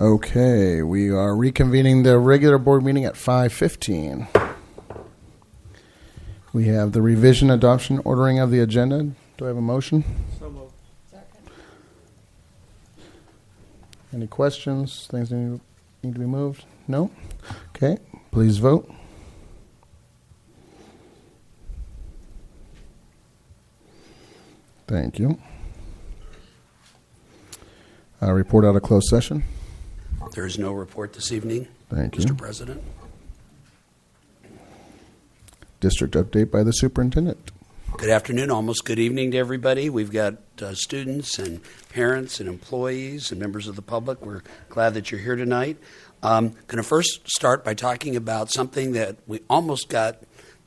Okay, we are reconvening the regular board meeting at 5:15. We have the revision, adoption, ordering of the agenda. Do I have a motion? So moved. Second. Any questions? Things that need to be moved? No? Okay, please vote. Thank you. Report out of closed session. There is no report this evening, Thank you. Mr. President. District update by the superintendent. Good afternoon, almost good evening to everybody. We've got students and parents and employees and members of the public. We're glad that you're here tonight. Going to first start by talking about something that we almost got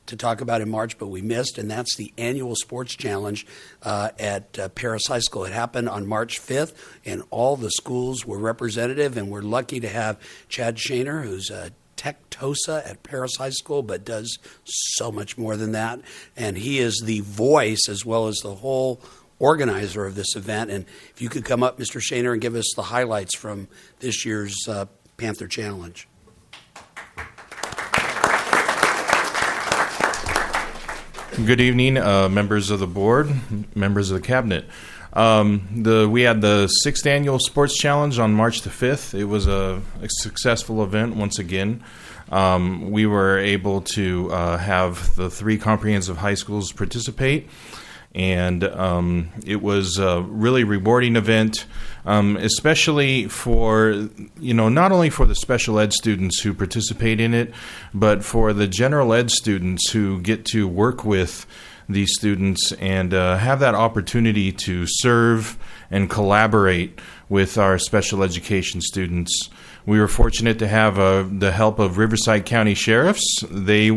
to talk about in March, but we missed, and that's the annual sports challenge at Paris High School. It happened on March 5th, and all the schools were representative, and we're lucky to have Chad Shaner, who's a Tech TOSA at Paris High School, but does so much more than that. And he is the voice as well as the whole organizer of this event. And if you could come up, Mr. Shaner, and give us the highlights from this year's Panther Challenge. Good evening, members of the board, members of the cabinet. We had the 6th annual sports challenge on March the 5th. It was a successful event once again. We were able to have the 3 comprehensive high schools participate, and it was a really rewarding event, especially for, not only for the special ed students who participate in it, but for the general ed students who get to work with these students and have that opportunity to serve and collaborate with our special education students. We were fortunate to have the help of Riverside County Sheriffs. They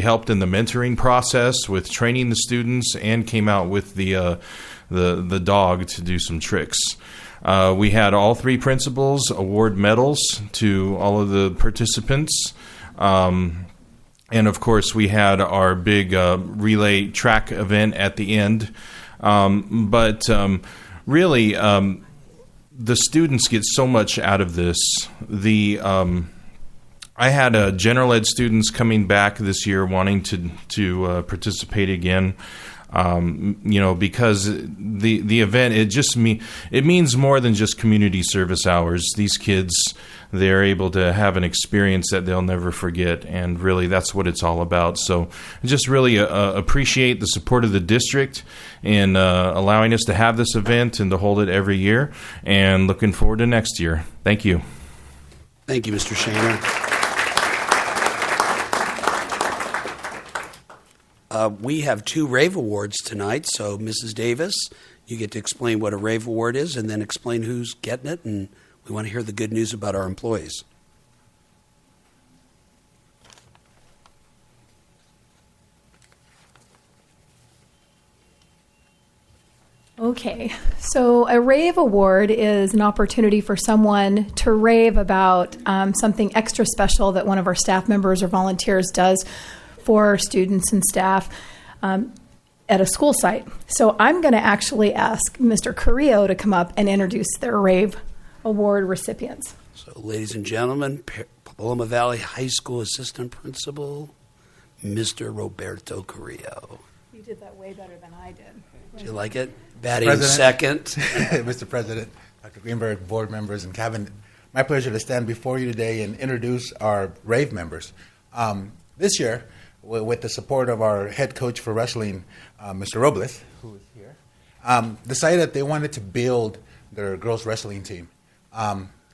helped in the mentoring process with training the students and came out with the dog to do some tricks. We had all 3 principals award medals to all of the participants. And, of course, we had our big relay track event at the end. Really, the students get so much out of this. I had general ed students coming back this year wanting to participate again. Because the event, it means more than just community service hours. These kids, they're able to have an experience that they'll never forget, and really that's what it's all about. So I just really appreciate the support of the district in allowing us to have this event and to hold it every year, and looking forward to next year. Thank you. Thank you, Mr. Shaner. We have 2 Rave Awards tonight, so Mrs. Davis, you get to explain what a Rave Award is and then explain who's getting it, and we want to hear the good news about our employees. Okay, so a rave award is an opportunity for someone to rave about something extra special that one of our staff members or volunteers does for students and staff at a school site. So I'm going to actually ask Mr. Carrillo to come up and introduce their rave award recipients. So, ladies and gentlemen, Paloma Valley High School Assistant Principal, Mr. Roberto Carrillo. You did that way better than I did. Do you like it? Batting second. Mr. President, Dr. Greenberg, board members, and cabinet, my pleasure to stand before you today and introduce our rave members. This year, with the support of our head coach for wrestling, Mr. Robles, who is here, decided that they wanted to build their girls wrestling team.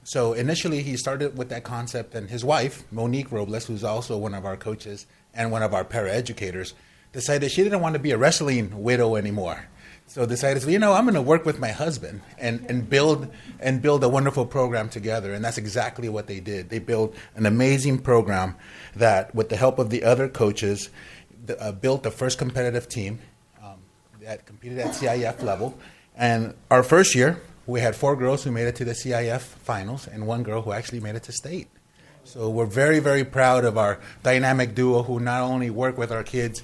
So initially he started with that concept, and his wife, Monique Robles, who's also one of our coaches and one of our paraeducators, decided she didn't want to be a wrestling widow anymore. So decided, I'm going to work with my husband and build a wonderful program together. And that's exactly what they did. They built an amazing program that, with the help of the other coaches, built the first competitive team that competed at CIF level. And our first year, we had 4 girls who made it to the CIF finals and 1 girl who actually made it to state. So we're very, very proud of our dynamic duo who not only work with our kids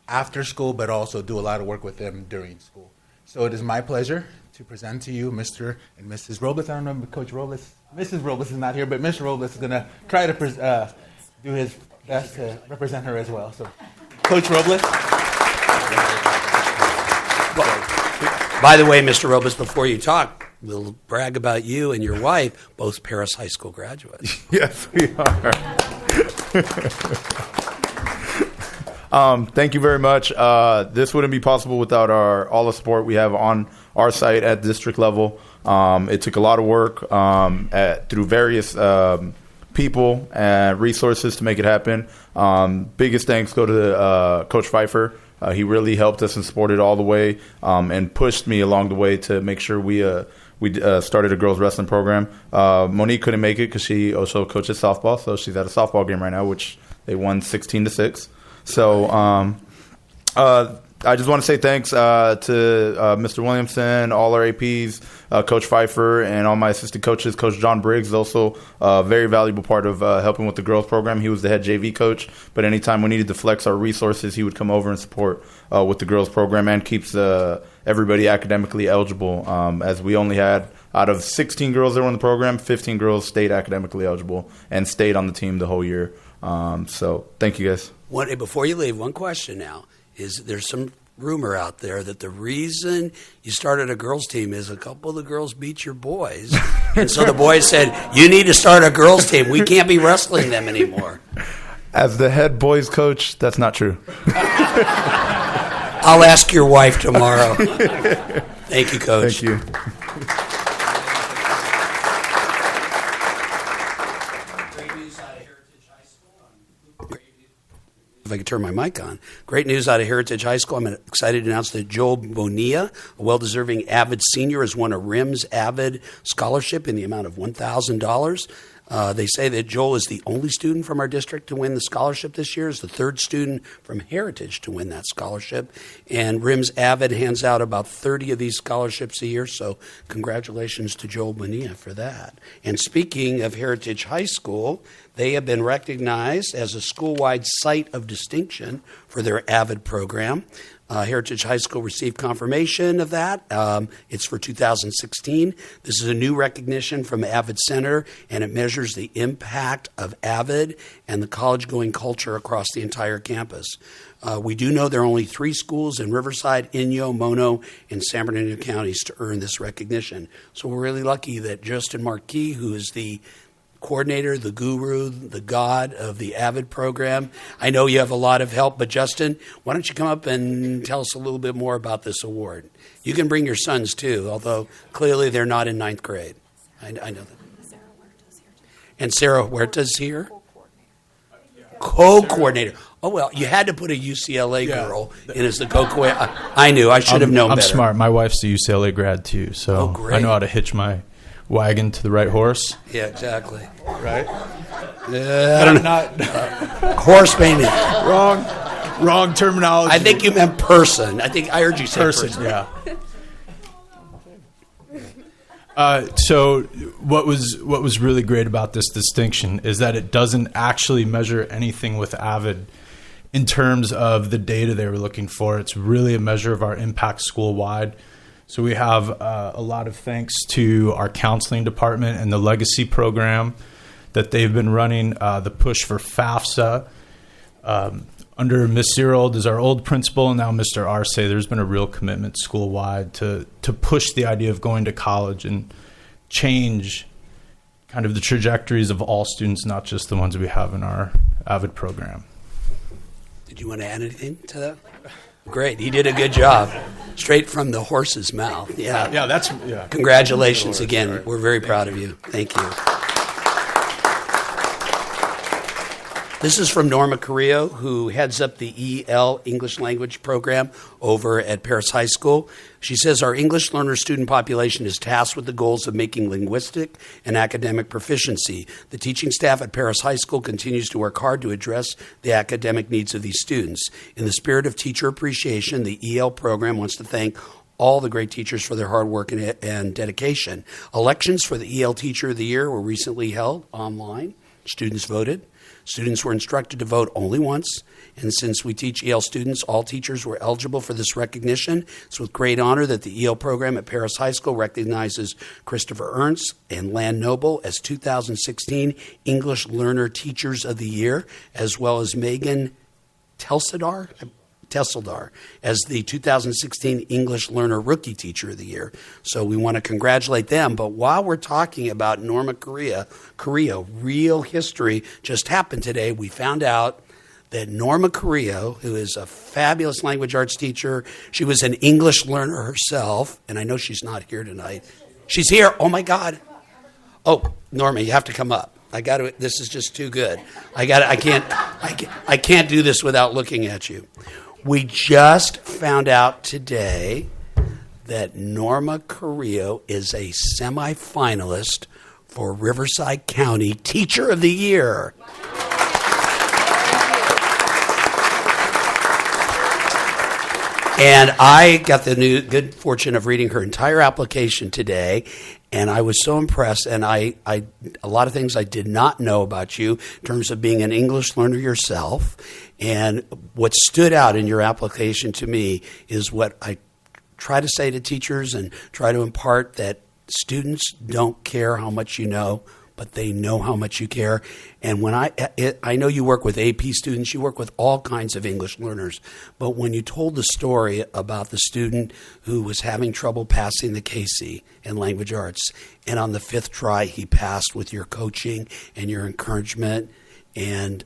after school, but also do a lot of work with them during school. So it is my pleasure to present to you Mr. and Mrs. Robles. I don't know if Coach Robles Mrs. Robles is not here, but Mr. Robles is going to try to do his best to represent her as well. So, Coach Robles. By the way, Mr. Robles, before you talk, we'll brag about you and your wife, both Paris High School graduates. Yes, we are. Thank you very much. This wouldn't be possible without all the support we have on our site at district level. It took a lot of work through various people and resources to make it happen. Biggest thanks go to Coach Pfeiffer. He really helped us and supported all the way and pushed me along the way to make sure we started a girls wrestling program. Monique couldn't make it because she also coaches softball, so she's at a softball game right now, which they won 16-6. So I just want to say thanks to Mr. Williamson, all our APs, Coach Pfeiffer, and all my assistant coaches. Coach John Briggs is also a very valuable part of helping with the girls program. He was the head JV coach, but anytime we needed to flex our resources, he would come over and support with the girls program and keeps everybody academically eligible, as we only had, out of 16 girls that were in the program, 15 girls stayed academically eligible and stayed on the team the whole year. So thank you, guys. Before you leave, one question now. There's some rumor out there that the reason you started a girls team is a couple of the girls beat your boys. And so the boys said, you need to start a girls team. We can't be wrestling them anymore. As the head boys coach, that's not true. I'll ask your wife tomorrow. Thank you, Coach. Thank you. If I could turn my mic on. Great news out of Heritage High School. I'm excited to announce that Joel Bonilla, a well-deserving Avid senior, has won a RIMS Avid scholarship in the amount of $1,000. They say that Joel is the only student from our district to win the scholarship this year, is the third student from Heritage to win that scholarship. And RIMS Avid hands out about 30 of these scholarships a year, so congratulations to Joel Bonilla for that. And speaking of Heritage High School, they have been recognized as a school-wide site of distinction for their Avid program. Heritage High School received confirmation of that. It's for 2016. This is a new recognition from Avid Center, and it measures the impact of Avid and the college-going culture across the entire campus. We do know there are only 3 schools in Riverside, Inyo, Mono, and San Bernardino counties to earn this recognition. So we're really lucky that Justin Marquis, who is the coordinator, the guru, the god of the Avid program. I know you have a lot of help, but Justin, why don't you come up and tell us a little bit more about this award? You can bring your sons too, although clearly they're not in 9th grade. I know that. And Sarah Huerta's here? Co-coordinator. Oh, well, you had to put a UCLA girl in as the co-coordinator. I knew. I should have known better. I'm smart. My wife's a UCLA grad too, so I know how to hitch my wagon to the right horse. Yeah, exactly. Right? I don't know. Horse maybe. Wrong terminology. I think you meant person. I heard you say person. Yeah. So what was really great about this distinction is that it doesn't actually measure anything with Avid in terms of the data they were looking for. It's really a measure of our impact school-wide. So we have a lot of thanks to our counseling department and the Legacy program that they've been running, the push for FAFSA. Under Ms. Searold is our old principal, and now Mr. Arce. There's been a real commitment school-wide to push the idea of going to college and change kind of the trajectories of all students, not just the ones we have in our Avid program. Did you want to add anything to that? Great. He did a good job. Straight from the horse's mouth. Yeah. Yeah. Congratulations again. We're very proud of you. Thank you. This is from Norma Carrillo, who heads up the EL English Language Program over at Paris High School. She says our English learner student population is tasked with the goals of making linguistic and academic proficiency. The teaching staff at Paris High School continues to work hard to address the academic needs of these students. In the spirit of teacher appreciation, the EL program wants to thank all the great teachers for their hard work and dedication. Elections for the EL Teacher of the Year were recently held online. Students voted. Students were instructed to vote only once. And since we teach EL students, all teachers were eligible for this recognition. It's with great honor that the EL program at Paris High School recognizes Christopher Ernst and Lan Noble as 2016 English Learner Teachers of the Year, as well as Megan Tesseldar as the 2016 English Learner Rookie Teacher of the Year. So we want to congratulate them. But while we're talking about Norma Correa, real history just happened today. We found out that Norma Correa, who is a fabulous language arts teacher, she was an English learner herself, and I know she's not here tonight. She's here. Oh, my God. Oh, Norma, you have to come up. This is just too good. I can't do this without looking at you. We just found out today that Norma Carrillo is a semifinalist for Riverside County Teacher of the Year. And I got the good fortune of reading her entire application today, and I was so impressed. And a lot of things I did not know about you in terms of being an English learner yourself. And what stood out in your application to me is what I try to say to teachers and try to impart, that students don't care how much you know, but they know how much you care. And when I know you work with AP students, you work with all kinds of English learners, but when you told the story about the student who was having trouble passing the KC in language arts, and on the 5th try he passed with your coaching and your encouragement, and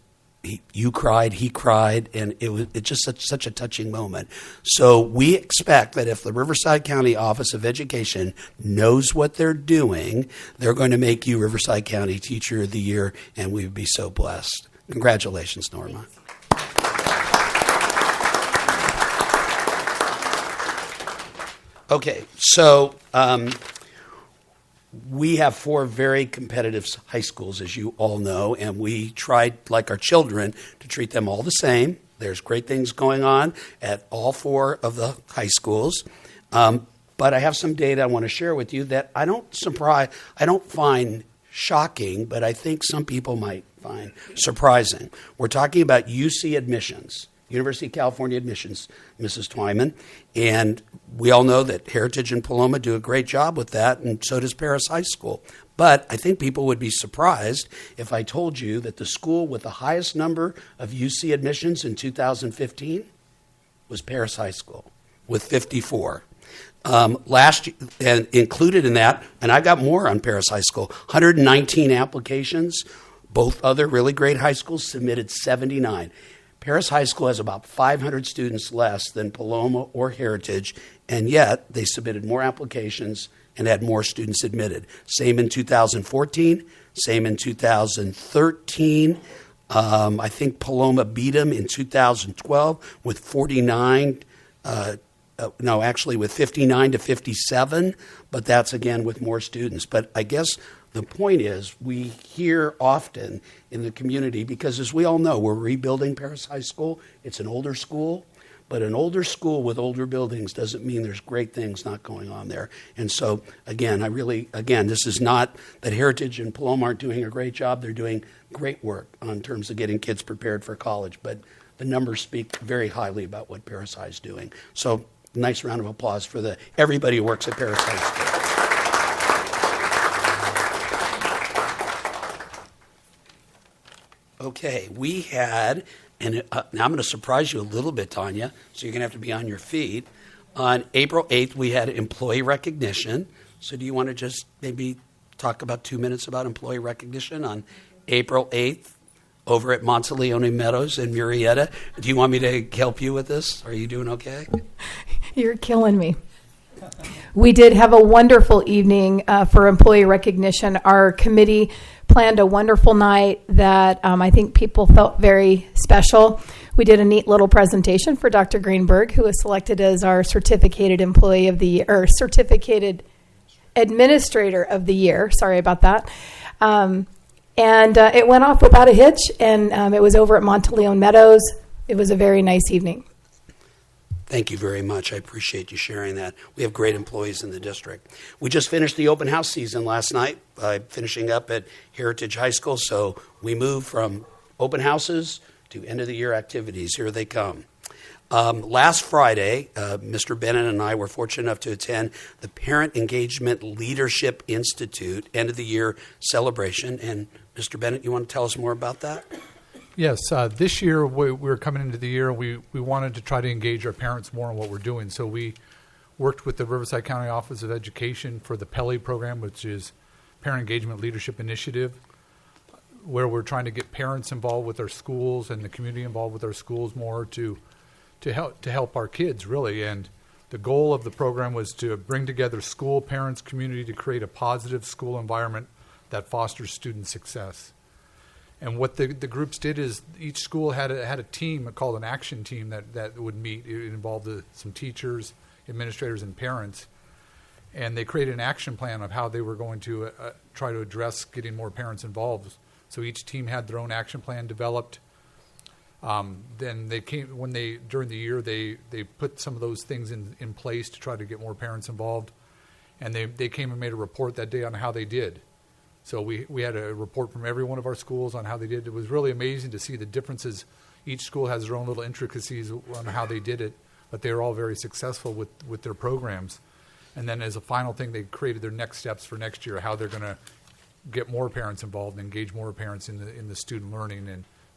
you cried, he cried, and it's just such a touching moment. So we expect that if the Riverside County Office of Education knows what they're doing, they're going to make you Riverside County Teacher of the Year, and we would be so blessed. Congratulations, Norma. Okay, so we have 4 very competitive high schools, as you all know, and we tried, like our children, to treat them all the same. There's great things going on at all 4 of the high schools. But I have some data I want to share with you that I don't find shocking, but I think some people might find surprising. We're talking about UC admissions. University of California admissions, Mrs. Twyman. And we all know that Heritage and Paloma do a great job with that, and so does Paris High School. But I think people would be surprised if I told you that the school with the highest number of UC admissions in 2015 was Paris High School, with 54. Last year, and included in that, and I got more on Paris High School, 119 applications. Both other really great high schools submitted 79. Paris High School has about 500 students less than Paloma or Heritage, and yet they submitted more applications and had more students admitted. Same in 2014, same in 2013. I think Paloma beat them in 2012 with 59, with 59 to 57, but that's again with more students. But I guess the point is, we hear often in the community, because as we all know, we're rebuilding Paris High School. It's an older school, but an older school with older buildings doesn't mean there's great things not going on there. And so, again, this is not that Heritage and Paloma aren't doing a great job. They're doing great work in terms of getting kids prepared for college, but the numbers speak very highly about what Paris High is doing. So, nice round of applause for everybody who works at Paris High School. Okay, we had, and now I'm going to surprise you a little bit, Tanya, so you're going to have to be on your feet. On April 8th, we had employee recognition. So do you want to just maybe talk about 2 minutes about employee recognition on April 8th over at Monteleone Meadows in Murrieta? Do you want me to help you with this? Are you doing okay? You're killing me. We did have a wonderful evening for employee recognition. Our committee planned a wonderful night that I think people felt very special. We did a neat little presentation for Dr. Greenberg, who was selected as our certificated employee of the year, or certificated administrator of the year. Sorry about that. And it went off without a hitch, and it was over at Monteleone Meadows. It was a very nice evening. Thank you very much. I appreciate you sharing that. We have great employees in the district. We just finished the open house season last night by finishing up at Heritage High School. So we moved from open houses to end of the year activities. Here they come. Last Friday, Mr. Bennett and I were fortunate enough to attend the Parent Engagement Leadership Institute end of the year celebration. And Mr. Bennett, you want to tell us more about that? Yes, this year we're coming into the year. We wanted to try to engage our parents more in what we're doing. So we worked with the Riverside County Office of Education for the PELI program, which is Parent Engagement Leadership Initiative, where we're trying to get parents involved with our schools and the community involved with our schools more to help our kids, really. And the goal of the program was to bring together school, parents, community to create a positive school environment that fosters student success. And what the groups did is each school had a team called an action team that would meet. It involved some teachers, administrators, and parents. And they created an action plan of how they were going to try to address getting more parents involved. So each team had their own action plan developed. Then they came during the year they put some of those things in place to try to get more parents involved. And they came and made a report that day on how they did. So we had a report from every one of our schools on how they did. It was really amazing to see the differences. Each school has their own little intricacies on how they did it, but they were all very successful with their programs. And then as a final thing, they created their next steps for next year, how they're going to get more parents involved and engage more parents in the student learning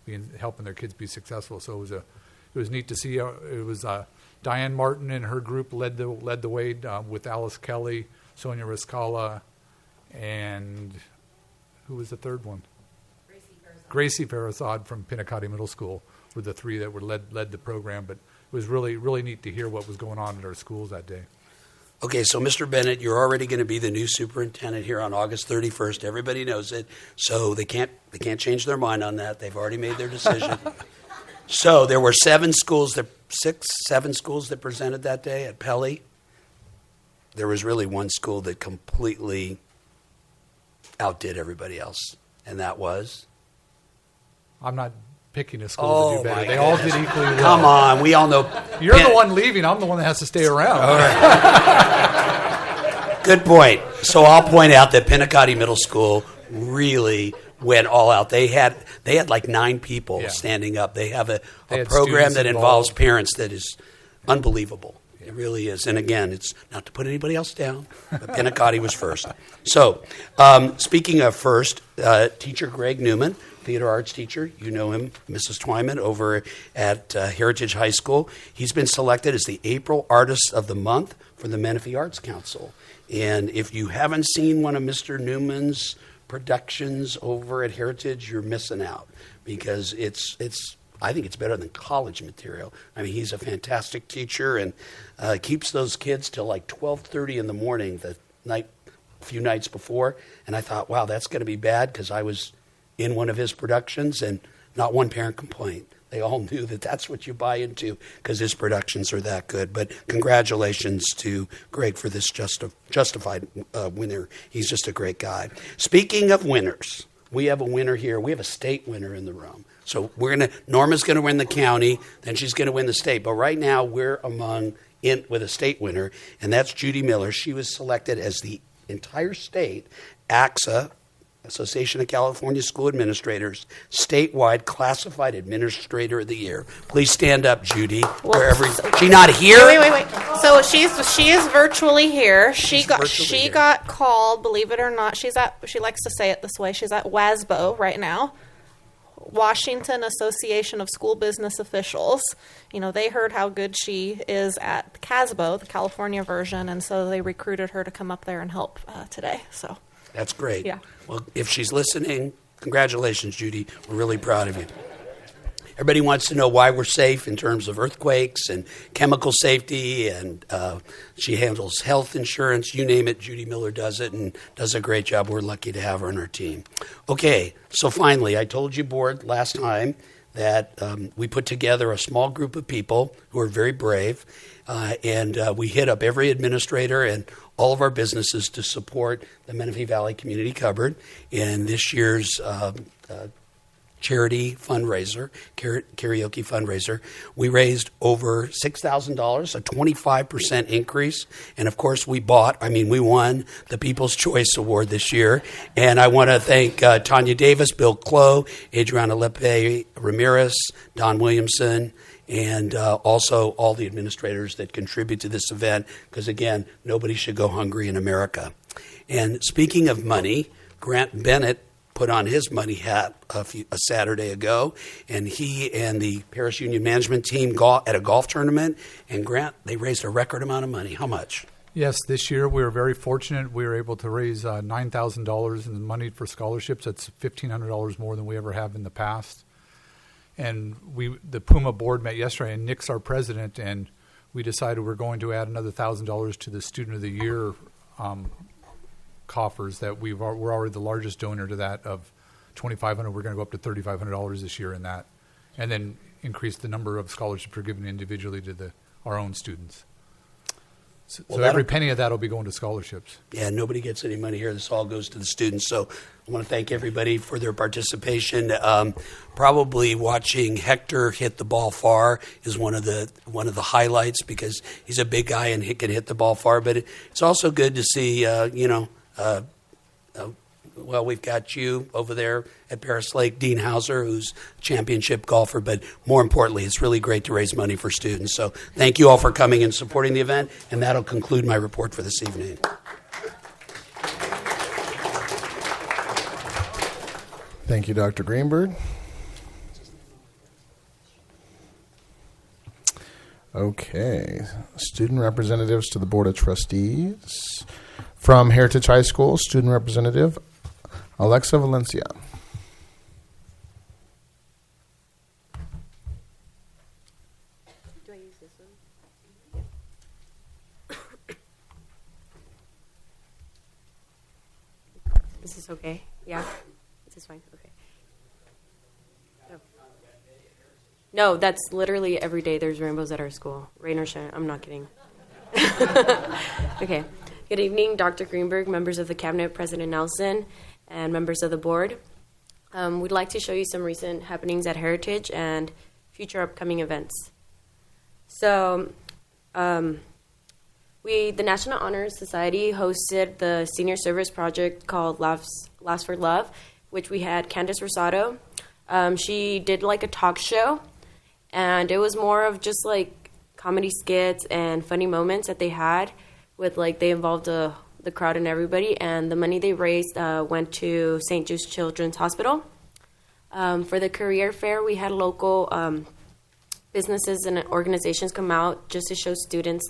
and helping their kids be successful. So it was neat to see. It was Diane Martin and her group led the way with Alice Kelly, Sonia Riscala, and who was the third one? Gracie Farazad from Pinacati Middle School were the three that were led the program. But it was really, really neat to hear what was going on at our schools that day. Okay, so Mr. Bennett, you're already going to be the new superintendent here on August 31st. Everybody knows it, so they can't change their mind on that. They've already made their decision. So there were seven schools that presented that day at PELI. There was really one school that completely outdid everybody else, and that was? I'm not picking a school to do better. They all did equally well. Come on, we all know. You're the one leaving. I'm the one that has to stay around. All right. Good point. So I'll point out that Pinacati Middle School really went all out. They had like 9 people standing up. They have a program that involves parents that is unbelievable. It really is. And again, it's not to put anybody else down, but Pinacati was first. So speaking of first, teacher Greg Newman, theater arts teacher, you know him, Mrs. Twyman, over at Heritage High School. He's been selected as the April Artist of the Month for the Menifee Arts Council. And if you haven't seen one of Mr. Newman's productions over at Heritage, you're missing out, because I think it's better than college material. I mean, he's a fantastic teacher and keeps those kids till like 12:30 in the morning a few nights before. And I thought, wow, that's going to be bad, because I was in one of his productions and not one parent complained. They all knew that that's what you buy into, because his productions are that good. But congratulations to Greg for this justified winner. He's just a great guy. Speaking of winners, we have a winner here. We have a state winner in the room. So Norma's going to win the county, then she's going to win the state. But right now we're with a state winner, and that's Judy Miller. She was selected as the entire state ACSA, Association of California School Administrators, statewide classified administrator of the year. Please stand up, Judy. She not here? Wait. So she is virtually here. She got called, believe it or not. She likes to say it this way. She's at WASBO right now. Washington Association of School Business Officials. You know, they heard how good she is at CASBO, the California version, and so they recruited her to come up there and help today. So that's great. Yeah. Well, if she's listening, congratulations, Judy. We're really proud of you. Everybody wants to know why we're safe in terms of earthquakes and chemical safety, and she handles health insurance. You name it, Judy Miller does it and does a great job. We're lucky to have her on our team. Okay, so finally, I told you, board, last time that we put together a small group of people who are very brave, and we hit up every administrator and all of our businesses to support the Menifee Valley Community Cupboard. And this year's charity fundraiser, karaoke fundraiser. We raised over $6,000, a 25% increase. And of course, we won the People's Choice Award this year. And I want to thank Tanya Davis, Bill Clough, Adriana Lepe Ramirez, Don Williamson, and also all the administrators that contribute to this event, because again, nobody should go hungry in America. And speaking of money, Grant Bennett put on his money hat a Saturday ago, and he and the Paris Union management team at a golf tournament. And Grant, they raised a record amount of money. How much? Yes, this year we were very fortunate. We were able to raise $9,000 in money for scholarships. That's $1,500 more than we ever have in the past. And the Puma board met yesterday, and Nick's our president, and we decided we're going to add another $1,000 to the Student of the Year coffers. That we're already the largest donor to that of $2,500. We're going to go up to $3,500 this year in that, and then increase the number of scholarships we're giving individually to our own students. So every penny of that will be going to scholarships. Yeah, nobody gets any money here. This all goes to the students. So I want to thank everybody for their participation. Probably watching Hector hit the ball far is one of the highlights, because he's a big guy and he can hit the ball far. But it's also good to see, well, we've got you over there at Paris Lake, Dean Hauser, who's a championship golfer. But more importantly, it's really great to raise money for students. So thank you all for coming and supporting the event. And that'll conclude my report for this evening. Thank you, Dr. Greenberg. Okay, student representatives to the Board of Trustees. From Heritage High School, student representative Alexa Valencia. Do I use this one? Is this okay? Yeah? Is this fine? Okay. No, that's literally every day there's rainbows at our school. Rain or shine. I'm not kidding. Okay. Good evening, Dr. Greenberg, members of the Cabinet, President Nelson, and members of the board. We'd like to show you some recent happenings at Heritage and future upcoming events. So, the National Honor Society hosted the senior service project called Laughs for Love, which we had Candace Rosado. She did like a talk show, and it was more of just like comedy skits and funny moments that they had with they involved the crowd and everybody, and the money they raised went to St. Jude's Children's Hospital. For the career fair, we had local businesses and organizations come out just to show students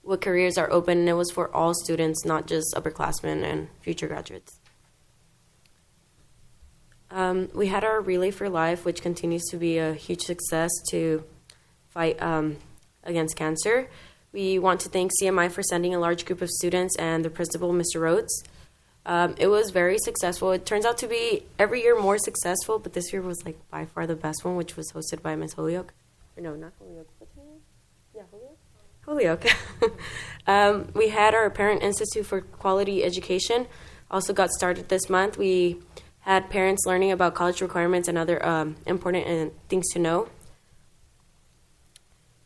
what careers are open, and it was for all students, not just upperclassmen and future graduates. We had our Relay for Life, which continues to be a huge success to fight against cancer. We want to thank CMI for sending a large group of students and the principal, Mr. Rhodes. It was very successful. It turns out to be every year more successful, but this year was by far the best one, which was hosted by Ms. Holyoke. Or no, not Holyoke. What's her name? Yeah, Holyoke. We had our Parent Institute for Quality Education also got started this month. We had parents learning about college requirements and other important things to know.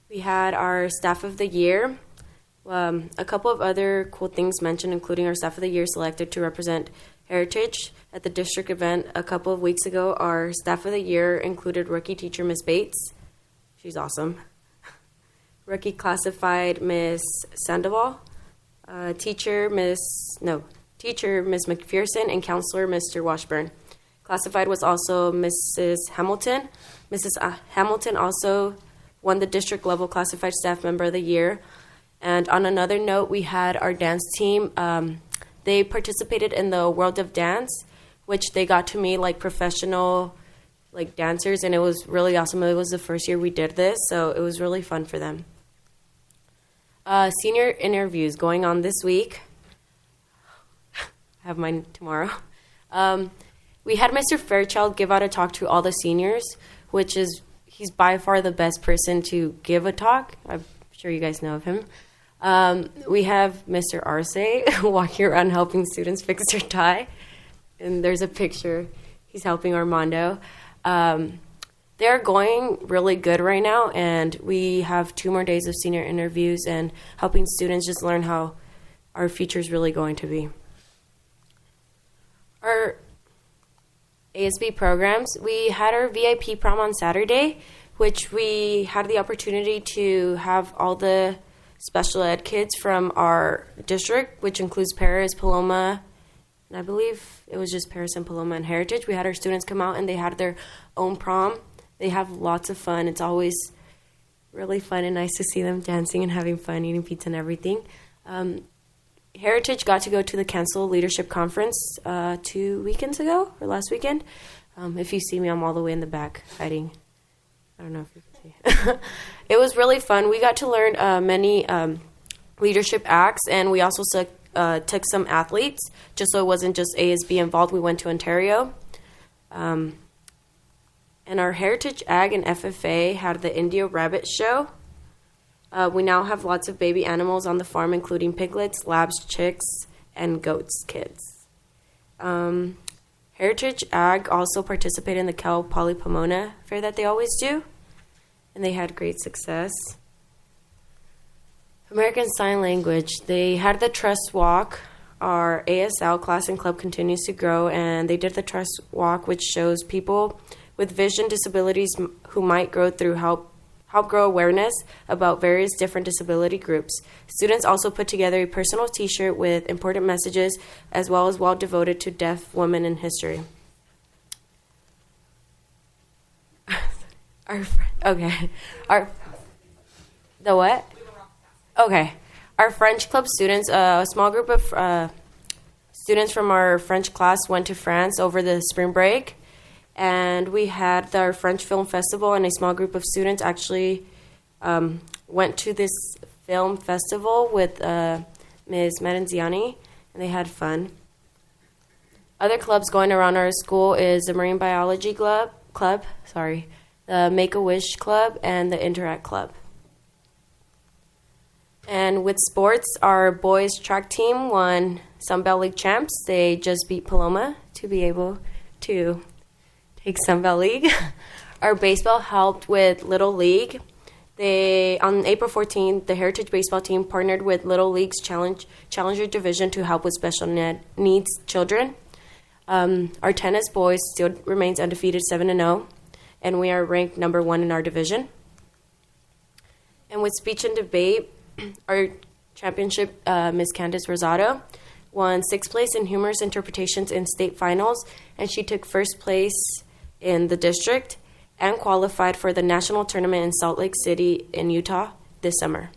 We had our Staff of the Year. A couple of other cool things mentioned, including our Staff of the Year selected to represent Heritage at the district event a couple of weeks ago. Our Staff of the Year included rookie teacher Ms. Bates. She's awesome. Rookie classified Ms. Sandoval. Teacher Ms. McPherson, and counselor Mr. Washburn. Classified was also Mrs. Hamilton. Mrs. Hamilton also won the district level classified staff member of the year. And on another note, we had our dance team. They participated in the World of Dance, which they got to meet professional dancers, and it was really awesome. It was the first year we did this, so it was really fun for them. Senior interviews going on this week. I have mine tomorrow. We had Mr. Fairchild give out a talk to all the seniors, he's by far the best person to give a talk. I'm sure you guys know of him. We have Mr. Arce walking around helping students fix their tie. And there's a picture. He's helping Armando. They're going really good right now, and we have 2 more days of senior interviews and helping students just learn how our future is really going to be. Our ASB programs, we had our VIP prom on Saturday, which we had the opportunity to have all the special ed kids from our district, which includes Paris, Paloma, and I believe it was just Paris and Paloma and Heritage. We had our students come out and they had their own prom. They have lots of fun. It's always really fun and nice to see them dancing and having fun, eating pizza and everything. Heritage got to go to the Council Leadership Conference 2 weekends ago, or last weekend. If you see me, I'm all the way in the back hiding. I don't know if you can see. It was really fun. We got to learn many leadership acts, and we also took some athletes, just so it wasn't just ASB involved. We went to Ontario. And our Heritage Ag and FFA had the Indio Rabbit Show. We now have lots of baby animals on the farm, including piglets, labs, chicks, and goats kids. Heritage Ag also participated in the Cal Poly Pomona fair that they always do, and they had great success. American Sign Language, they had the Trust Walk. Our ASL class and club continues to grow, and they did the Trust Walk, which shows people with vision disabilities who might grow through help grow awareness about various different disability groups. Students also put together a personal T-shirt with important messages, as well as well devoted to deaf women in history. The what? Okay. Our French club students, a small group of students from our French class went to France over the spring break. And we had our French Film Festival, and a small group of students actually went to this film festival with Ms. Maranziani, and they had fun. Other clubs going around our school is the Marine Biology Club, the Make-A-Wish Club, and the Interact Club. And with sports, our boys track team won Sunbelt League champs. They just beat Paloma to be able to take Sunbelt League. Our baseball helped with Little League. On April 14th, the Heritage baseball team partnered with Little League's Challenger Division to help with special needs children. Our tennis boys still remains undefeated 7-0, and we are ranked number 1 in our division. And with speech and debate, our championship, Ms. Candice Rosado, won 6th place in humorous interpretations in state finals, and she took 1st place in the district and qualified for the national tournament in Salt Lake City in Utah this summer.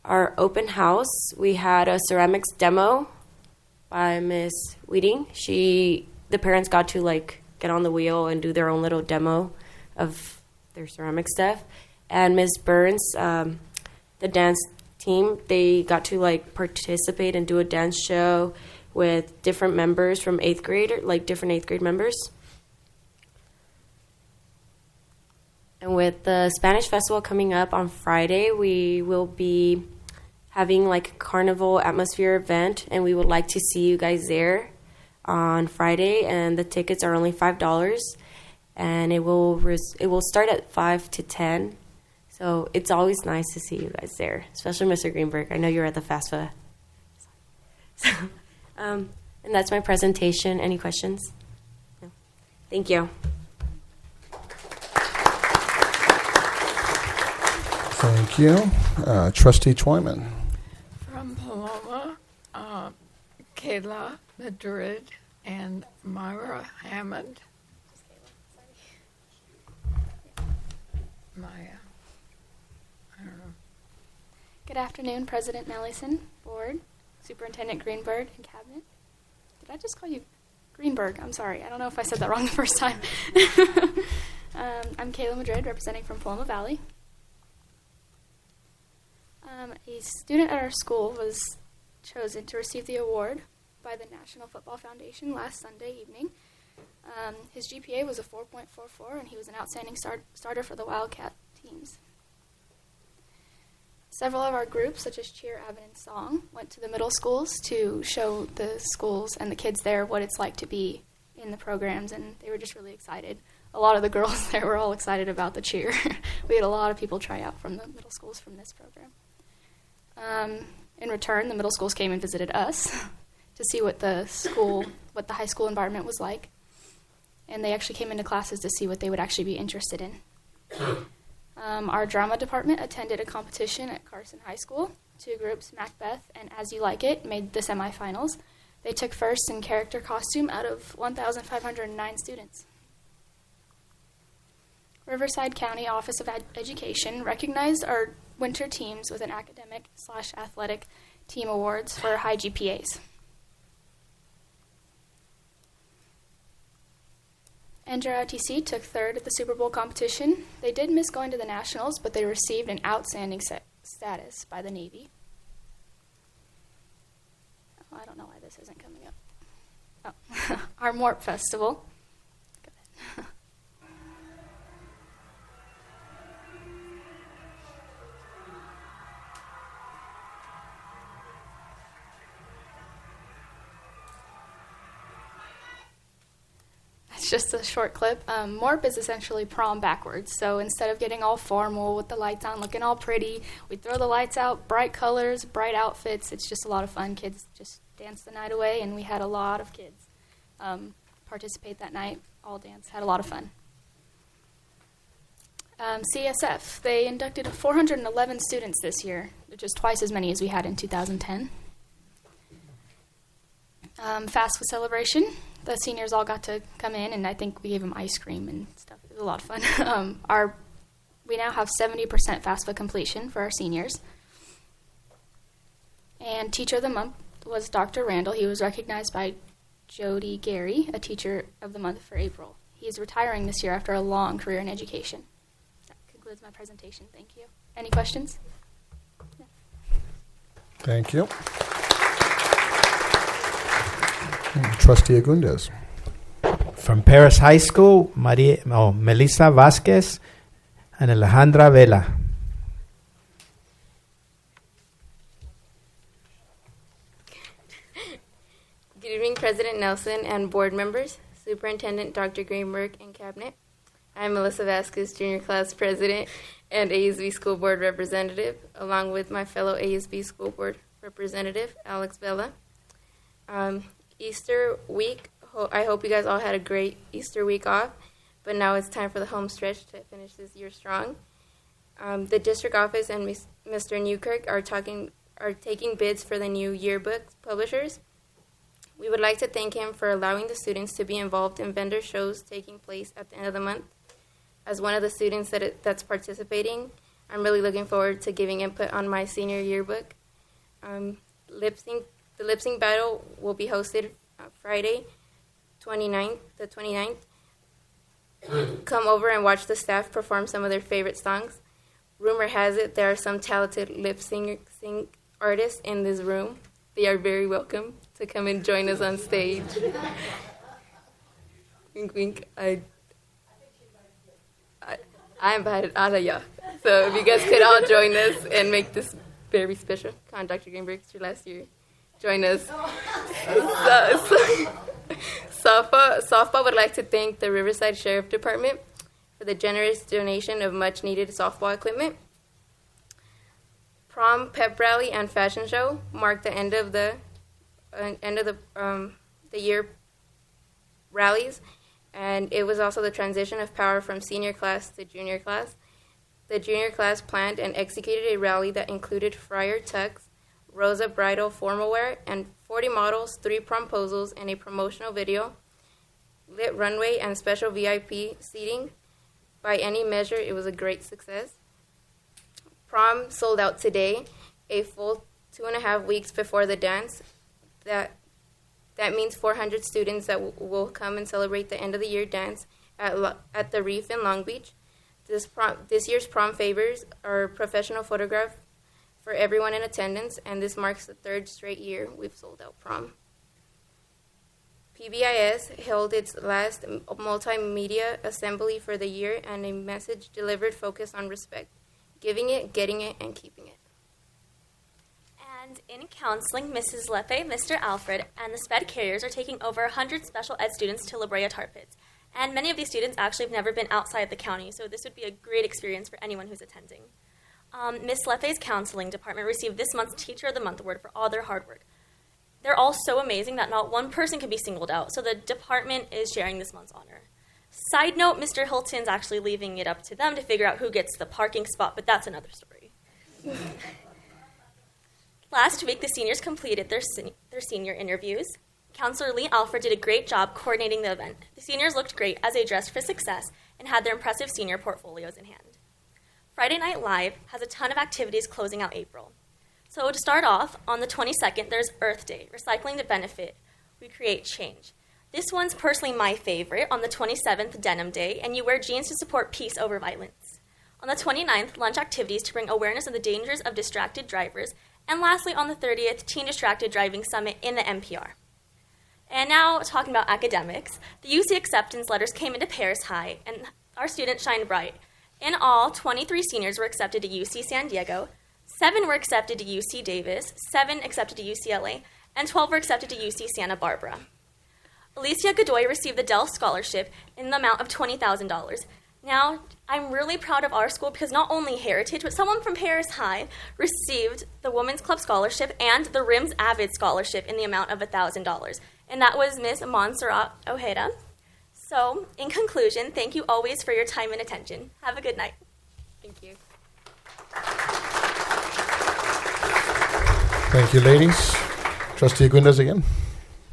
Our open house, we had a ceramics demo by Miss Weeding. The parents got to get on the wheel and do their own little demo of their ceramic stuff. And Miss Burns, the dance team, they got to participate and do a dance show with different members from 8th grade, different 8th grade members. And with the Spanish Festival coming up on Friday, we will be having a carnival atmosphere event, and we would like to see you guys there on Friday. And the tickets are only $5, and it will start at 5 to 10. So it's always nice to see you guys there, especially Mr. Greenberg. I know you're at the FAFSA. So, and that's my presentation. Any questions? No. Thank you. Thank you. Trustee Twyman. From Paloma, Kayla Madrid and Myra Hammond. Maya. I don't know. Good afternoon, President Nellison, Board, Superintendent Greenberg, and Cabinet. Did I just call you Greenberg? I'm sorry. I don't know if I said that wrong the first time. I'm Kayla Madrid, representing from Paloma Valley. A student at our school was chosen to receive the award by the National Football Foundation last Sunday evening. His GPA was a 4.44, and he was an outstanding starter for the Wildcat teams. Several of our groups, such as Cheer, Avid, and Song, went to the middle schools to show the schools and the kids there what it's like to be in the programs, and they were just really excited. A lot of the girls there were all excited about the cheer. We had a lot of people try out from the middle schools from this program. In return, the middle schools came and visited us to see what the high school environment was like. And they actually came into classes to see what they would actually be interested in. Our drama department attended a competition at Carson High School. 2 groups, Macbeth and As You Like It, made the semifinals. They took first in character costume out of 1,509 students. Riverside County Office of Education recognized our winter teams with an academic/athletic team awards for high GPAs. Andrew ROTC took 3rd at the Super Bowl competition. They did miss going to the Nationals, but they received an outstanding status by the Navy. Oh, I don't know why this isn't coming up. Oh, our MORP Festival. Go ahead. It's just a short clip. MORP is essentially prom backwards. So instead of getting all formal with the lights on, looking all pretty, we throw the lights out, bright colors, bright outfits. It's just a lot of fun. Kids just dance the night away, and we had a lot of kids participate that night, all dance, had a lot of fun. CSF, they inducted 411 students this year, which is twice as many as we had in 2010. FAFSA celebration. The seniors all got to come in, and I think we gave them ice cream and stuff. It was a lot of fun. We now have 70% FAFSA completion for our seniors. And Teacher of the Month was Dr. Randall. He was recognized by Jody Gary, a Teacher of the Month for April. He is retiring this year after a long career in education. That concludes my presentation. Thank you. Any questions? No. Thank you. Trustee Agundes. From Paris High School, Melissa Vasquez and Alejandra Vela. Good evening, President Nelson and board members, Superintendent Dr. Greenberg, and Cabinet. I'm Melissa Vasquez, Junior Class President and ASB School Board Representative, along with my fellow ASB School Board Representative, Alex Vela. Easter week, I hope you guys all had a great Easter week off, but now it's time for the home stretch to finish this year strong. The district office and Mr. Newkirk are taking bids for the new yearbook publishers. We would like to thank him for allowing the students to be involved in vendor shows taking place at the end of the month. As one of the students that's participating, I'm really looking forward to giving input on my senior yearbook. The lip sync battle will be hosted Friday, the 29th. Come over and watch the staff perform some of their favorite songs. Rumor has it there are some talented lip sync artists in this room. They are very welcome to come and join us on stage. Wink, wink. I invited Araya. So if you guys could all join us and make this very special. Dr. Greenberg, it's your last year. Join us. Softball would like to thank the Riverside Sheriff Department for the generous donation of much-needed softball equipment. Prom, pep rally, and fashion show marked the end of the year rallies, and it was also the transition of power from senior class to junior class. The junior class planned and executed a rally that included friar tucks, Rosa bridal formal wear, and 40 models, 3 promposals, and a promotional video, lit runway, and special VIP seating. By any measure, it was a great success. Prom sold out today, a full 2.5 weeks before the dance. That means 400 students that will come and celebrate the end of the year dance at the Reef in Long Beach. This year's prom favors are professional photograph for everyone in attendance, and this marks the 3rd straight year we've sold out prom. PBIS held its last multimedia assembly for the year, and a message delivered focused on respect, giving it, getting it, and keeping it. And And in counseling, Mrs. Lefe, Mr. Alfred, and the SPED carriers are taking over 100 special ed students to La Brea Tar Pits. And many of these students actually have never been outside the county, so this would be a great experience for anyone who's attending. Ms. Lefe's counseling department received this month's Teacher of the Month award for all their hard work. They're all so amazing that not one person can be singled out, so the department is sharing this month's honor. Side note, Mr. Hilton's actually leaving it up to them to figure out who gets the parking spot, but that's another story. Last week, the seniors completed their senior interviews. Counselor Lee Alfred did a great job coordinating the event. The seniors looked great as they dressed for success and had their impressive senior portfolios in hand. Friday Night Live has a ton of activities closing out April. So to start off, on the 22nd, there's Earth Day, Recycling to Benefit, We Create Change. This one's personally my favorite, on the 27th, Denim Day, and you wear jeans to support peace over violence. On the 29th, lunch activities to bring awareness of the dangers of distracted drivers. And lastly, on the 30th, Teen Distracted Driving Summit in the NPR. And now, talking about academics, the UC acceptance letters came into Paris High, and our students shined bright. In all, 23 seniors were accepted to UC San Diego, 7 were accepted to UC Davis, 7 accepted to UCLA, and 12 were accepted to UC Santa Barbara. Alicia Godoy received the Dell Scholarship in the amount of $20,000. Now, I'm really proud of our school because not only Heritage, but someone from Paris High received the Women's Club Scholarship and the RIMS Avid Scholarship in the amount of $1,000. And that was Ms. Montserrat Ojeda. So, in conclusion, thank you always for your time and attention. Have a good night. Thank you. Thank you, ladies. Trustee Aguindas again.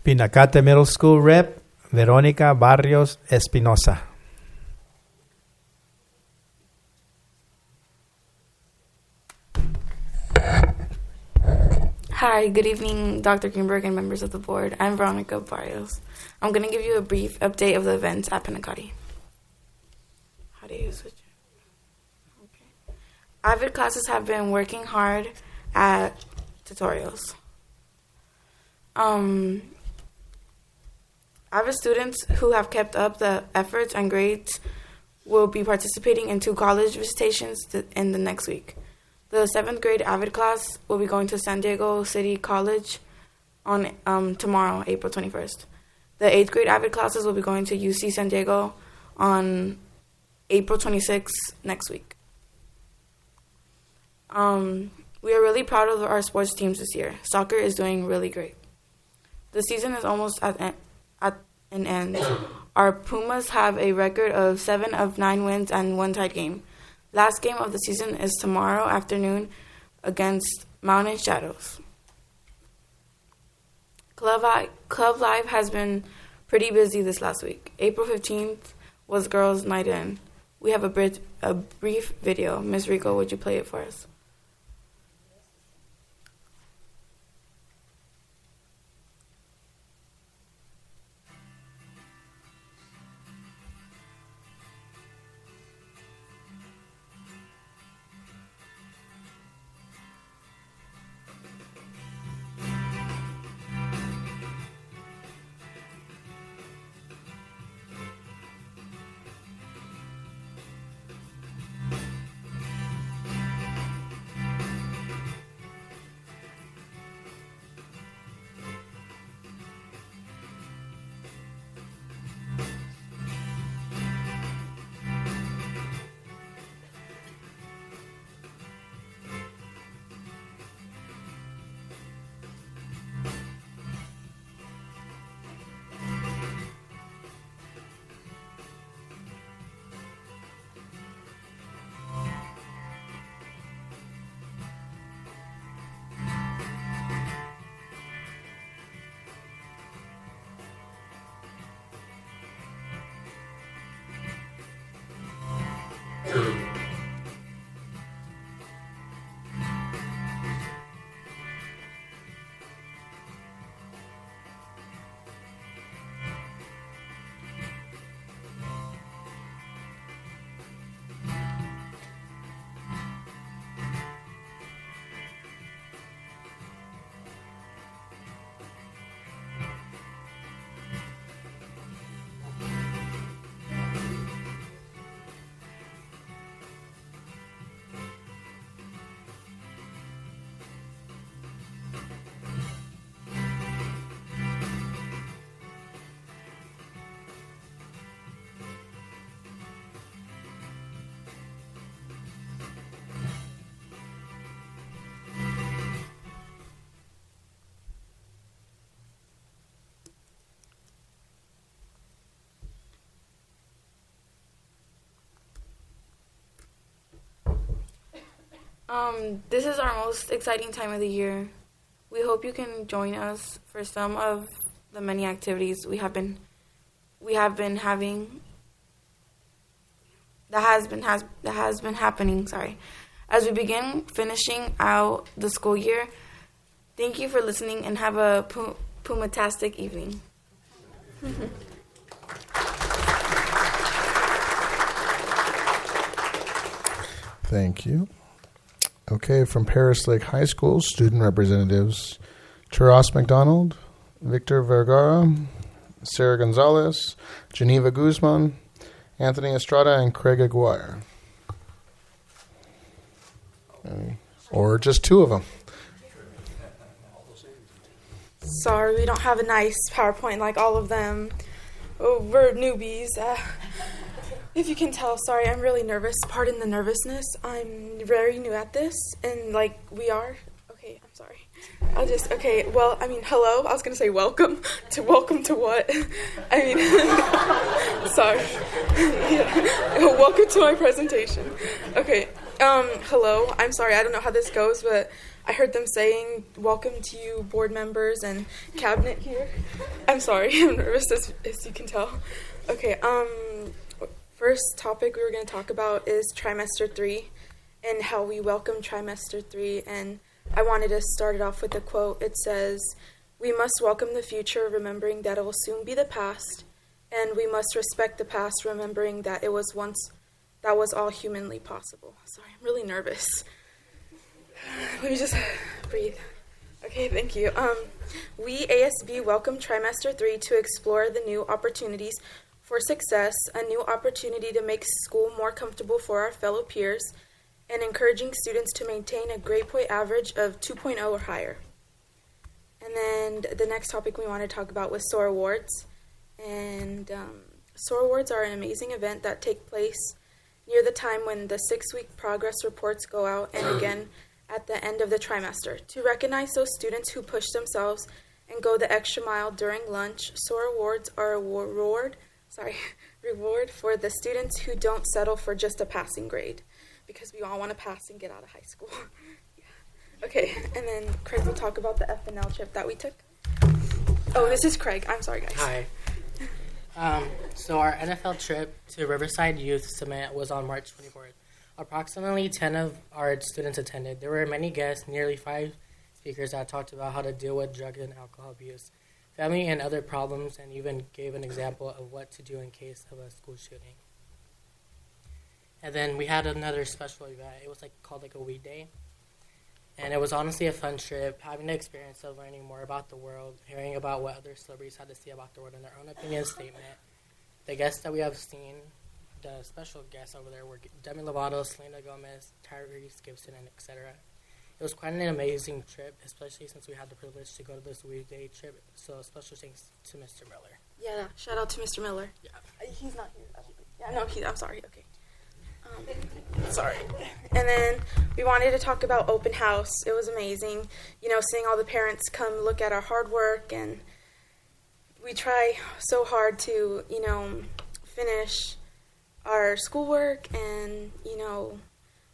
Pinacate Middle School Rep, Veronica Barrios Espinosa. Hi, good evening, Dr. Greenberg and members of the board. I'm Veronica Barrios. I'm going to give you a brief update of the events at Pinacate. How do you switch it? Okay. Avid classes have been working hard at tutorials. Avid students who have kept up the efforts and grades will be participating in 2 college visitations in the next week. The 7th grade Avid class will be going to San Diego City College on tomorrow, April 21st. The 8th grade Avid classes will be going to UC San Diego on April 26th next week. We are really proud of our sports teams this year. Soccer is doing really great. The season is almost at an end. Our Pumas have a record of 7 of 9 wins and 1 tied game. Last game of the season is tomorrow afternoon against Mountain Shadows. Club Live has been pretty busy this last week. April 15th was Girls' Night In. We have a brief video. Ms. Rico, would you play it for us? This is our most exciting time of the year. We hope you can join us for some of the many activities we have been having. That has been happening. Sorry, as we begin finishing out the school year. Thank you for listening and have a Pumatastic evening. Thank you. Okay, from Paris Lake High School, student representatives Taras McDonald, Victor Vergara, Sarah Gonzalez, Geneva Guzman, Anthony Estrada, and Craig Aguirre. Or just two of them. Sorry, we don't have a nice PowerPoint like all of them. Oh, we're newbies. If you can tell, sorry, I'm really nervous. Pardon the nervousness. I'm very new at this, and like we are. Okay, I'm sorry. Well, I mean, hello. I was gonna say welcome to what? I mean, sorry. Yeah. Welcome to my presentation. Okay. Hello. I'm sorry. I don't know how this goes, but I heard them saying welcome to you, board members and cabinet here. I'm sorry. I'm nervous, as you can tell. Okay. First topic we were going to talk about is trimester 3 and how we welcome trimester 3. And I wanted to start it off with a quote. It says, "We must welcome the future, remembering that it will soon be the past, and we must respect the past, remembering that it was once that was all humanly possible." Sorry, I'm really nervous. Let me just breathe. Okay, thank you. We, ASB, welcome trimester 3 to explore the new opportunities for success, a new opportunity to make school more comfortable for our fellow peers, and encouraging students to maintain a grade point average of 2.0 or higher. And then the next topic we want to talk about was SOAR Awards. And SOAR Awards are an amazing event that take place near the time when the 6-week progress reports go out, and again at the end of the trimester. To recognize those students who push themselves and go the extra mile during lunch, SOAR Awards are a reward for the students who don't settle for just a passing grade, because we all want to pass and get out of high school. Yeah. Okay, and then Craig will talk about the FNL trip that we took. Oh, this is Craig. I'm sorry, guys. Hi. So our NFL trip to Riverside Youth Summit was on March 24th. Approximately 10 of our students attended. There were many guests, nearly 5 speakers that talked about how to deal with drug and alcohol abuse, family and other problems, and even gave an example of what to do in case of a school shooting. And then we had another special event. It was called a weed day. And it was honestly a fun trip, having the experience of learning more about the world, hearing about what other celebrities had to say about the world in their own opinion statement. The guests that we have seen, the special guests over there were Demi Lovato, Selena Gomez, Tyrese Gibson, and etc. It was quite an amazing trip, especially since we had the privilege to go to this weed day trip. So special thanks to Mr. Miller. Yeah, shout out to Mr. Miller. Yeah. He's not here. Yeah, no, I'm sorry. Okay. Sorry. And then we wanted to talk about open house. It was amazing, seeing all the parents come look at our hard work, and we try so hard to, finish our schoolwork and,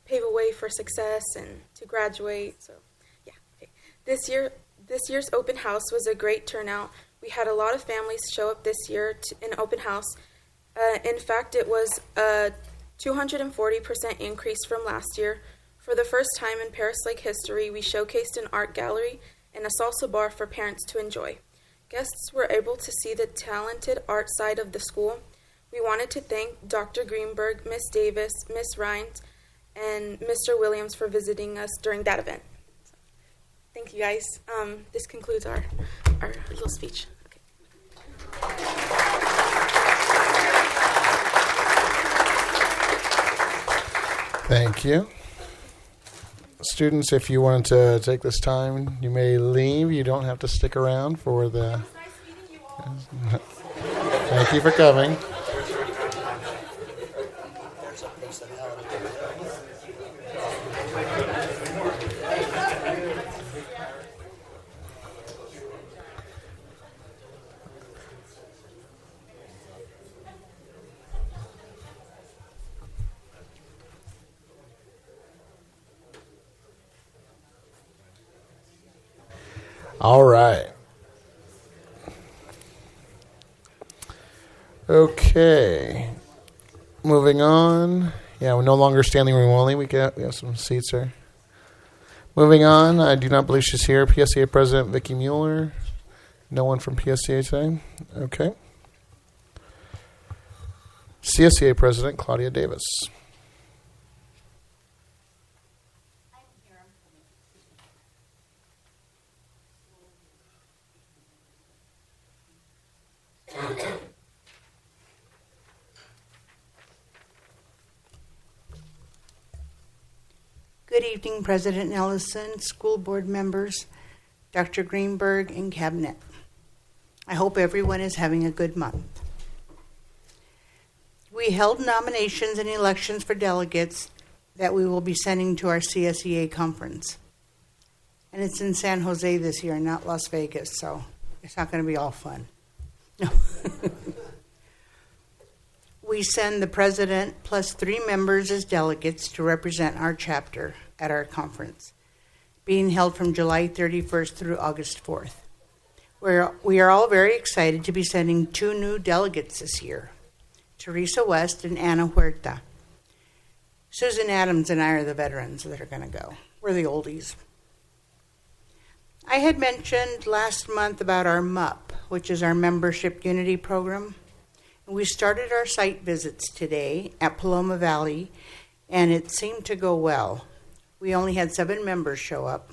pave a way for success and to graduate. So, yeah. Okay. This year's open house was a great turnout. We had a lot of families show up this year in open house. In fact, it was a 240% increase from last year. For the first time in Paris Lake history, we showcased an art gallery and a salsa bar for parents to enjoy. Guests were able to see the talented art side of the school. We wanted to thank Dr. Greenberg, Miss Davis, Miss Rhines, and Mr. Williams for visiting us during that event. So, thank you, guys. This concludes our little speech. Okay. Thank you. Students, if you wanted to take this time, you may leave. You don't have to stick around for the... Thank you for coming. All right. Okay. Moving on. Yeah, we're no longer standing room only. We have some seats there. Moving on. I do not believe she's here. PSCA President Vicki Mueller. No one from PSCA today. Okay. CSCA President Claudia Davis. Good evening, President Ellison, school board members, Dr. Greenberg, and Cabinet. I hope everyone is having a good month. We held nominations and elections for delegates that we will be sending to our CSEA conference. And it's in San Jose this year, not Las Vegas, so it's not going to be all fun. No. We send the president plus 3 members as delegates to represent our chapter at our conference, being held from July 31st through August 4th. We are all very excited to be sending 2 new delegates this year, Teresa West and Anna Huerta. Susan Adams and I are the veterans that are going to go. We're the oldies. I had mentioned last month about our MUP, which is our Membership Unity Program. We started our site visits today at Paloma Valley, and it seemed to go well. We only had 7 members show up,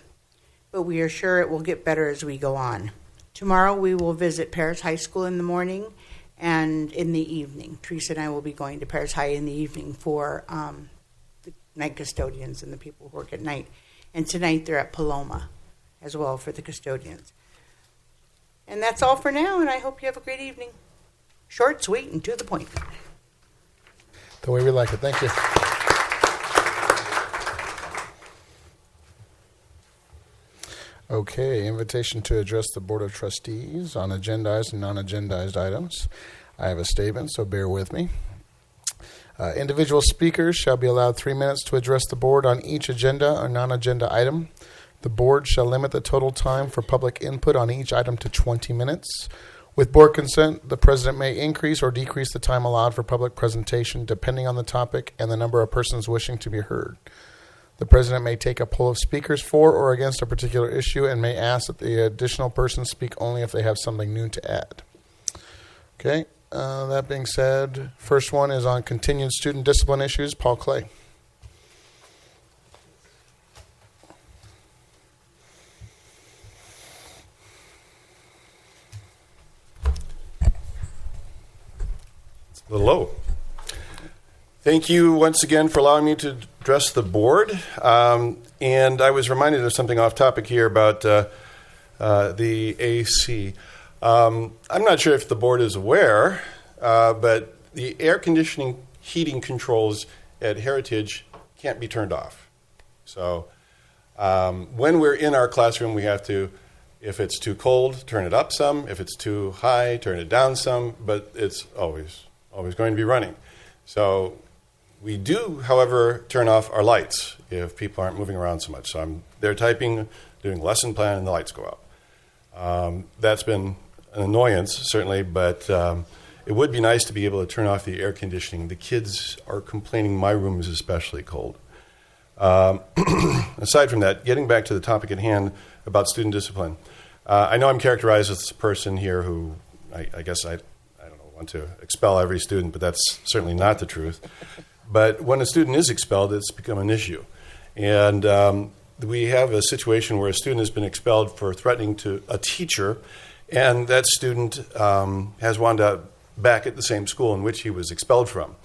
but we are sure it will get better as we go on. Tomorrow we will visit Paris High School in the morning and in the evening. Teresa and I will be going to Paris High in the evening for the night custodians and the people who work at night. And tonight they're at Paloma as well for the custodians. And that's all for now, and I hope you have a great evening. Short, sweet, and to the point. The way we like it. Thank you. Okay, invitation to address the Board of Trustees on agendized and non-agendized items. I have a statement, so bear with me. Individual speakers shall be allowed 3 minutes to address the board on each agenda or non-agenda item. The board shall limit the total time for public input on each item to 20 minutes. With board consent, the president may increase or decrease the time allowed for public presentation depending on the topic and the number of persons wishing to be heard. The president may take a poll of speakers for or against a particular issue and may ask that the additional persons speak only if they have something new to add. Okay, that being said, first one is on continued student discipline issues. Paul Clay. Hello. Thank you once again for allowing me to address the board. And I was reminded of something off topic here about the AC. I'm not sure if the board is aware, but the air conditioning heating controls at Heritage can't be turned off. So when we're in our classroom, we have to, if it's too cold, turn it up some. If it's too high, turn it down some. But it's always going to be running. So we do, however, turn off our lights if people aren't moving around so much. So I'm there typing, doing lesson plan, and the lights go out. That's been an annoyance, certainly, but it would be nice to be able to turn off the air conditioning. The kids are complaining my room is especially cold. Aside from that, getting back to the topic at hand about student discipline, I know I'm characterized as a person here who I guess I want to expel every student, but that's certainly not the truth. But when a student is expelled, it's become an issue. And we have a situation where a student has been expelled for threatening to a teacher, and that student has wound up back at the same school in which he was expelled from.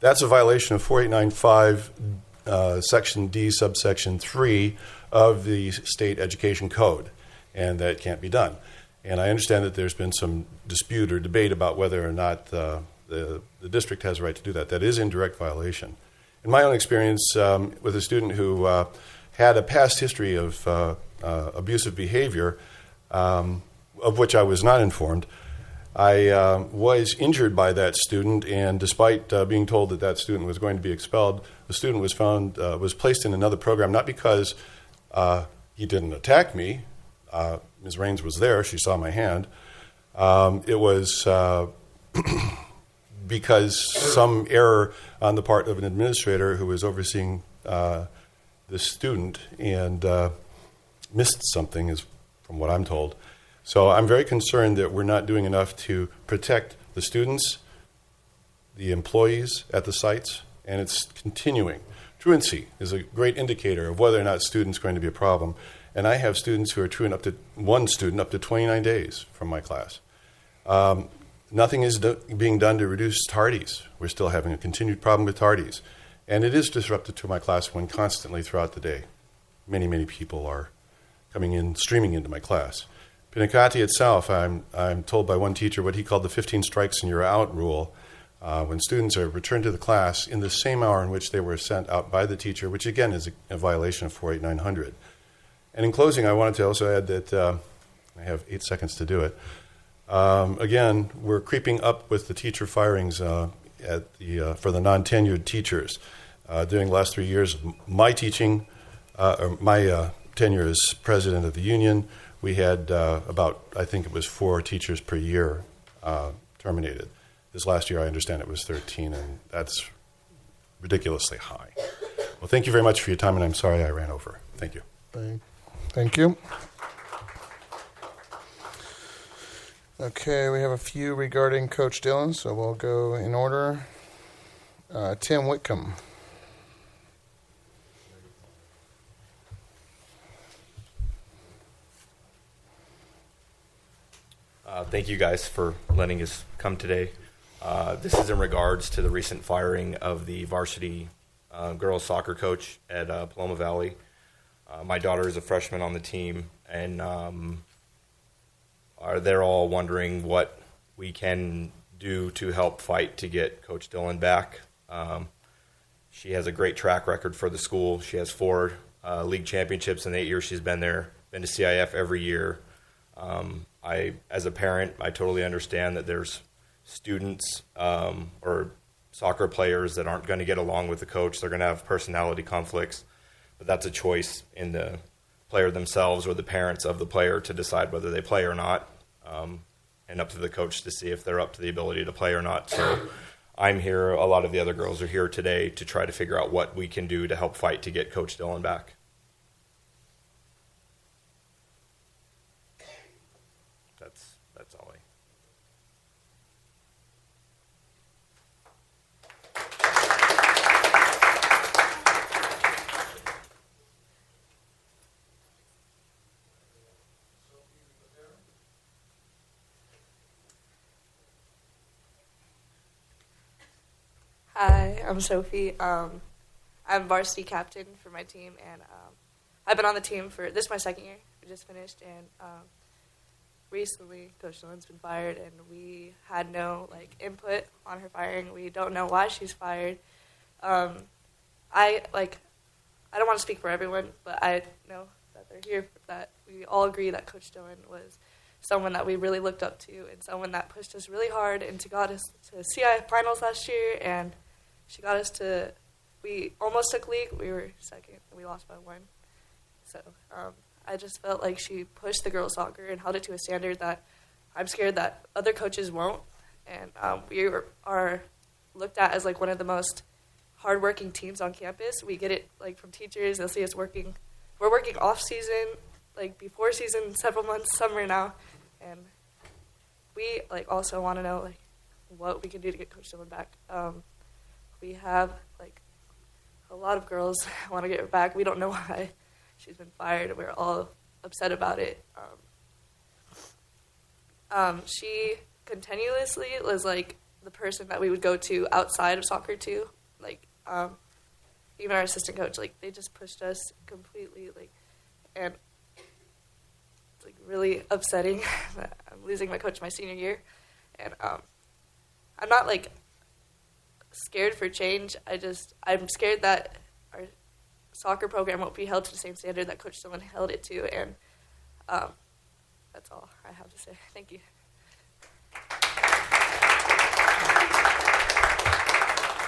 That's a violation of 4895 Section D, subsection 3 of the State Education Code, and that can't be done. And I understand that there's been some dispute or debate about whether or not the district has a right to do that. That is in direct violation. In my own experience with a student who had a past history of abusive behavior, of which I was not informed, I was injured by that student, and despite being told that that student was going to be expelled, the student was placed in another program, not because he didn't attack me. Ms. Raines was there. She saw my hand. It was because some error on the part of an administrator who was overseeing this student and missed something, is from what I'm told. So I'm very concerned that we're not doing enough to protect the students, the employees at the sites, and it's continuing. Truancy is a great indicator of whether or not students are going to be a problem. And I have students who are truant up to, one student up to 29 days from my class. Nothing is being done to reduce tardies. We're still having a continued problem with tardies. And it is disruptive to my class when constantly throughout the day, many, many people are coming in, streaming into my class. Pinacati itself, I'm told by one teacher what he called the 15 strikes and you're out rule. When students are returned to the class in the same hour in which they were sent out by the teacher, which again is a violation of 48900. And in closing, I wanted to also add that I have 8 seconds to do it. Again, we're creeping up with the teacher firings for the non-tenured teachers. During the last 3 years of my teaching, or my tenure as president of the union, we had about, I think it was 4 teachers per year terminated. This last year, I understand it was 13, and that's ridiculously high. Well, thank you very much for your time, and I'm sorry I ran over. Thank you. Thank you. Okay, we have a few regarding Coach Dillon, so we'll go in order. Tim Whitcomb. Thank you guys for letting us come today. This is in regards to the recent firing of the varsity girls soccer coach at Paloma Valley. My daughter is a freshman on the team, and they're all wondering what we can do to help fight to get Coach Dillon back. She has a great track record for the school. She has 4 league championships in the 8 years she's been there, been to CIF every year. As a parent, I totally understand that there's students or soccer players that aren't going to get along with the coach. They're going to have personality conflicts, but that's a choice in the player themselves or the parents of the player to decide whether they play or not, and up to the coach to see if they're up to the ability to play or not. So I'm here, a lot of the other girls are here today to try to figure out what we can do to help fight to get Coach Dillon back. That's all. Hi, I'm Sophie. I'm varsity captain for my team, and I've been on the team for this is my 2nd year. We just finished, and recently Coach Dillon's been fired, and we had no input on her firing. We don't know why she's fired. I don't want to speak for everyone, but I know that they're here that we all agree that Coach Dillon was someone that we really looked up to and someone that pushed us really hard and got us to CIF finals last year, and she got us to, we almost took league. We were 2nd, and we lost by 1. So I just felt like she pushed the girls' soccer and held it to a standard that I'm scared that other coaches won't. And we are looked at as one of the most hardworking teams on campus. We get it from teachers. They'll see us working. We're working off season, before season, several months, summer now, and we also want to know what we can do to get Coach Dillon back. We have a lot of girls want to get her back. We don't know why she's been fired. We're all upset about it. She continuously was the person that we would go to outside of soccer too. Even our assistant coach, they just pushed us completely. And it's really upsetting that I'm losing my coach my senior year. And I'm not scared for change. I'm scared that our soccer program won't be held to the same standard that Coach Dillon held it to, and that's all I have to say. Thank you.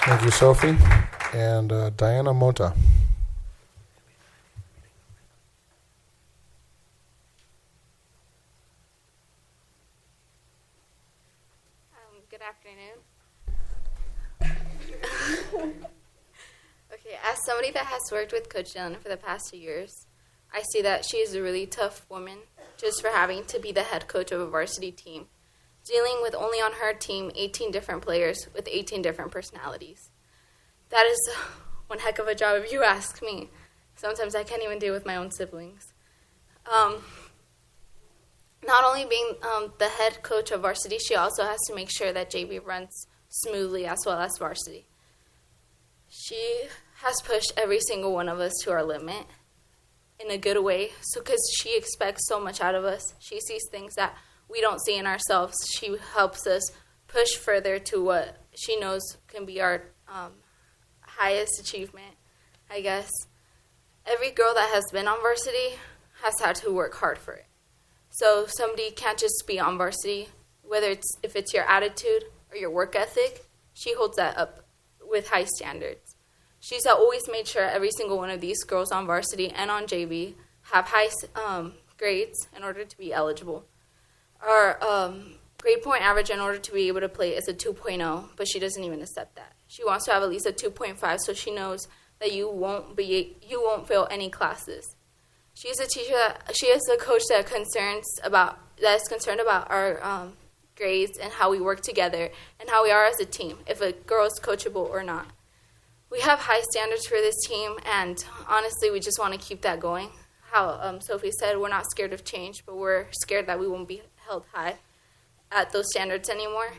Thank you, Sophie. And Diana Mota. somebody that has worked with Coach Dillon for the past 2 years, I see that she is a really tough woman just for having to be the head coach of a varsity team, dealing with only on her team 18 different players with 18 different personalities. That is one heck of a job if you ask me. Sometimes I can't even deal with my own siblings. Not only being the head coach of varsity, she also has to make sure that JV runs smoothly as well as varsity. She has pushed every single one of us to our limit in a good way, because she expects so much out of us. She sees things that we don't see in ourselves. She helps us push further to what she knows can be our highest achievement, I guess. Every girl that has been on varsity has had to work hard for it. So somebody can't just be on varsity, if it's your attitude or your work ethic. She holds that up with high standards. She's always made sure every single one of these girls on varsity and on JV have high grades in order to be eligible. Our grade point average in order to be able to play is a 2.0, but she doesn't even accept that. She wants to have at least a 2.5, so she knows that you won't fail any classes. She is a coach that is concerned about our grades and how we work together and how we are as a team, if a girl is coachable or not. We have high standards for this team, and honestly, we just want to keep that going. How Sophie said, we're not scared of change, but we're scared that we won't be held high at those standards anymore.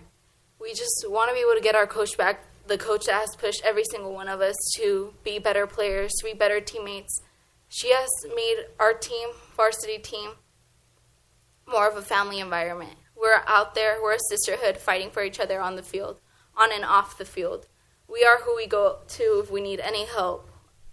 We just want to be able to get our coach back, the coach that has pushed every single one of us to be better players, to be better teammates. She has made our team, varsity team, more of a family environment. We're out there, we're a sisterhood fighting for each other on the field, on and off the field. We are who we go to if we need any help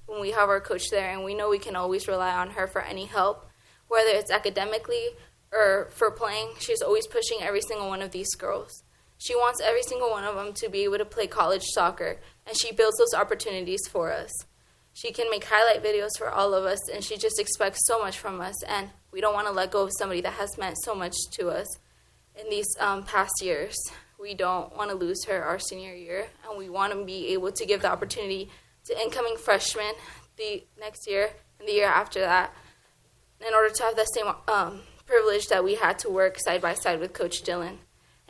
when we have our coach there, and we know we can always rely on her for any help, whether it's academically or for playing. She's always pushing every single one of these girls. She wants every single one of them to be able to play college soccer, and she builds those opportunities for us. She can make highlight videos for all of us, and she just expects so much from us, and we don't want to let go of somebody that has meant so much to us in these past years. We don't want to lose her our senior year, and we want to be able to give the opportunity to incoming freshmen the next year and the year after that in order to have the same privilege that we had to work side by side with Coach Dillon.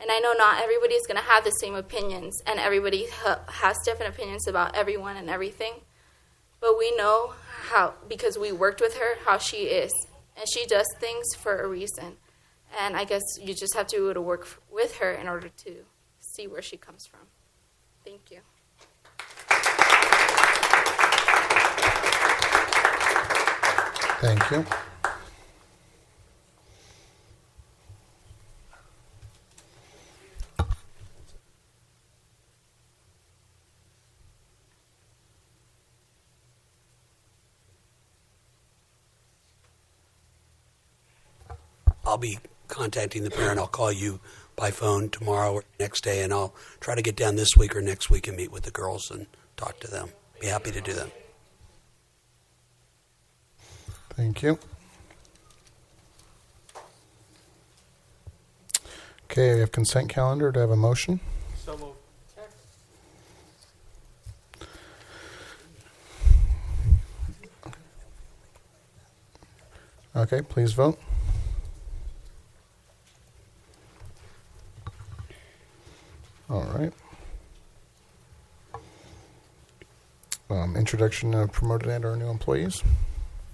And I know not everybody is going to have the same opinions, and everybody has different opinions about everyone and everything. But we know how, because we worked with her, how she is. And she does things for a reason. And I guess you just have to be able to work with her in order to see where she comes from. Thank you. Thank you. I'll be contacting the parent. I'll call you by phone tomorrow or next day, and I'll try to get down this week or next week and meet with the girls and talk to them. Be happy to do that. Thank you. Okay, we have consent calendar. Do I have a motion? So moved. Okay, please vote. All right. Introduction of promoted and our new employees.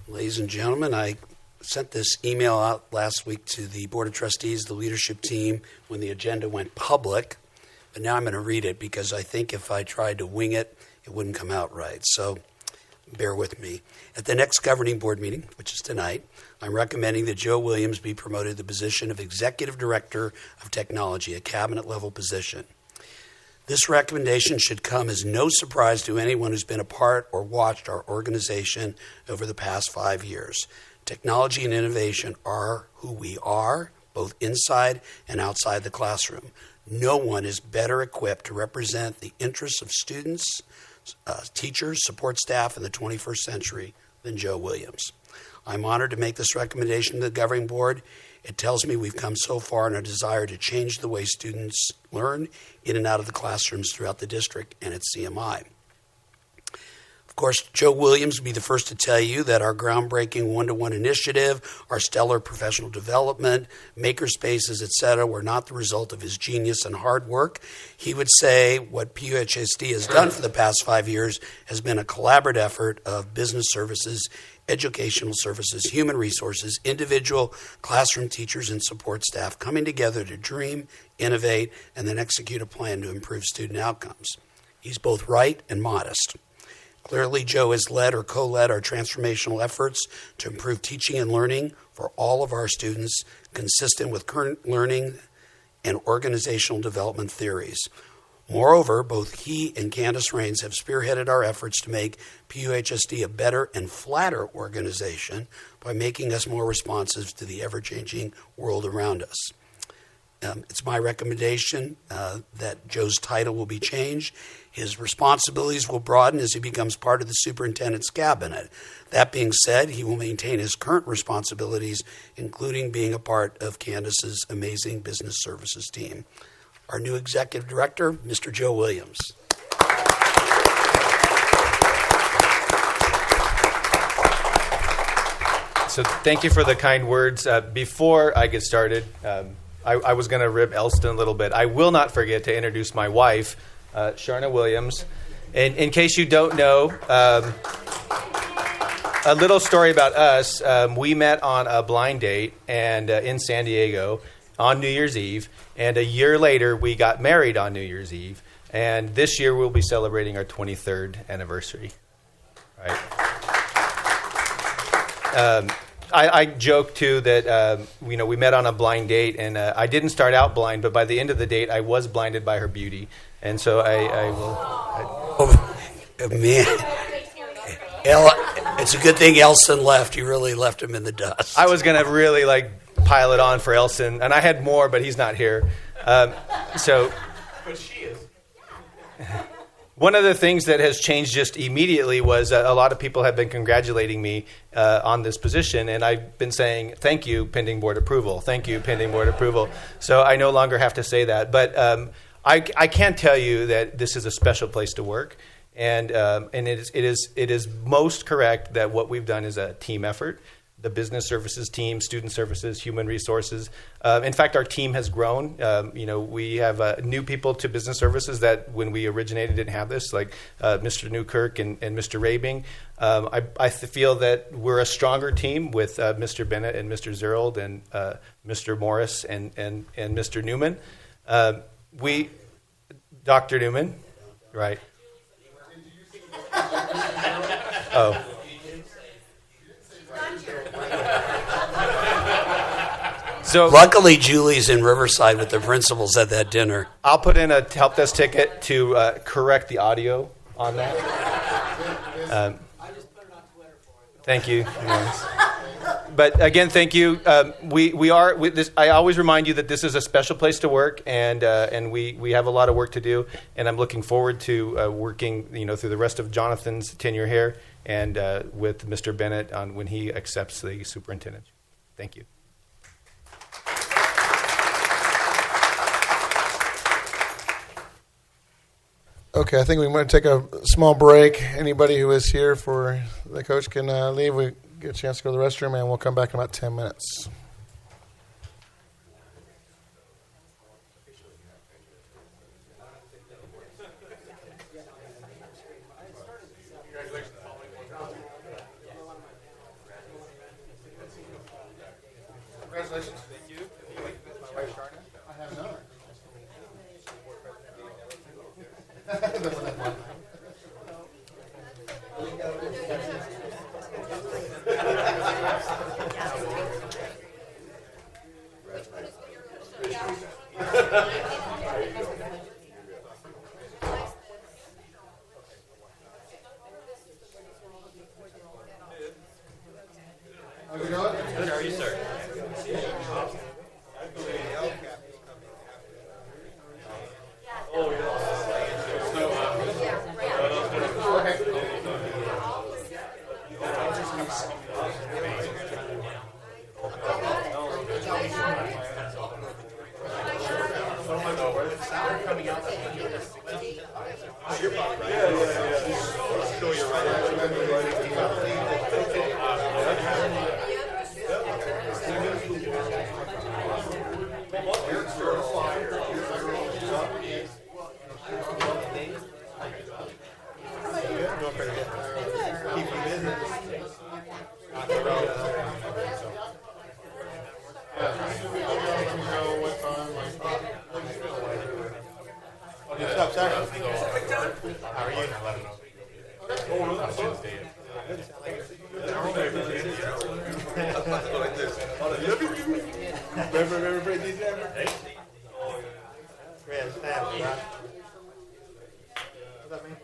Ladies and gentlemen, I sent this email out last week to the Board of Trustees, the leadership team, when the agenda went public. But now I'm going to read it because I think if I tried to wing it, it wouldn't come out right. So bear with me. At the next governing board meeting, which is tonight, I'm recommending that Joe Williams be promoted to the position of Executive Director of Technology, a cabinet-level position. This recommendation should come as no surprise to anyone who's been a part or watched our organization over the past 5 years. Technology and innovation are who we are, both inside and outside the classroom. No one is better equipped to represent the interests of students, teachers, support staff in the 21st century than Joe Williams. I'm honored to make this recommendation to the governing board. It tells me we've come so far in our desire to change the way students learn in and out of the classrooms throughout the district and at CMI. Of course, Joe Williams will be the first to tell you that our groundbreaking one-to-one initiative, our stellar professional development, makerspaces, etc., were not the result of his genius and hard work. He would say what PUHSD has done for the past 5 years has been a collaborative effort of business services, educational services, human resources, individual classroom teachers, and support staff coming together to dream, innovate, and then execute a plan to improve student outcomes. He's both right and modest. Clearly, Joe has led or co-led our transformational efforts to improve teaching and learning for all of our students, consistent with current learning and organizational development theories. Moreover, both he and Candace Rains have spearheaded our efforts to make PUHSD a better and flatter organization by making us more responsive to the ever-changing world around us. It's my recommendation that Joe's title will be changed. His responsibilities will broaden as he becomes part of the superintendent's cabinet. That being said, he will maintain his current responsibilities, including being a part of Candace's amazing business services team. Our new executive director, Mr. Joe Williams. So thank you for the kind words. Before I get started, I was going to rib Elston a little bit. I will not forget to introduce my wife, Sharna Williams. And in case you don't know, a little story about us. We met on a blind date and in San Diego on New Year's Eve. And a year later, we got married on New Year's Eve. And this year, we'll be celebrating our 23rd anniversary. Right? I joke, too, that we met on a blind date. And I didn't start out blind, but by the end of the date, I was blinded by her beauty. And so I will... Man. It's a good thing Elson left. You really left him in the dust. I was going to really, pile it on for Elson, and I had more, but he's not here. But she is. One of the things that has changed just immediately was a lot of people have been congratulating me on this position, and I've been saying, thank you, pending board approval. Thank you, pending board approval. So I no longer have to say that. But I can tell you that this is a special place to work, and it is most correct that what we've done is a team effort. The business services team, student services, human resources. In fact, our team has grown. We have new people to business services that when we originated didn't have this, like Mr. Newkirk and Mr. Rabing. I feel that we're a stronger team with Mr. Bennett and Mr. Zerold and Mr. Morris and Mr. Newman. Dr. Newman, right? Oh. So luckily, Julie's in Riverside with the principals at that dinner. I'll put in a help desk ticket to correct the audio on that. I just put it on Twitter for it. Thank you. Yes. But again, thank you. We are with this. I always remind you that this is a special place to work, and we have a lot of work to do. And I'm looking forward to working, through the rest of Jonathan's tenure here and with Mr. Bennett on when he accepts the superintendent. Thank you. Okay, I think we might take a small break. Anybody who is here for the coach can leave. We get a chance to go to the restroom, and we'll come back in about 10 minutes. Congratulations. Thank you. My wife, Sharna. I have none. How's it going? Good. How are you, sir? What's up, sir? How are you? Remember December? Friends, family, right? What's up, man?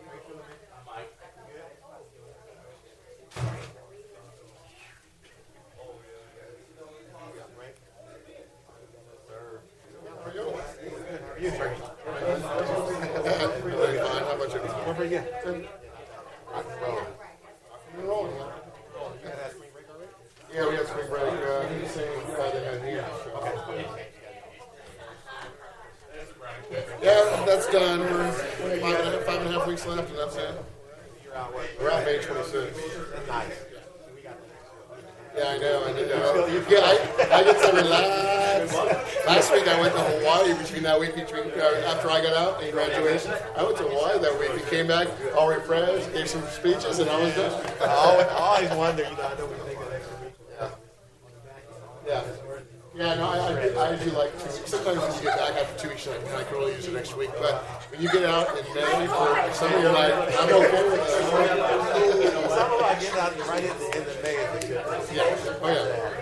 Yeah, we had spring break. They had here. Yeah, that's done. We're 5.5 weeks left, and that's it. We're out May 26th. Nice. Yeah, I know. Yeah, I get to relax. Last week I went to Hawaii after I got out in graduation. I went to Hawaii that week. We came back all refreshed, gave some speeches, and I was done. I always wonder, I know we think of extra week. Yeah. Yeah, no, I do like 2 weeks. Sometimes when you get back after 2 weeks, you're like, I could really use an extra week. But when you get out in May for summer, you're like, I'm okay with that. Some of I get out right at the end of May. Yeah. Oh, yeah.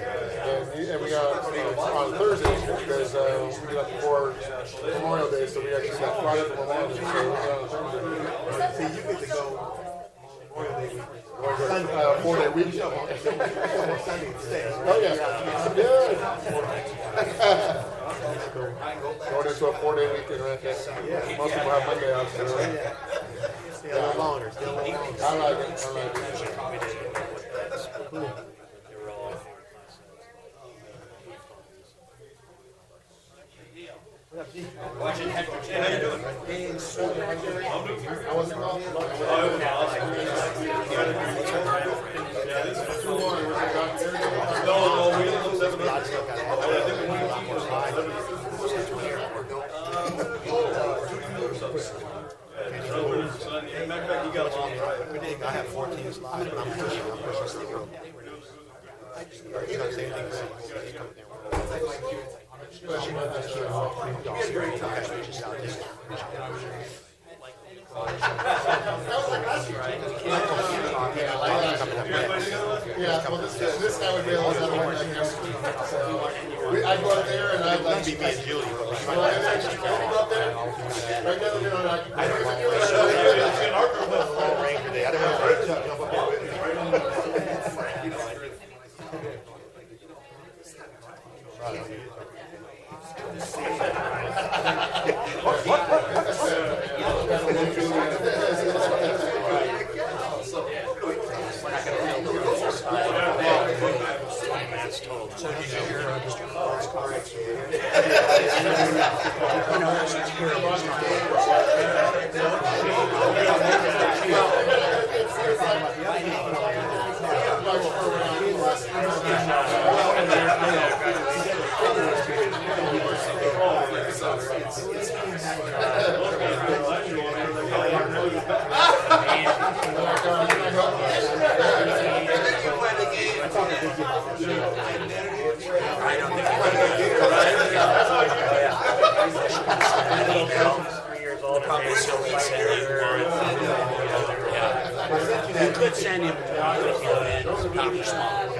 And we got on Thursday, because we get up before Memorial Day, so we actually got Friday for Memorial Day. So we got on Thursday. See, you get to go Memorial Day week. 4-day week. Oh, yeah. Good. Going into a 4-day weekend right there. Most people have Monday off. So. Still a little longer. I like it. Cool. Watching Hector. How you doing? I wasn't called. I have 14 slots, but I'm pushing Steve. He's not saying anything. Yeah, well, this guy would be able to work like this. I go up there and I'd like to be me and Julie. Go up there. Right now, you know, like, I don't know. Ranger Day. I don't know. You could send him and not respond.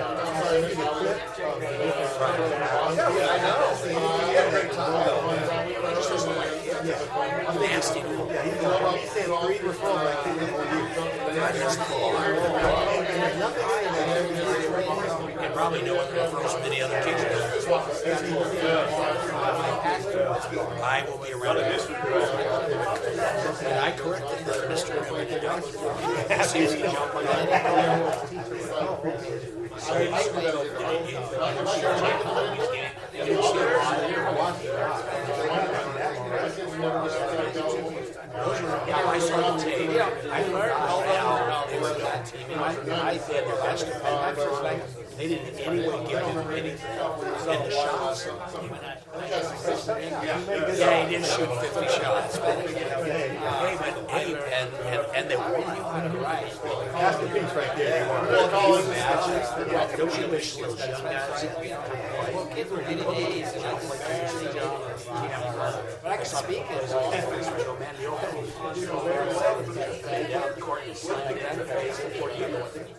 Nasty. And probably no one refers from any other teacher. I will be around. And I corrected Mr. Seems to jump on that. Those are Yeah, I saw the tape. I learned how they were that team. And I did their best. They didn't in any way give him anything. And the shots. Yeah, he didn't shoot 50 shots. But and they won. Right. That's the piece right there. Don't you wish those young guys? Well, kids were getting A's. But I can speak as man.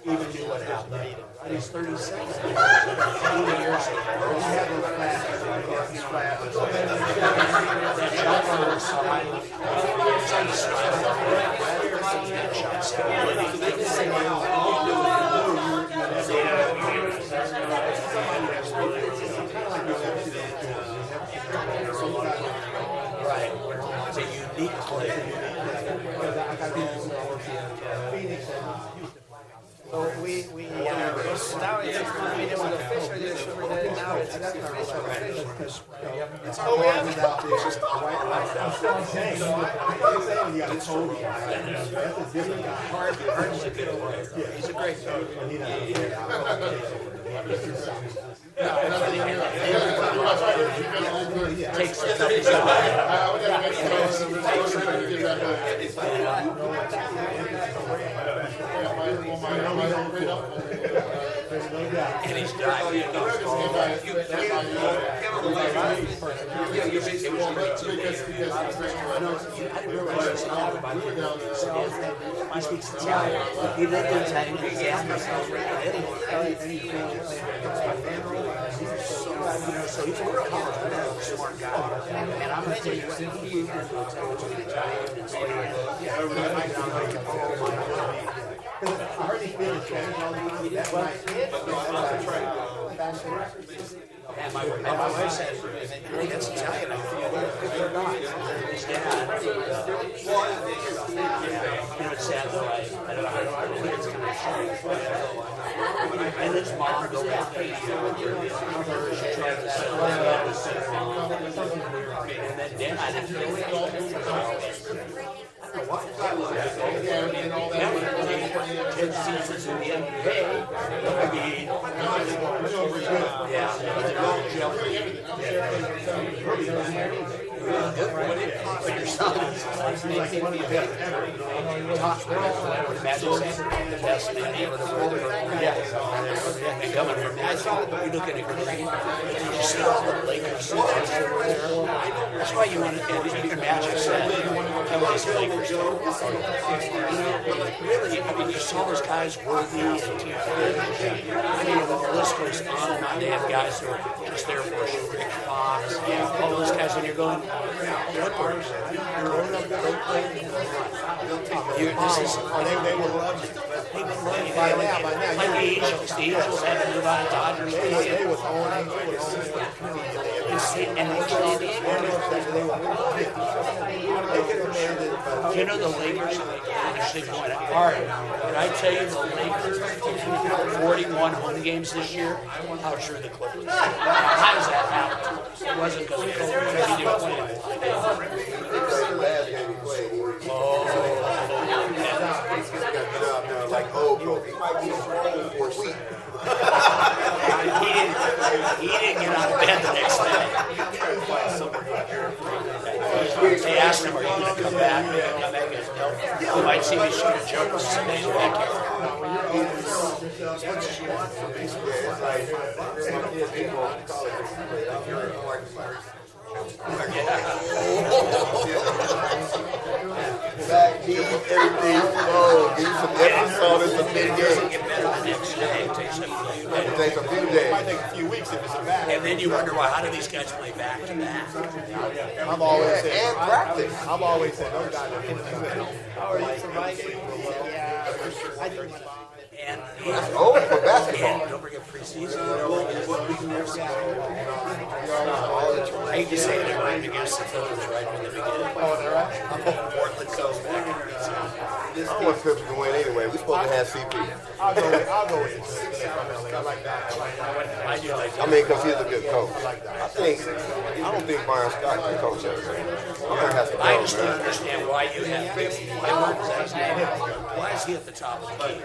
Even knew what happened. He's 37. 20 years ago. Right. It's a unique play. So we now it's it was official yesterday. Now it's official. Oh yeah. Harden's a good player. He's a great player. Takes the and he's driving. He speaks Italian. He lived in Italian. He's asked himself, so he's a real smart guy. And I'm going to tell you, he has no intelligence in Italian. I heard he speaks Spanish all the time. And my wife said, I think that's Italian. I feel they're not. His dad. It's sad though. I don't know how it's going to change. And his mom go back to she tried to settle down. And then Dad had to go what? 10 seasons in the NBA. I mean, yeah, he's a gold jumper. But your son is making one of the top Magic the best man ever to work. Yeah. And coming from that, you look at a Curry, you still the Lakers. That's why you want to, and Magic said, you want to these Lakers. Really, I mean, you saw those guys Worthy and T. I mean, the list goes on and on. They have guys who are just there for Rick Fox, all those guys, and you're going, Clippers, this is, they will love you. By now. Like the Angels had to move out of Dodgers. They was on and they you know the Lakers actually won it hard. Did I tell you the Lakers 41 home games this year? How true the Clippers. How does that happen? It wasn't because of COVID. He didn't play Like, oh, bro, he might be for sweet. He didn't get out of bed the next day. They asked him, are you going to come back? You might see me shoot a joke with some days back here. Back deep, everything. Oh, give some episode in the mid-game. Get better the next day. It takes a few days. It takes a few days. It might take a few weeks if it's a back. And then you wonder, well, how do these guys play back to back? I'm always saying, and practice. I'm always saying, those guys are in the and that's old for basketball. And don't forget preseason. I hate to say they're right against the Phillies right from the beginning. Oh, they're right? Portland goes back. I don't want Pepsi to win anyway. We're supposed to have CP. I'll go with it. I like that. I do like that. I mean, because he's a good coach. I don't think Byron Scott can coach everything. I just don't understand why you have why is he at the top of the key?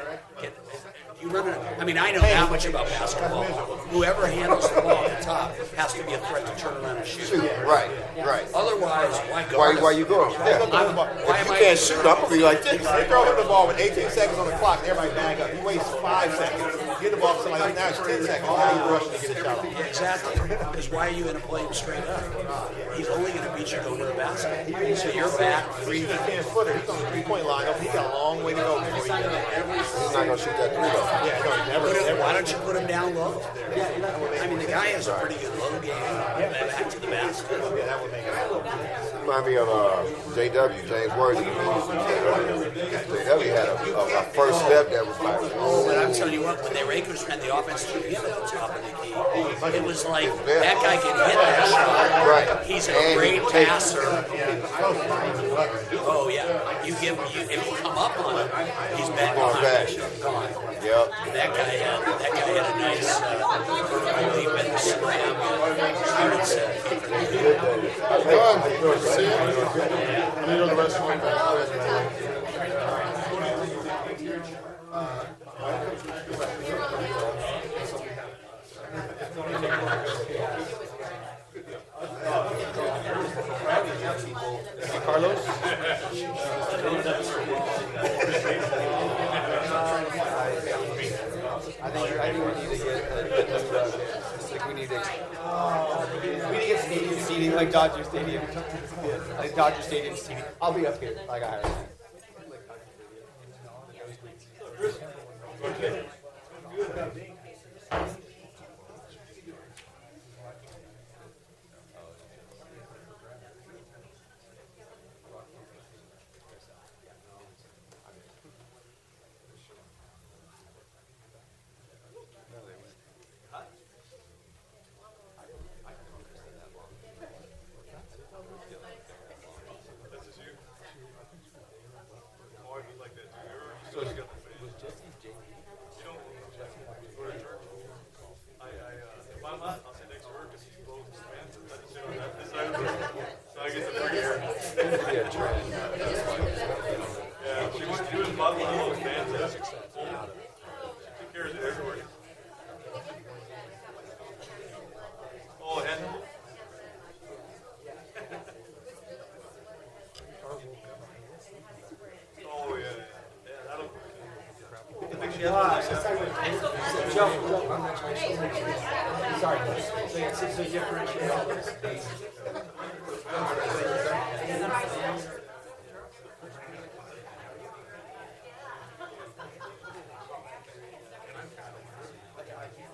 You run it. I mean, I know that much about basketball. Whoever handles the ball at the top has to be a threat to turn around and shoot. Right. Otherwise, why guard him? Why you going? Why am If you I? can't shoot, I'm going to be like this. They throw him the ball with 18 seconds on the clock, and everybody bag up. He wastes 5 seconds. Get the ball to somebody else, now it's 10 seconds. Now he's rushing to get a shot off. Yeah, exactly. Because why are you going to play him straight up? He's only going to beat you going to the basket. So you're back 3 He's a 10-footer. He's on the three-point line. He got a long way to go before he He's not going to shoot that three, though. Yeah, no, never. Why don't you put him down low? I mean, the guy has a pretty good low game. Back to the basket. Yeah, that would make it. Remind me of JW, James Worthy. JW had a first step that was like, Oh, but I'm telling you what, when the Rakers ran the offense through him at the top of the key, it was like, that guy can hit that shot. Right. He's a great passer. Oh, yeah. If you come up on him, he's back behind. Gone. Yep. That guy had a nice vertical leap in the slam. Started set. Carlos? I think we need to get we need to get stadium seating like Dodger Stadium. Like Dodger Stadium seating. I'll be up here like I heard.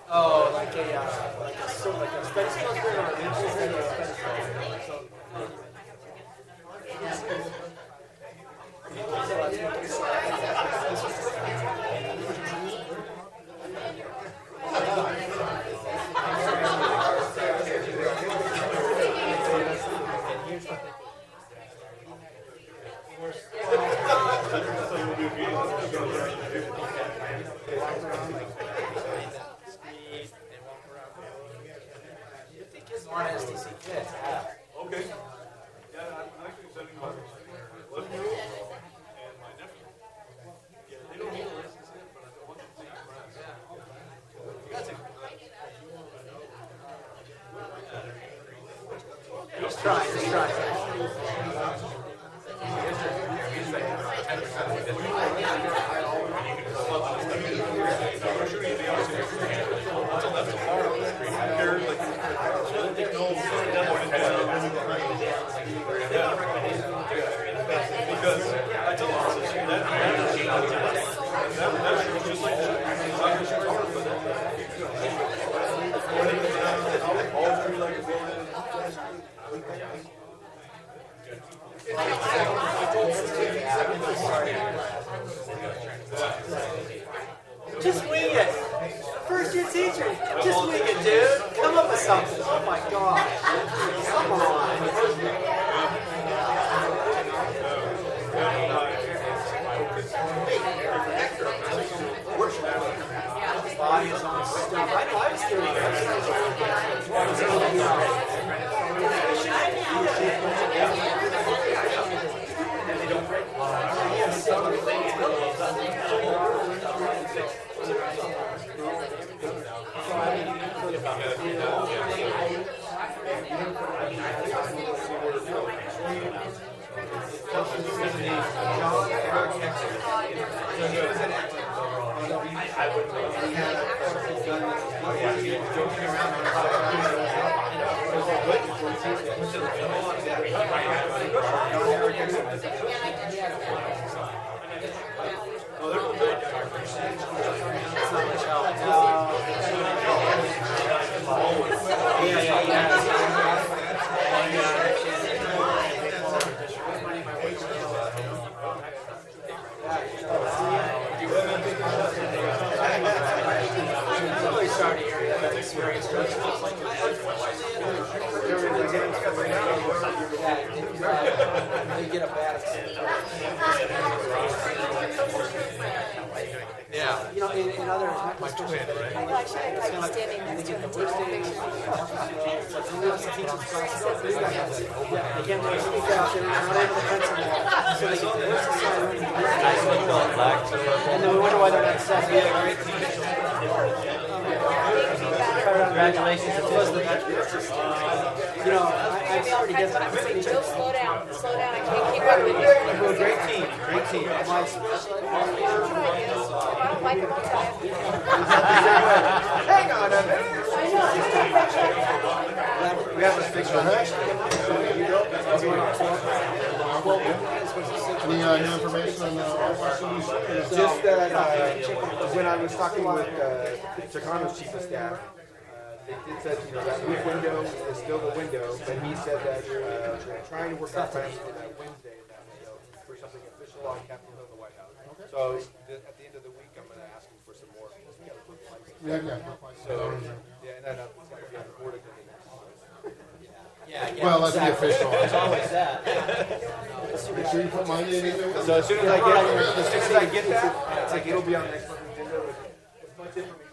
Oh, like a space cluster or an interest in Just wing it. First year teacher. Just wing it, dude. Come up with something. Oh my God. Come on. Yeah. You know, in other my twin, right? It's kind of standing next to the worst day. They can't really speak out. They're not able to pencil that. So they get the worst assignment. And then we wonder why they're not set. Congratulations. You know, I already get that. Joe, slow down. Slow down. I can't keep up with you. We're a great team. Great team. My special Mike, I'm outside. Hang on a minute. We have a big Any new information on RCDC? Just that when I was talking with Chicano's chief of staff, they did say that week window is still the window, but he said that they're trying to work out plans for that Wednesday in that window for something official on Capitol Hill, the White House. So at the end of the week, I'm going to ask him for some more. So yeah, and then it's going to be on the board again. Yeah, well, that's the official. It's always that. Make sure you put my name in there. So as soon as I get that, it's like it'll be on next month's agenda with as much information.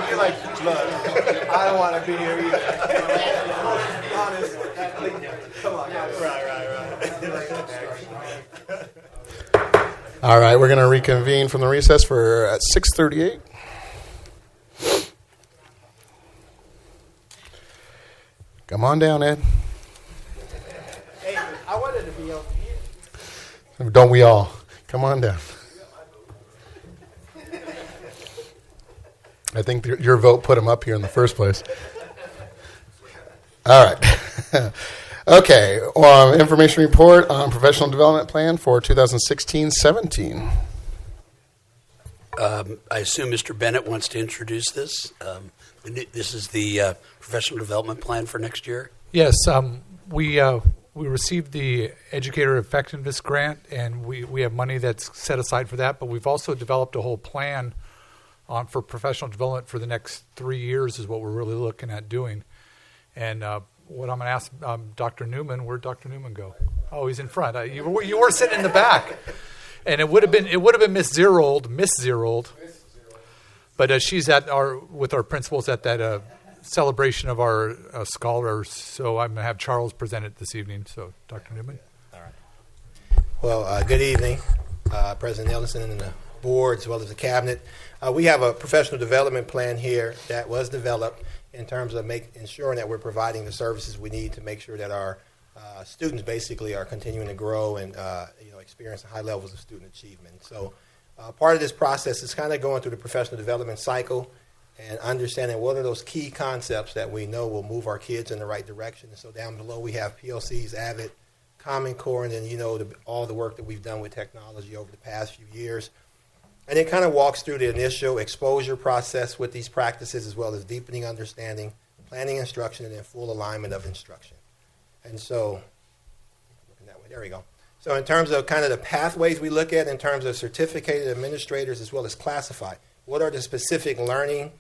You're like, look, I don't want to be here either. Honest. Come on. Right. All right, we're going to reconvene from the recess for at 6:38. Come on down, Ed. Hey, I wanted to be over here. Don't we all? Come on down. I think your vote put him up here in the first place. All right. Okay. Information report on professional development plan for 2016-17. I assume Mr. Bennett wants to introduce this. This is the professional development plan for next year. Yes, we received the Educator Effectiveness Grant, and we have money that's set aside for that. But we've also developed a whole plan for professional development for the next 3 years is what we're really looking at doing. And what I'm going to ask Dr. Newman, where'd Dr. Newman go? Oh, he's in front. You were sitting in the back, and it would have been Miss Zerold, but she's with our principals at that celebration of our scholars. So I'm going to have Charles present it this evening. So Dr. Newman. All right. Well, good evening, President Ellison and the board as well as the cabinet. We have a professional development plan here that was developed in terms of ensuring that we're providing the services we need to make sure that our students basically are continuing to grow and experience high levels of student achievement. So part of this process is kind of going through the professional development cycle and understanding what are those key concepts that we know will move our kids in the right direction. And so down below we have PLCs, AVID, Common Core, and then all the work that we've done with technology over the past few years. And it kind of walks through the initial exposure process with these practices as well as deepening understanding, planning instruction, and then full alignment of instruction. And so, that way, there we go. So in terms of kind of the pathways we look at in terms of certificated administrators as well as classified, what are the specific learning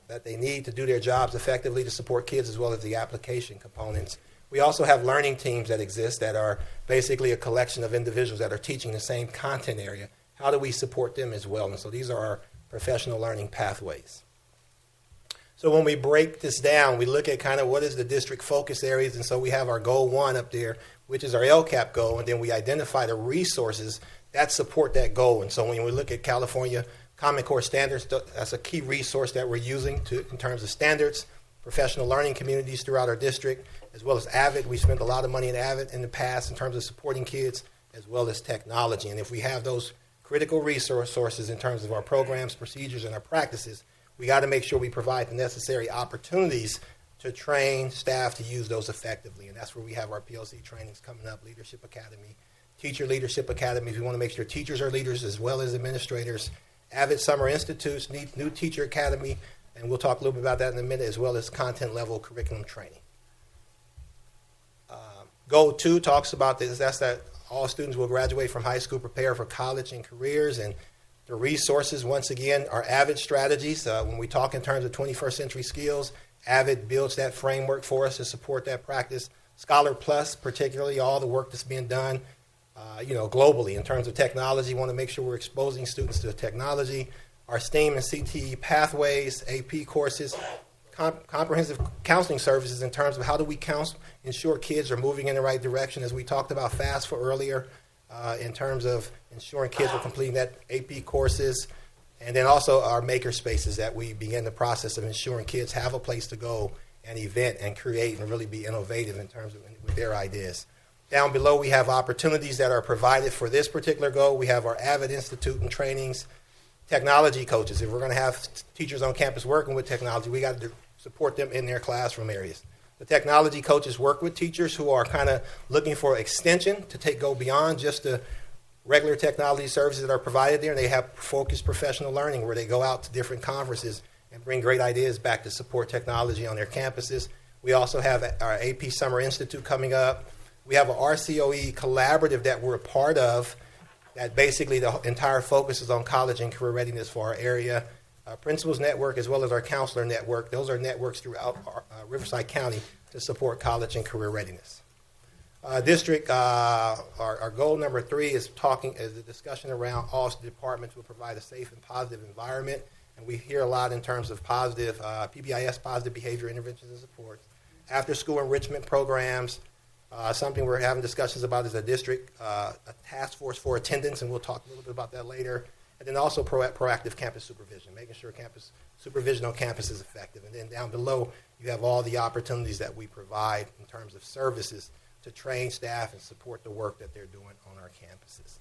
that they need to do their jobs effectively to support kids as well as the application components. We also have learning teams that exist that are basically a collection of individuals that are teaching the same content area. How do we support them as well? And so these are our professional learning pathways. So when we break this down, we look at kind of what is the district focus areas. And so we have our goal 1 up there, which is our LCAP goal. And then we identify the resources that support that goal. And so when we look at California Common Core standards, that's a key resource that we're using in terms of standards, professional learning communities throughout our district, as well as AVID. We spent a lot of money in AVID in the past in terms of supporting kids, as well as technology. And if we have those critical resources in terms of our programs, procedures, and our practices, we got to make sure we provide the necessary opportunities to train staff to use those effectively. And that's where we have our PLC trainings coming up, Leadership Academy, Teacher Leadership Academies. We want to make sure teachers are leaders as well as administrators. Avid Summer Institutes, new Teacher Academy, and we'll talk a little bit about that in a minute, as well as content-level curriculum training. Goal 2 talks about this. That's that all students will graduate from high school, prepare for college and careers, and the resources, once again, are AVID strategies. When we talk in terms of 21st century skills, AVID builds that framework for us to support that practice. Scholar Plus, particularly all the work that's being done globally in terms of technology. We want to make sure we're exposing students to technology. Our STEAM and CTE pathways, AP courses, comprehensive counseling services in terms of how do we ensure kids are moving in the right direction, as we talked about FAFSA earlier, in terms of ensuring kids are completing that AP courses. And then also our maker spaces, that we begin the process of ensuring kids have a place to go and event and create and really be innovative in terms of with their ideas. Down below, we have opportunities that are provided for this particular goal. We have our AVID Institute and trainings, technology coaches. If we're going to have teachers on campus working with technology, we got to support them in their classroom areas. The technology coaches work with teachers who are kind of looking for extension to go beyond just the regular technology services that are provided there. And they have focused professional learning where they go out to different conferences and bring great ideas back to support technology on their campuses. We also have our AP Summer Institute coming up. We have an RCOE collaborative that we're a part of, that basically the entire focus is on college and career readiness for our area. Our Principals Network, as well as our Counselor Network, those are networks throughout Riverside County to support college and career readiness. District, our goal number 3 is the discussion around all departments will provide a safe and positive environment. And we hear a lot in terms of positive, PBIS, positive behavior interventions and supports. After school enrichment programs, something we're having discussions about is a district, a task force for attendance, and we'll talk a little bit about that later. And then also proactive campus supervision, making sure campus supervision on campus is effective. And then down below, you have all the opportunities that we provide in terms of services to train staff and support the work that they're doing on our campuses.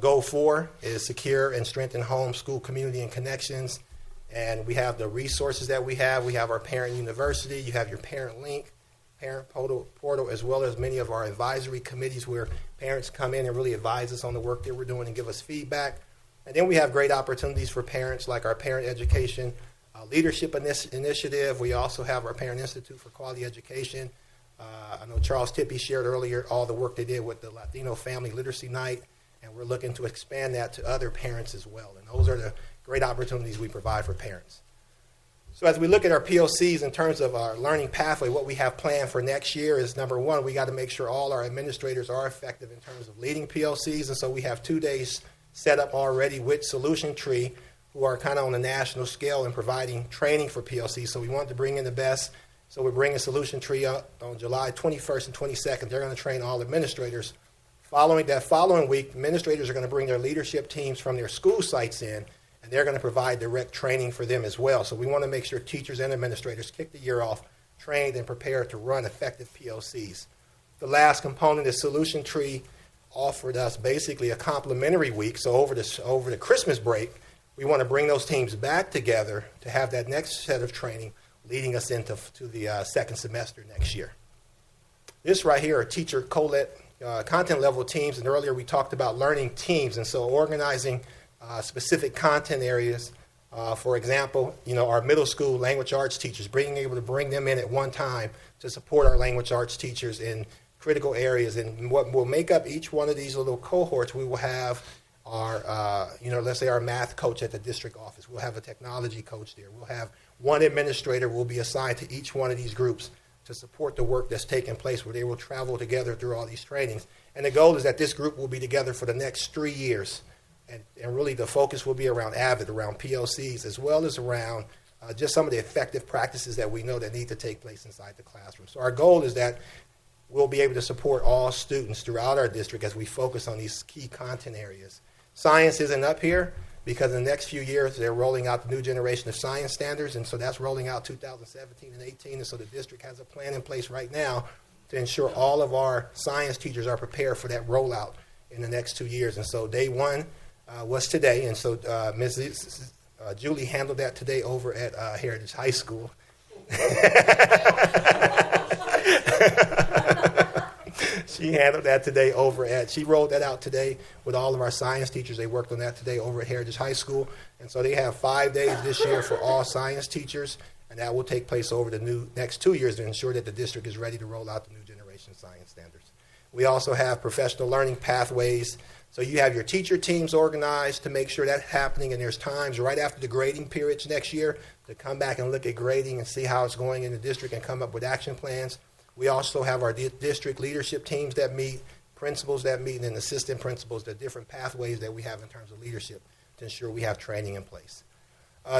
Goal 4 is secure and strengthen home, school, community, and connections. And we have the resources that we have. We have our parent university. You have your parent link, parent portal, as well as many of our advisory committees where parents come in and really advise us on the work that we're doing and give us feedback. And then we have great opportunities for parents, like our Parent Education Leadership Initiative. We also have our Parent Institute for Quality Education. I know Charles Tippie shared earlier all the work they did with the Latino Family Literacy Night, and we're looking to expand that to other parents as well. And those are the great opportunities we provide for parents. So as we look at our POCs in terms of our learning pathway, what we have planned for next year is, number 1, we got to make sure all our administrators are effective in terms of leading POCs. And so we have 2 days set up already with Solution Tree, who are kind of on a national scale and providing training for POCs. So we want to bring in the best. So we're bringing Solution Tree up on July 21st and 22nd. They're going to train all administrators. Following week, administrators are going to bring their leadership teams from their school sites in, and they're going to provide direct training for them as well. So we want to make sure teachers and administrators kick the year off trained and prepared to run effective POCs. The last component is Solution Tree offered us basically a complimentary week. So over the Christmas break, we want to bring those teams back together to have that next set of training leading us into the second semester next year. This right here are teacher co-led content level teams, and earlier we talked about learning teams, and so organizing specific content areas. For example, our middle school language arts teachers, being able to bring them in at one time to support our language arts teachers in critical areas. And what will make up each one of these little cohorts, we will have our, let's say our math coach at the district office. We'll have a technology coach there. We'll have one administrator will be assigned to each one of these groups to support the work that's taking place, where they will travel together through all these trainings. And the goal is that this group will be together for the next 3 years. And really the focus will be around AVID, around POCs, as well as around just some of the effective practices that we know that need to take place inside the classroom. So our goal is that we'll be able to support all students throughout our district as we focus on these key content areas. Science isn't up here because in the next few years they're rolling out the new generation of science standards, and so that's rolling out 2017 and 18, and so the district has a plan in place right now to ensure all of our science teachers are prepared for that rollout in the next 2 years. And so day 1 was today, and so Ms. Julie handled that today over at Heritage High School. She handled that today she rolled that out today with all of our science teachers. They worked on that today over at Heritage High School. And so they have 5 days this year for all science teachers, and that will take place over the next 2 years to ensure that the district is ready to roll out the new generation science standards. We also have professional learning pathways. So you have your teacher teams organized to make sure that's happening, and there's times right after the grading periods next year to come back and look at grading and see how it's going in the district and come up with action plans. We also have our district leadership teams that meet, principals that meet, and then assistant principals, the different pathways that we have in terms of leadership to ensure we have training in place.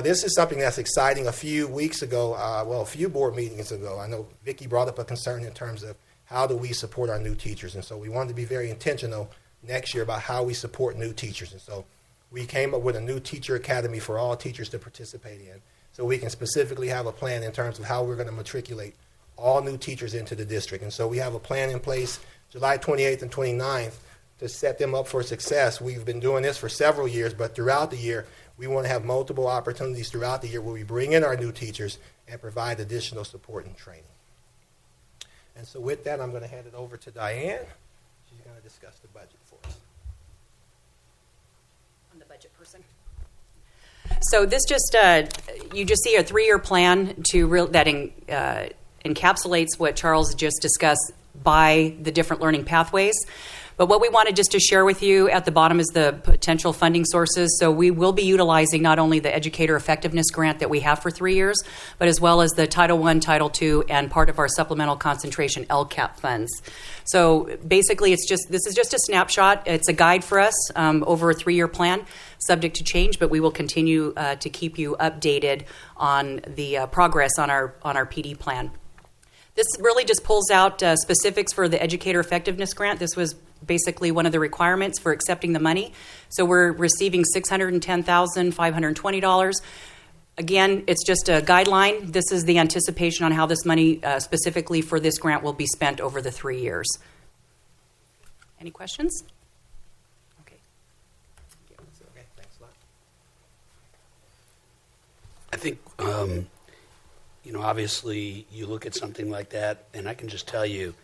This is something that's exciting. A few weeks ago, a few board meetings ago, I know Vicki brought up a concern in terms of how do we support our new teachers. And so we wanted to be very intentional next year about how we support new teachers. And so we came up with a new teacher academy for all teachers to participate in. So we can specifically have a plan in terms of how we're going to matriculate all new teachers into the district. And so we have a plan in place July 28th and 29th to set them up for success. We've been doing this for several years, but throughout the year, we want to have multiple opportunities throughout the year where we bring in our new teachers and provide additional support and training. And so with that, I'm going to hand it over to Diane. She's going to discuss the budget for us. I'm the budget person. So this you just see a 3-year plan that encapsulates what Charles just discussed by the different learning pathways. But what we wanted just to share with you at the bottom is the potential funding sources. So we will be utilizing not only the Educator Effectiveness Grant that we have for 3 years, but as well as the Title I, Title II, and part of our Supplemental Concentration LCAP funds. So basically, this is just a snapshot. It's a guide for us over a 3-year plan, subject to change, but we will continue to keep you updated on the progress on our PD plan. This really just pulls out specifics for the Educator Effectiveness Grant. This was basically one of the requirements for accepting the money. So we're receiving $610,520. Again, it's just a guideline. This is the anticipation on how this money specifically for this grant will be spent over the 3 years. Any questions? Okay. Thanks a lot. I think, obviously you look at something like that, and I can just tell you,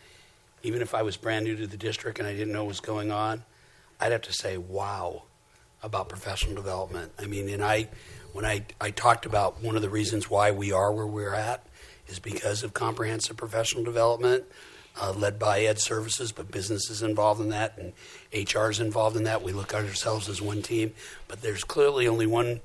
even if I was brand new to the district and I didn't know what was going on, I'd have to say, wow, about professional development. I mean, when I talked about one of the reasons why we are where we're at is because of comprehensive professional development led by Ed Services, but business is involved in that and HR is involved in that. We look at ourselves as one team, but there's clearly only one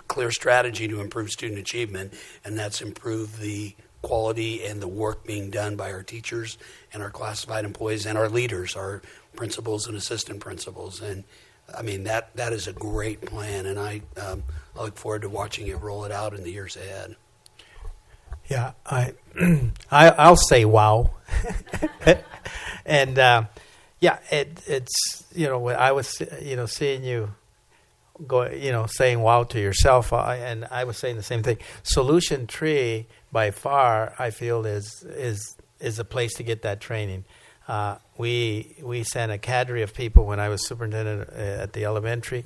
clear strategy to improve student achievement, and that's improve the quality and the work being done by our teachers and our classified employees and our leaders, our principals and assistant principals. And I mean, that is a great plan, and I look forward to watching it roll it out in the years ahead. Yeah, I'll say wow. And it's I was seeing you go saying wow to yourself, and I was saying the same thing. Solution Tree by far I feel is a place to get that training. We sent a cadre of people when I was superintendent at the elementary.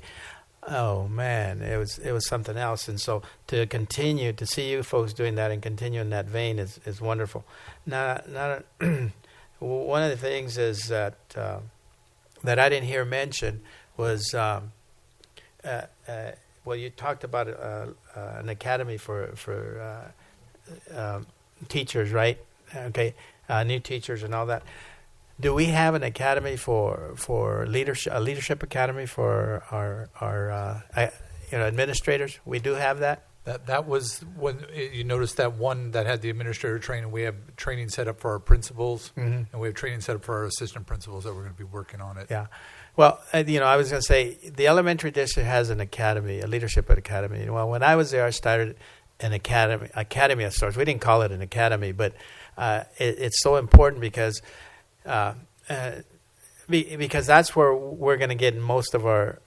Oh man, it was something else. And so to continue to see you folks doing that and continue in that vein is wonderful. Now, one of the things is that I didn't hear mentioned was you talked about an academy for teachers, right? Okay, new teachers and all that. Do we have an academy for leadership? A leadership academy for our administrators? We do have that. That was when you noticed that one that had the administrator training. We have training set up for our principals, and we have training set up for our assistant principals that we're going to be working on it. Yeah. Well, I was going to say the elementary district has an academy, a leadership academy. Well, when I was there, I started an academy of sorts. We didn't call it an academy, but it's so important because that's where we're going to get most of our,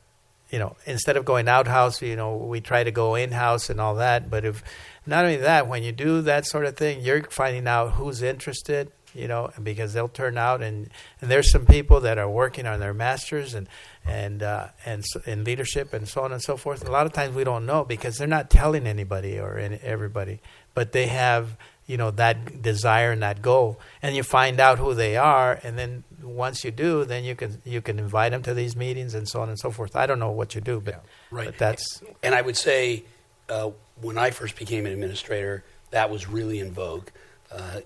instead of going out-house, we try to go in-house and all that. But if not only that, when you do that sort of thing, you're finding out who's interested, you know, because they'll turn out, and there's some people that are working on their masters and in leadership and so on and so forth. A lot of times we don't know because they're not telling anybody or everybody, but they have, you know, that desire and that goal, and you find out who they are, and then once you do, then you can invite them to these meetings and so on and so forth. I don't know what you do, but, but that's. And I would say when I first became an administrator, that was really in vogue.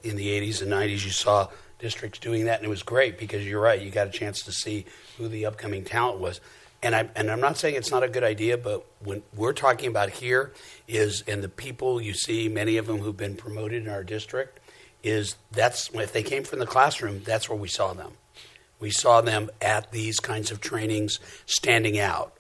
In the 80s and 90s, you saw districts doing that, and it was great because you're right. You got a chance to see who the upcoming talent was. And I'm not saying it's not a good idea, but when we're talking about here and the people you see, many of them who've been promoted in our district, that's if they came from the classroom, that's where we saw them. We saw them at these kinds of trainings, standing out,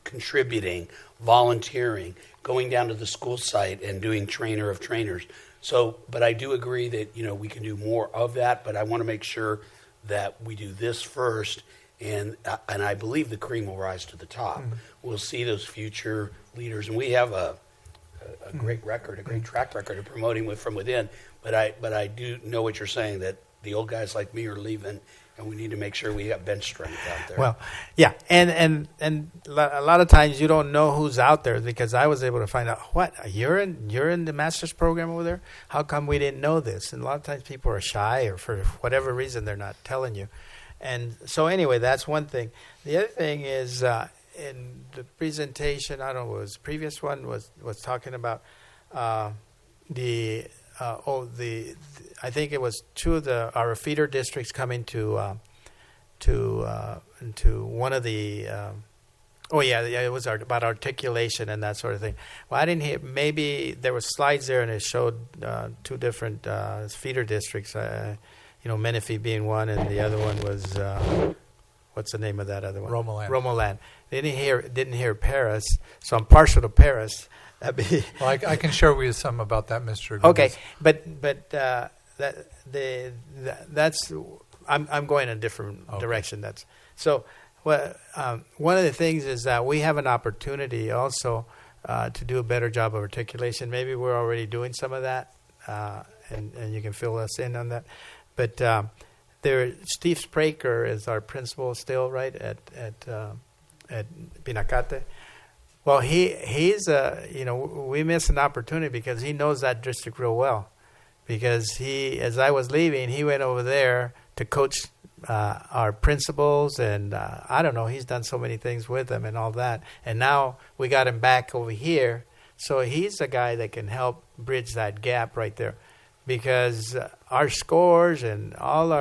contributing, volunteering, going down to the school site and doing trainer of trainers. So, but I do agree that, you know, we can do more of that, but I want to make sure that we do this first, and I believe the cream will rise to the top. Mm-hmm. We'll see those future leaders, and we have a great record, a great track record of promoting from within. But I do know what you're saying, that the old guys like me are leaving, and we need to make sure we got bench strength out there. Well, yeah, and a lot of times you don't know who's out there, because I was able to find out, what, you're in the master's program over there? How come we didn't know this? And a lot of times people are shy, or for whatever reason they're not telling you. And so anyway, that's one thing. The other thing is in the presentation, I don't know, was previous one was talking about I think it was two of our feeder districts coming to one of the it was about articulation and that sort of thing. Well, I didn't hear, maybe there was slides there and it showed two different feeder districts, Menifee being one, and the other one was what's the name of that other one? Romoland. Didn't hear Paris, so I'm partial to Paris. Well, I can share with you some about that, Mr. Gomez. Okay, but that's I'm going in a different direction. That's so. Well, one of the things is that we have an opportunity also to do a better job of articulation. Maybe we're already doing some of that, and you can fill us in on that. But Steve Spraker is our principal still, right, at Pinacate. Well, he's we missed an opportunity because he knows that district real well. Because as I was leaving, he went over there to coach our principals, and I don't know, he's done so many things with them and all that. And now we got him back over here, so he's the guy that can help bridge that gap right there. Because our scores and all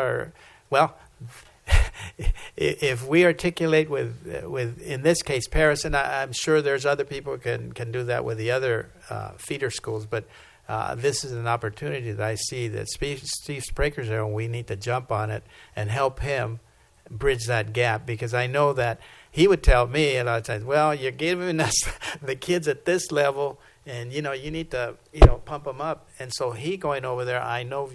if we articulate with in this case Paris, and I'm sure there's other people can do that with the other feeder schools, but this is an opportunity that I see that Steve Spraker's there, and we need to jump on it and help him bridge that gap, because I know that he would tell me a lot of times, well, you're giving us the kids at this level, and you need to pump them up. And so he going over there, I know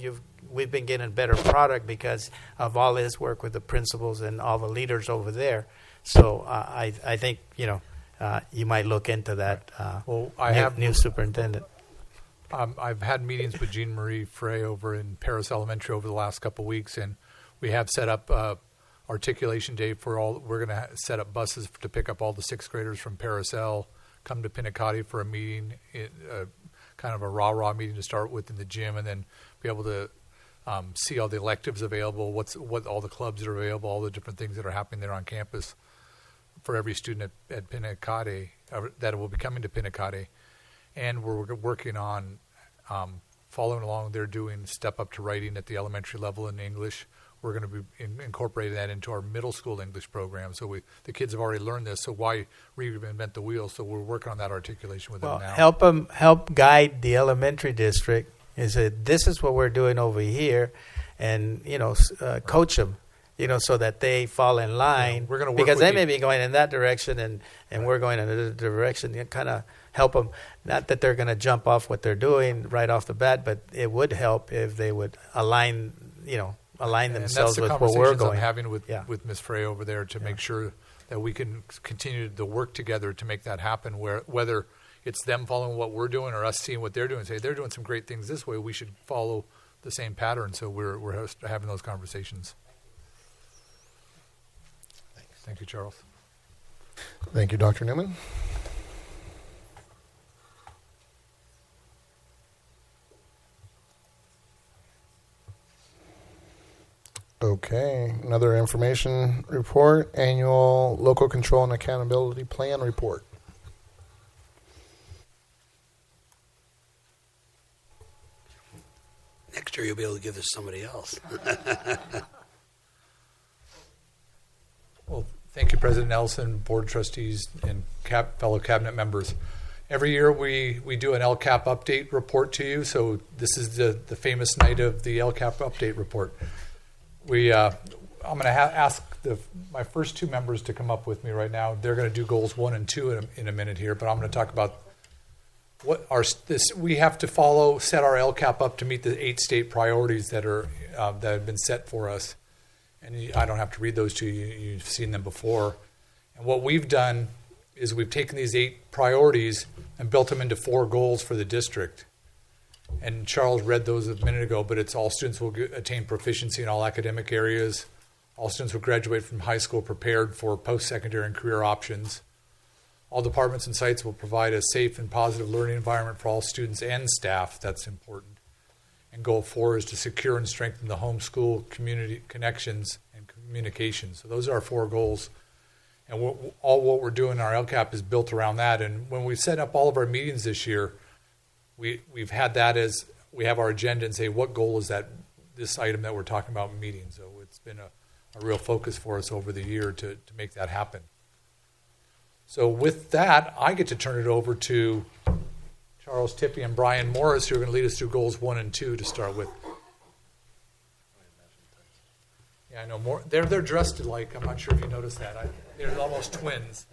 we've been getting a better product because of all his work with the principals and all the leaders over there. So I think you might look into that. New superintendent. I've had meetings with Jean Marie Frey over in Paris Elementary over the last couple of weeks, and we have set up articulation day for all. We're going to set up buses to pick up all the sixth graders from Paris L, come to Pinacate for a meeting, kind of a rah-rah meeting to start with in the gym, and then be able to see all the electives available, what all the clubs that are available, all the different things that are happening there on campus for every student at Pinacate that will be coming to Pinacate. And we're working on following along. They're doing step up to writing at the elementary level in English. We're going to be incorporating that into our middle school English program. So the kids have already learned this, so why reinvent the wheel? So we're working on that articulation with them now. Help guide the elementary district. Is that this is what we're doing over here, and coach them, so that they fall in line. We're going to work because with they may be going in that direction, and we're going in another direction. You kind of help them. Not that they're going to jump off what they're doing right off the bat, but it would help if they would align themselves with where we're going. I'm having with Ms. Frey over there to make sure that we can continue the work together to make that happen. Whether it's them following what we're doing or us seeing what they're doing, say they're doing some great things this way, we should follow the same pattern. So we're having those conversations. Thank you, Charles. Thank you, Dr. Newman. Okay, another information report, annual local control and accountability plan report. Next year you'll be able to give this to somebody else. Well, thank you, President Nelson, board trustees, and fellow cabinet members. Every year we do an LCAP update report to you. So this is the famous night of the LCAP update report. I'm going to ask my first two members to come up with me right now. They're going to do goals 1 and 2 in a minute here, but I'm going to talk about we have to set our LCAP up to meet the 8 state priorities that have been set for us. And I don't have to read those to you. You've seen them before. And what we've done is we've taken these 8 priorities and built them into 4 goals for the district. And Charles read those a minute ago, but it's all students will attain proficiency in all academic areas. All students will graduate from high school prepared for post-secondary and career options. All departments and sites will provide a safe and positive learning environment for all students and staff. That's important. And goal 4 is to secure and strengthen the homeschool community connections and communication. So those are our 4 goals. And what we're doing in our LCAP is built around that. And when we set up all of our meetings this year, we've had that as we have our agenda and say, what goal is this item that we're talking about in meetings? So it's been a real focus for us over the year to make that happen. So with that, I get to turn it over to Charles Tippie and Brian Morris, who are going to lead us through goals 1 and 2 to start with. Yeah, I know more. They're dressed alike. I'm not sure if you noticed that. They're almost twins.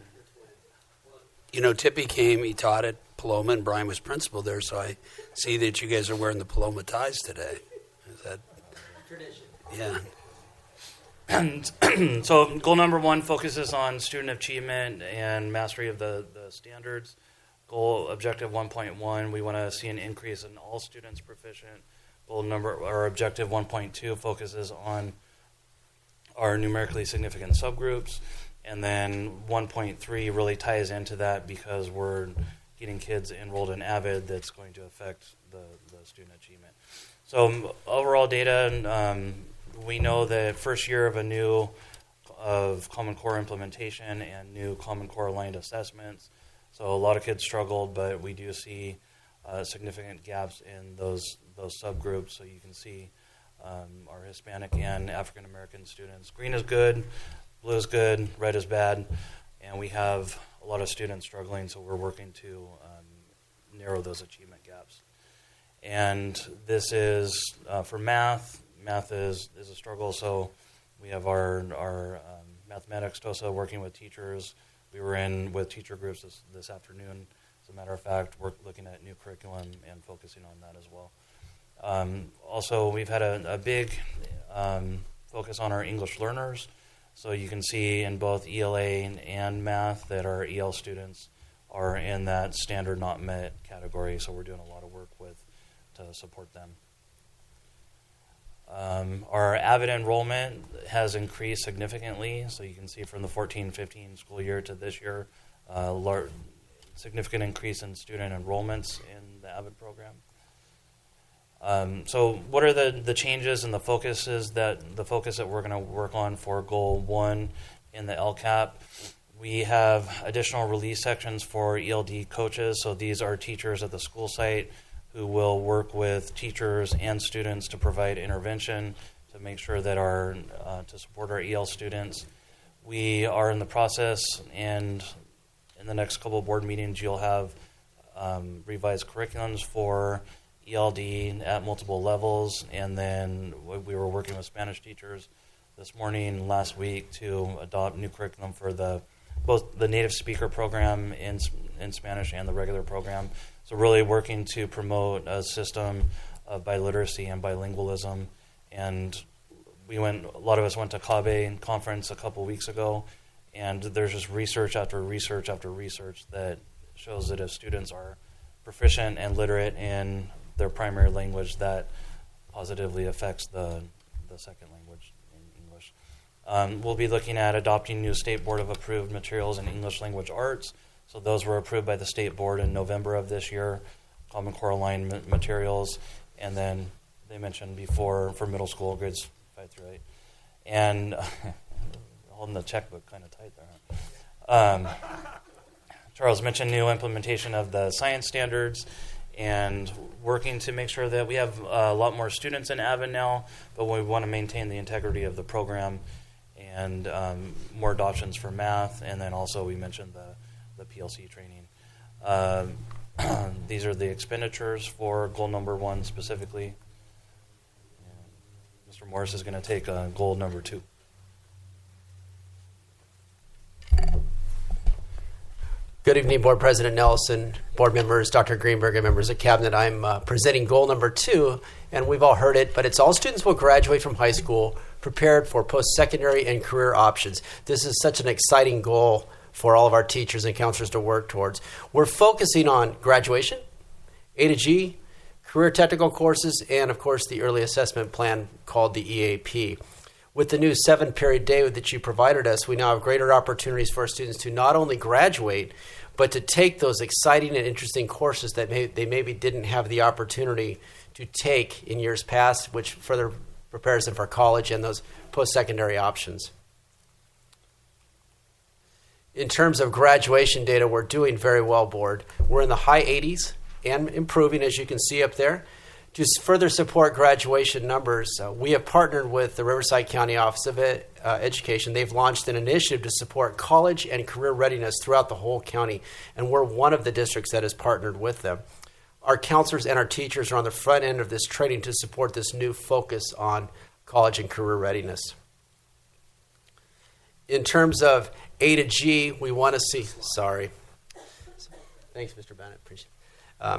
You know, Tippie came, he taught at Paloma, and Brian was principal there, so I see that you guys are wearing the Paloma ties today. Is that tradition? Yeah. And so goal number 1 focuses on student achievement and mastery of the standards. Goal objective 1.1, we want to see an increase in all students proficient. Objective 1.2 focuses on our numerically significant subgroups. And then 1.3 really ties into that because we're getting kids enrolled in AVID that's going to affect the student achievement. So overall data, we know that first year of Common Core implementation and new Common Core aligned assessments. So a lot of kids struggled, but we do see significant gaps in those subgroups. So you can see our Hispanic and African American students. Green is good, blue is good, red is bad, and we have a lot of students struggling, so we're working to narrow those achievement gaps. And this is for math. Math is a struggle, so we have our mathematics TOSA working with teachers. We were in with teacher groups this afternoon. As a matter of fact, we're looking at new curriculum and focusing on that as well. Also, we've had a big focus on our English learners. So you can see in both ELA and math that our EL students are in that standard not met category. So we're doing a lot of work to support them. Our AVID enrollment has increased significantly. So you can see from the 14-15 school year to this year, significant increase in student enrollments in the AVID program. So what are the changes and the focus that we're going to work on for goal 1 in the LCAP? We have additional release sections for ELD coaches. So these are teachers at the school site who will work with teachers and students to provide intervention to make sure that to support our EL students. We are in the process, and in the next couple of board meetings, you'll have revised curriculums for ELD at multiple levels, and then we were working with Spanish teachers this morning, last week, to adopt new curriculum for both the native speaker program in Spanish and the regular program. So really working to promote a system of biliteracy and bilingualism. And a lot of us went to CABE conference a couple weeks ago, and there's just research after research after research that shows that if students are proficient and literate in their primary language, that positively affects the second language in English. We'll be looking at adopting new State Board of Approved materials in English language arts. So those were approved by the State Board in November of this year, Common Core alignment materials, and then they mentioned before for middle school grades 5 through 8. And holding the checkbook kind of tight there. Charles mentioned new implementation of the science standards and working to make sure that we have a lot more students in Avon now, but we want to maintain the integrity of the program and more adoptions for math. And then also we mentioned the PLC training. These are the expenditures for goal number 1 specifically. And Mr. Morris is going to take goal number 2. Good evening, Board President Nelson, board members, Dr. Greenberg, and members of Cabinet. I'm presenting goal number 2, and we've all heard it, but it's all students will graduate from high school prepared for post-secondary and career options. This is such an exciting goal for all of our teachers and counselors to work towards. We're focusing on graduation, A to G, career technical courses, and, of course, the early assessment plan called the EAP. With the new 7-period day that you provided us, we now have greater opportunities for our students to not only graduate, but to take those exciting and interesting courses that they maybe didn't have the opportunity to take in years past, which further prepares them for college and those post-secondary options. In terms of graduation data, we're doing very well, Board. We're in the high 80s and improving, as you can see up there. To further support graduation numbers, we have partnered with the Riverside County Office of Education. They've launched an initiative to support college and career readiness throughout the whole county, and we're one of the districts that has partnered with them. Our counselors and our teachers are on the front end of this training to support this new focus on college and career readiness. In terms of A to G, we want to see, Thanks, Mr. Bennett, appreciate it.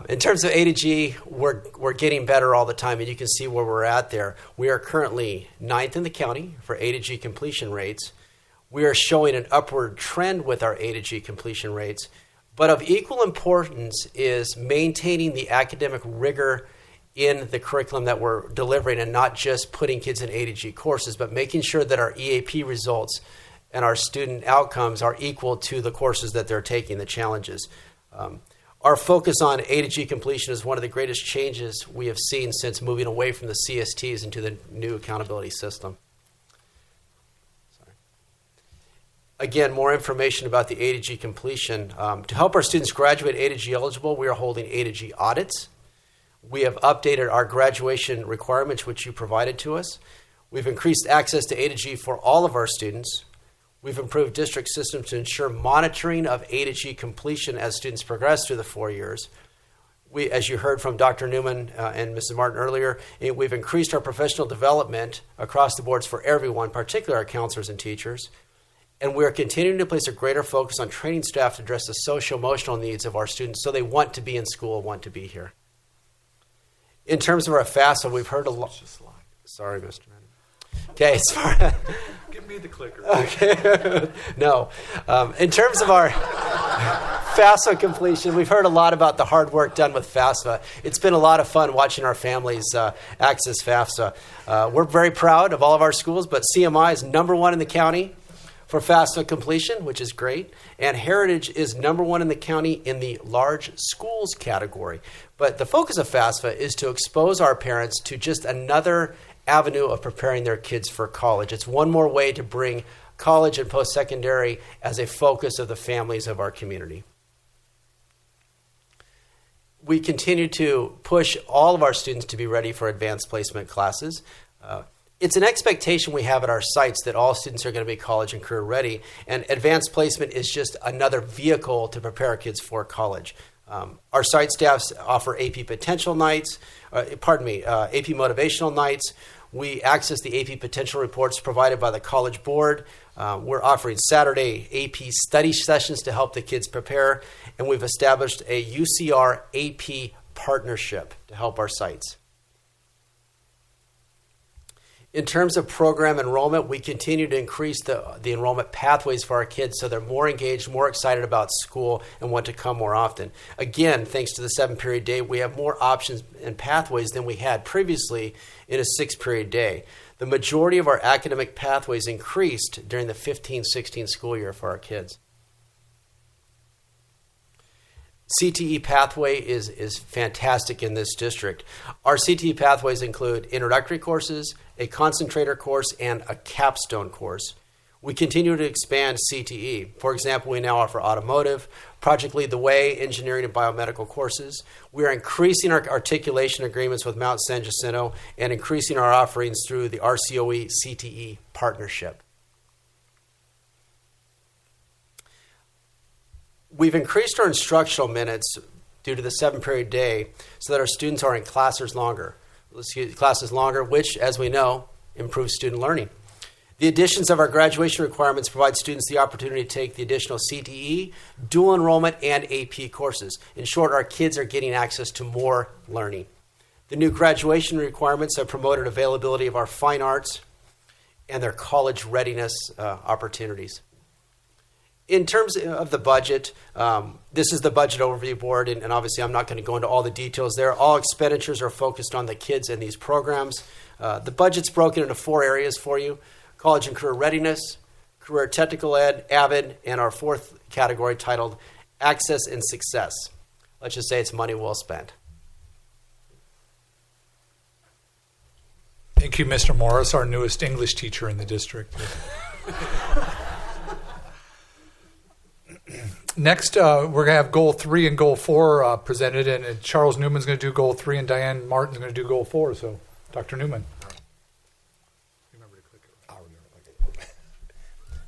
In terms of A to G, we're getting better all the time, and you can see where we're at there. We are currently 9th in the county for A to G completion rates. We are showing an upward trend with our A to G completion rates, but of equal importance is maintaining the academic rigor in the curriculum that we're delivering and not just putting kids in A to G courses, but making sure that our EAP results and our student outcomes are equal to the courses that they're taking, the challenges. Our focus on A to G completion is one of the greatest changes we have seen since moving away from the CSTs into the new accountability system. Again, more information about the A to G completion. To help our students graduate A to G eligible, we are holding A to G audits. We have updated our graduation requirements, which you provided to us. We've increased access to A to G for all of our students. We've improved district systems to ensure monitoring of A to G completion as students progress through the 4 years. We, as you heard from Dr. Newman and Mrs. Martin earlier, we've increased our professional development across the boards for everyone, particularly our counselors and teachers. And we are continuing to place a greater focus on training staff to address the social-emotional needs of our students so they want to be in school, want to be here. In terms of our FAFSA, we've heard a lot. Sorry, Mr. Manning. Okay, Give me the clicker. Okay. No. In terms of our FAFSA completion, we've heard a lot about the hard work done with FAFSA. It's been a lot of fun watching our families access FAFSA. We're very proud of all of our schools, but CMI is number 1 in the county for FAFSA completion, which is great. And Heritage is number 1 in the county in the large schools category. But the focus of FAFSA is to expose our parents to just another avenue of preparing their kids for college. It's one more way to bring college and post-secondary as a focus of the families of our community. We continue to push all of our students to be ready for advanced placement classes. It's an expectation we have at our sites that all students are going to be college and career ready, and advanced placement is just another vehicle to prepare our kids for college. Our site staffs offer AP Potential nights, AP Motivational nights. We access the AP Potential reports provided by the College Board. We're offering Saturday AP study sessions to help the kids prepare, and we've established a UCR AP partnership to help our sites. In terms of program enrollment, we continue to increase the enrollment pathways for our kids so they're more engaged, more excited about school, and want to come more often. Again, thanks to the 7-period day, we have more options and pathways than we had previously in a 6-period day. The majority of our academic pathways increased during the 15-16 school year for our kids. CTE pathway is fantastic in this district. Our CTE pathways include introductory courses, a concentrator course, and a capstone course. We continue to expand CTE. For example, we now offer automotive, Project Lead the Way, engineering, and biomedical courses. We are increasing our articulation agreements with Mount San Jacinto and increasing our offerings through the RCOE CTE partnership. We've increased our instructional minutes due to the 7-period day so that our students are in classes longer, which, as we know, improves student learning. The additions of our graduation requirements provide students the opportunity to take the additional CTE, dual enrollment, and AP courses. In short, our kids are getting access to more learning. The new graduation requirements have promoted availability of our fine arts and their college readiness opportunities. In terms of the budget, this is the budget overview board, and obviously I'm not going to go into all the details there. All expenditures are focused on the kids in these programs. The budget's broken into 4 areas for you: college and career readiness, career technical ed, AVID, and our 4th category titled access and success. Let's just say it's money well spent. Thank you, Mr. Morris, our newest English teacher in the district. Next, we're going to have Goal 3 and Goal 4 presented, and Charles Newman's going to do Goal 3, and Diane Martin's going to do Goal 4. So, Dr. Newman.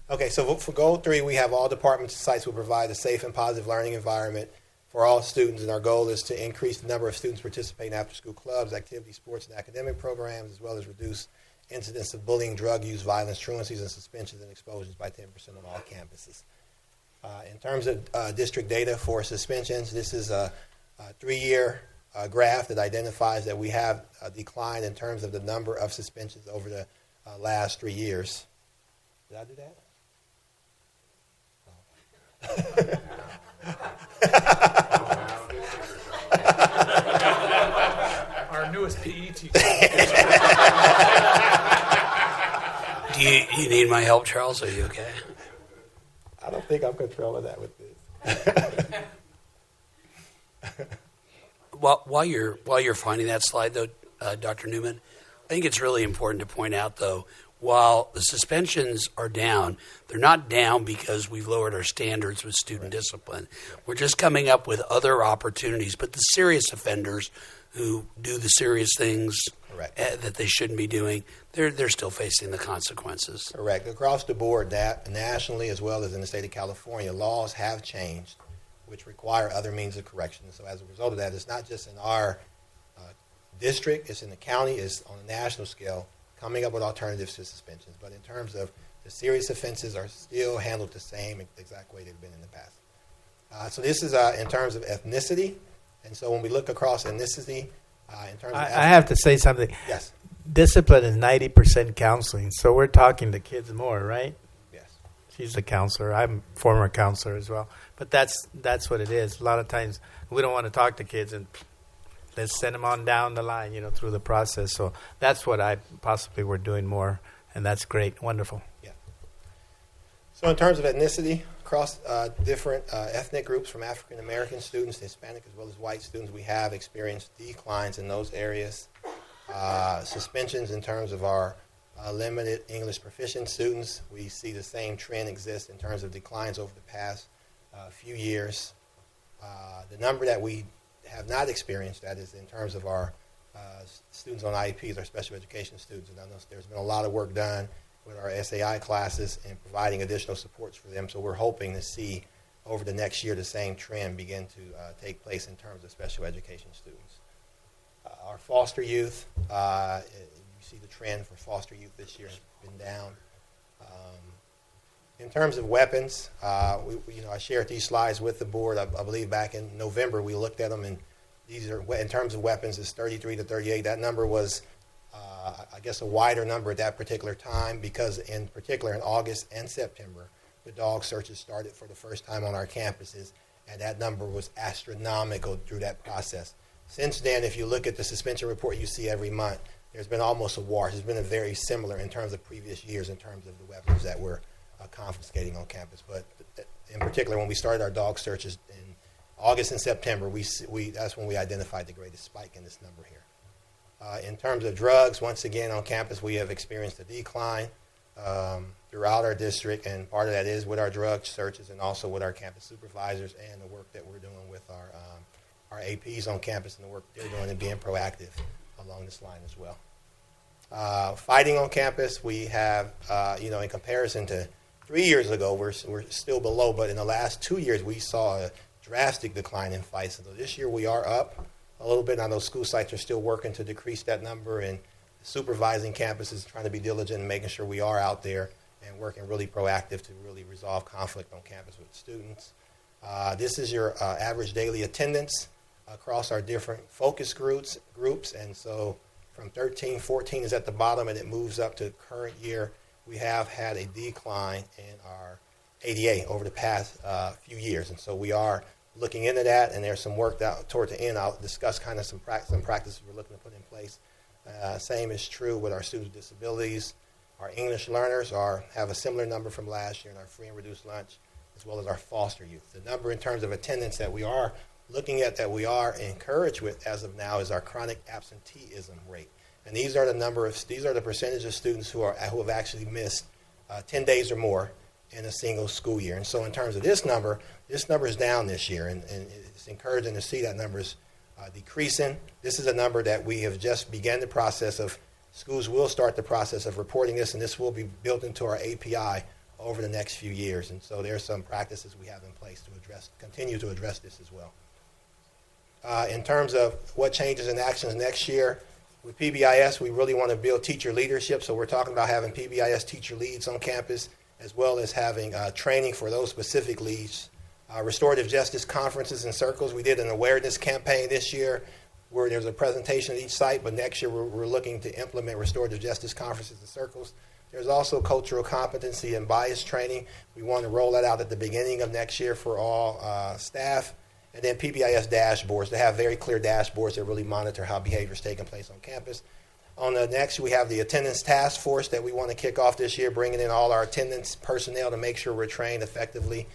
Okay, so for Goal 3, we have all departments and sites will provide a safe and positive learning environment for all students, and our goal is to increase the number of students participating in after-school clubs, activities, sports, and academic programs, as well as reduce incidents of bullying, drug use, violence, truancies, and suspensions and expulsions by 10% on all campuses. In terms of district data for suspensions, this is a 3-year graph that identifies that we have a decline in terms of the number of suspensions over the last 3 years. Did I do that? Our newest PE teacher. Do you need my help, Charles? Are you okay? I don't think I'm controlling that with this. While you're finding that slide, though, Dr. Newman, I think it's really important to point out, though, while the suspensions are down, they're not down because we've lowered our standards with student discipline. We're just coming up with other opportunities. But the serious offenders who do the serious things that they shouldn't be doing, they're still facing the consequences. Correct. Across the board, nationally as well as in the state of California, laws have changed which require other means of correction. So as a result of that, it's not just in our district, it's in the county, it's on a national scale, coming up with alternatives to suspensions. But in terms of the serious offenses are still handled the same exact way they've been in the past. So this is in terms of ethnicity. And so when we look across ethnicity, in terms of I have to say something. Yes. Discipline is 90% counseling, so we're talking to kids more, right? Yes. She's a counselor. I'm a former counselor as well. But that's what it is. A lot of times we don't want to talk to kids and let's send them on down the line, through the process. So that's what I possibly were doing more, and that's great. Wonderful. Yeah. So in terms of ethnicity, across different ethnic groups, from African American students to Hispanic as well as white students, we have experienced declines in those areas. Suspensions in terms of our limited English proficient students, we see the same trend exist in terms of declines over the past few years. The number that we have not experienced, that is in terms of our students on IEPs, our special education students, and I know there's been a lot of work done with our SAI classes and providing additional supports for them. So we're hoping to see over the next year the same trend begin to take place in terms of special education students. Our foster youth, you see the trend for foster youth this year has been down. In terms of weapons, I shared these slides with the board. I believe back in November we looked at them, and these are, in terms of weapons, it's 33 to 38. That number was I guess, a wider number at that particular time because, in particular, in August and September, the dog searches started for the first time on our campuses, and that number was astronomical through that process. Since then, if you look at the suspension report you see every month, there's been almost a wash. It's been a very similar in terms of previous years in terms of the weapons that we're confiscating on campus. But in particular, when we started our dog searches in August and September, that's when we identified the greatest spike in this number here. In terms of drugs, once again on campus, we have experienced a decline throughout our district, and part of that is with our drug searches and also with our campus supervisors and the work that we're doing with our APs on campus and the work they're doing and being proactive along this line as well. Fighting on campus, we have, in comparison to 3 years ago, we're still below, but in the last 2 years, we saw a drastic decline in fights. So this year, we are up a little bit. Now, those school sites are still working to decrease that number, and supervising campuses, trying to be diligent and making sure we are out there and working really proactive to really resolve conflict on campus with students. This is your average daily attendance across our different focus groups, and so from 13, 14 is at the bottom, and it moves up to current year. We have had a decline in our ADA over the past few years, and so we are looking into that, and there's some work that toward the end. I'll discuss kind of some practices we're looking to put in place. Same is true with our students with disabilities. Our English learners have a similar number from last year in our free and reduced lunch, as well as our foster youth. The number in terms of attendance that we are looking at, that we are encouraged with as of now, is our chronic absenteeism rate. And these are the percentage of students who have actually missed 10 days or more in a single school year. And so in terms of this number is down this year, and it's encouraging to see that number is decreasing. This is a number that we have just begun the process of. Schools will start the process of reporting this, and this will be built into our API over the next few years. And so there are some practices we have in place to continue to address this as well. In terms of what changes in actions next year, with PBIS, we really want to build teacher leadership. So we're talking about having PBIS teacher leads on campus, as well as having training for those specific leads. Restorative justice conferences and circles. We did an awareness campaign this year where there's a presentation at each site, but next year we're looking to implement restorative justice conferences and circles. There's also cultural competency and bias training. We want to roll that out at the beginning of next year for all staff. And then PBIS dashboards, to have very clear dashboards that really monitor how behavior is taking place on campus. On the next, we have the attendance task force that we want to kick off this year, bringing in all our attendance personnel to make sure we're trained effectively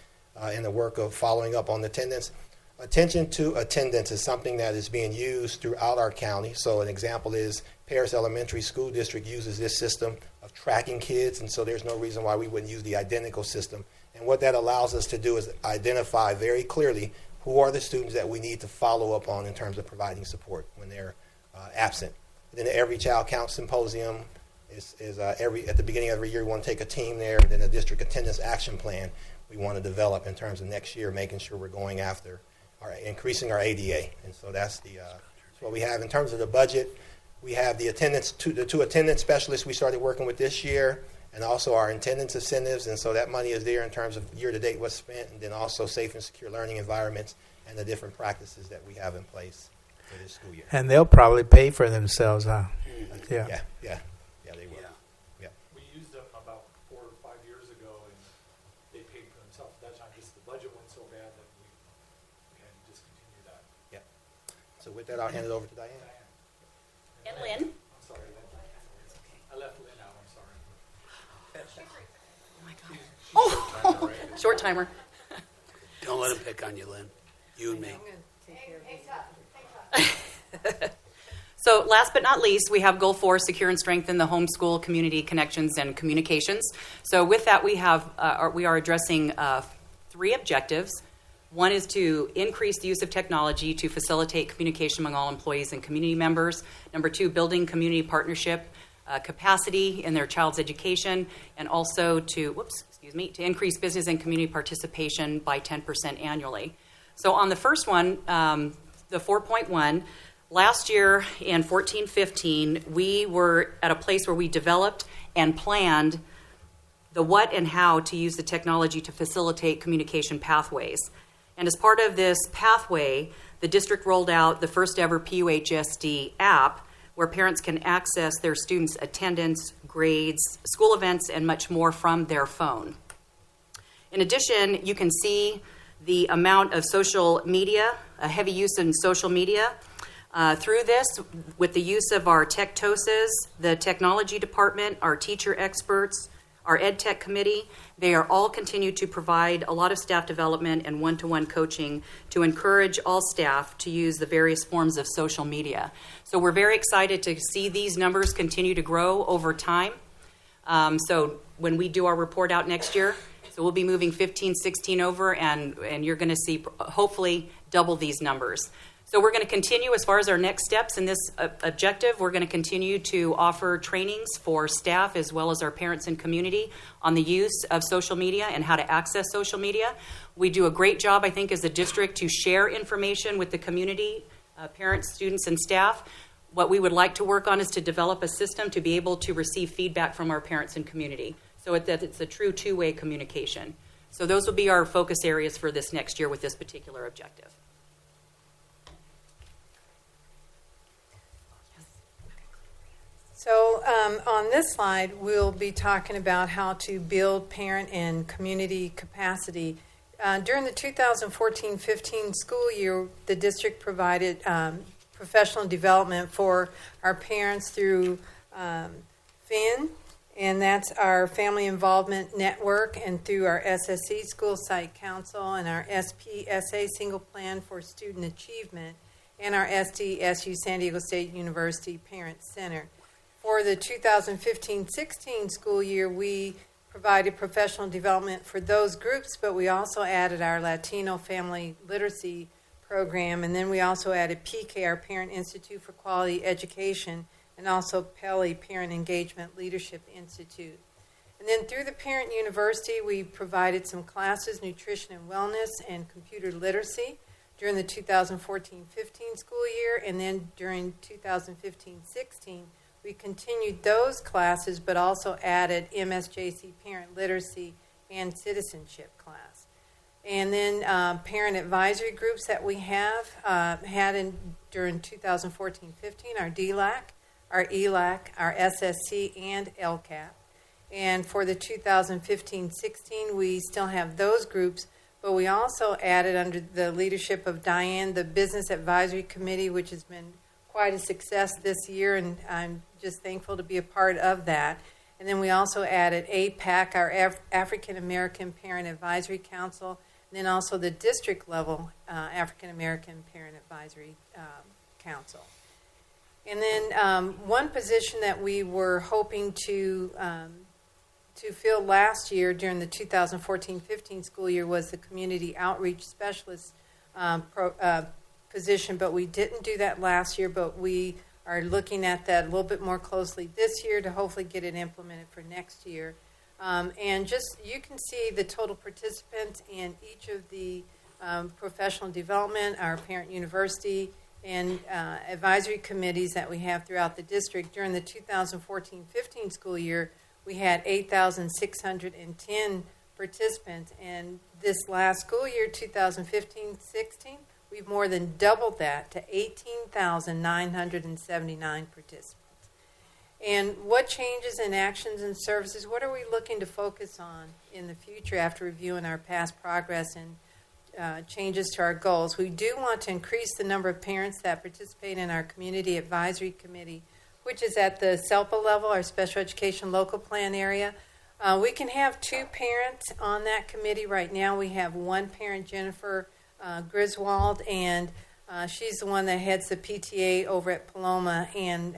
in the work of following up on attendance. Attention to attendance is something that is being used throughout our county. So an example is Paris Elementary School District uses this system of tracking kids, and so there's no reason why we wouldn't use the identical system. And what that allows us to do is identify very clearly who are the students that we need to follow up on in terms of providing support when they're absent. And then the Every Child Counts Symposium is at the beginning of every year. We want to take a team there. And then a district attendance action plan we want to develop in terms of next year, making sure we're going after increasing our ADA. And so that's what we have. In terms of the budget, we have the two attendance specialists we started working with this year, and also our attendance incentives. And so that money is there in terms of year-to-date what's spent, and then also safe and secure learning environments and the different practices that we have in place for this school year. And they'll probably pay for themselves, huh? Yeah, they will. Yeah. We used them about 4 or 5 years ago, and they paid for themselves at that time. Just the budget went so bad that we had to discontinue that. Yeah. So with that, I'll hand it over to Diane. And Lynn. I'm sorry, Lynn. I left Lynn out. I'm sorry. Oh my God. Oh, short timer. Don't let him pick on you, Lynn. You and me. So last but not least, we have Goal 4, secure and strengthen the homeschool community connections and communications. So with that, we are addressing 3 objectives. One is to increase the use of technology to facilitate communication among all employees and community members. Number 2, building community partnership capacity in their child's education, and also to increase business and community participation by 10% annually. So on the first one, the 4.1, last year in 14-15, we were at a place where we developed and planned the what and how to use the technology to facilitate communication pathways. And as part of this pathway, the district rolled out the first ever PUHSD app, where parents can access their students' attendance, grades, school events, and much more from their phone. In addition, you can see the amount of social media, a heavy use in social media. Through this, with the use of our Tech-TOSAs, the technology department, our teacher experts, our Ed Tech committee, they are all continue to provide a lot of staff development and one-to-one coaching to encourage all staff to use the various forms of social media. So we're very excited to see these numbers continue to grow over time. So when we do our report out next year, so we'll be moving 15, 16 over, and you're going to see hopefully double these numbers. So we're going to continue as far as our next steps in this objective. We're going to continue to offer trainings for staff as well as our parents and community on the use of social media and how to access social media. We do a great job, I think, as a district to share information with the community, parents, students, and staff. What we would like to work on is to develop a system to be able to receive feedback from our parents and community. So it's a true two-way communication. So those will be our focus areas for this next year with this particular objective. So on this slide, we'll be talking about how to build parent and community capacity. During the 2014-15 school year, the district provided professional development for our parents through FIN, and that's our Family Involvement Network, and through our SSE School Site Council and our SPSA Single Plan for Student Achievement, and our SDSU San Diego State University Parent Center. For the 2015-16 school year, we provided professional development for those groups, but we also added our Latino Family Literacy Program, and then we also added PK, our Parent Institute for Quality Education, and also PELI, Parent Engagement Leadership Institute. And then through the Parent University, we provided some classes, nutrition and wellness, and computer literacy during the 2014-15 school year, and then during 2015-16, we continued those classes, but also added MSJC Parent Literacy and Citizenship class. And then parent advisory groups that we have had during 2014-15, our DLAC, our ELAC, our SSC, and LCAP. And for the 2015-16, we still have those groups, but we also added under the leadership of Diane, the Business Advisory Committee, which has been quite a success this year, and I'm just thankful to be a part of that. And then we also added APAC, our African American Parent Advisory Council, and then also the district level African American Parent Advisory Council. And then one position that we were hoping to fill last year during the 2014-15 school year was the Community Outreach Specialist position, but we didn't do that last year, but we are looking at that a little bit more closely this year to hopefully get it implemented for next year. And just, you can see the total participants in each of the professional development, our parent university, and advisory committees that we have throughout the district. During the 2014-15 school year, we had 8,610 participants, and this last school year, 2015-16, we've more than doubled that to 18,979 participants. And what changes in actions and services, what are we looking to focus on in the future after reviewing our past progress and changes to our goals? We do want to increase the number of parents that participate in our Community Advisory Committee, which is at the SELPA level, our Special Education Local Plan area. We can have 2 parents on that committee. Right now we have 1 parent, Jennifer Griswold, and she's the one that heads the PTA over at Paloma, and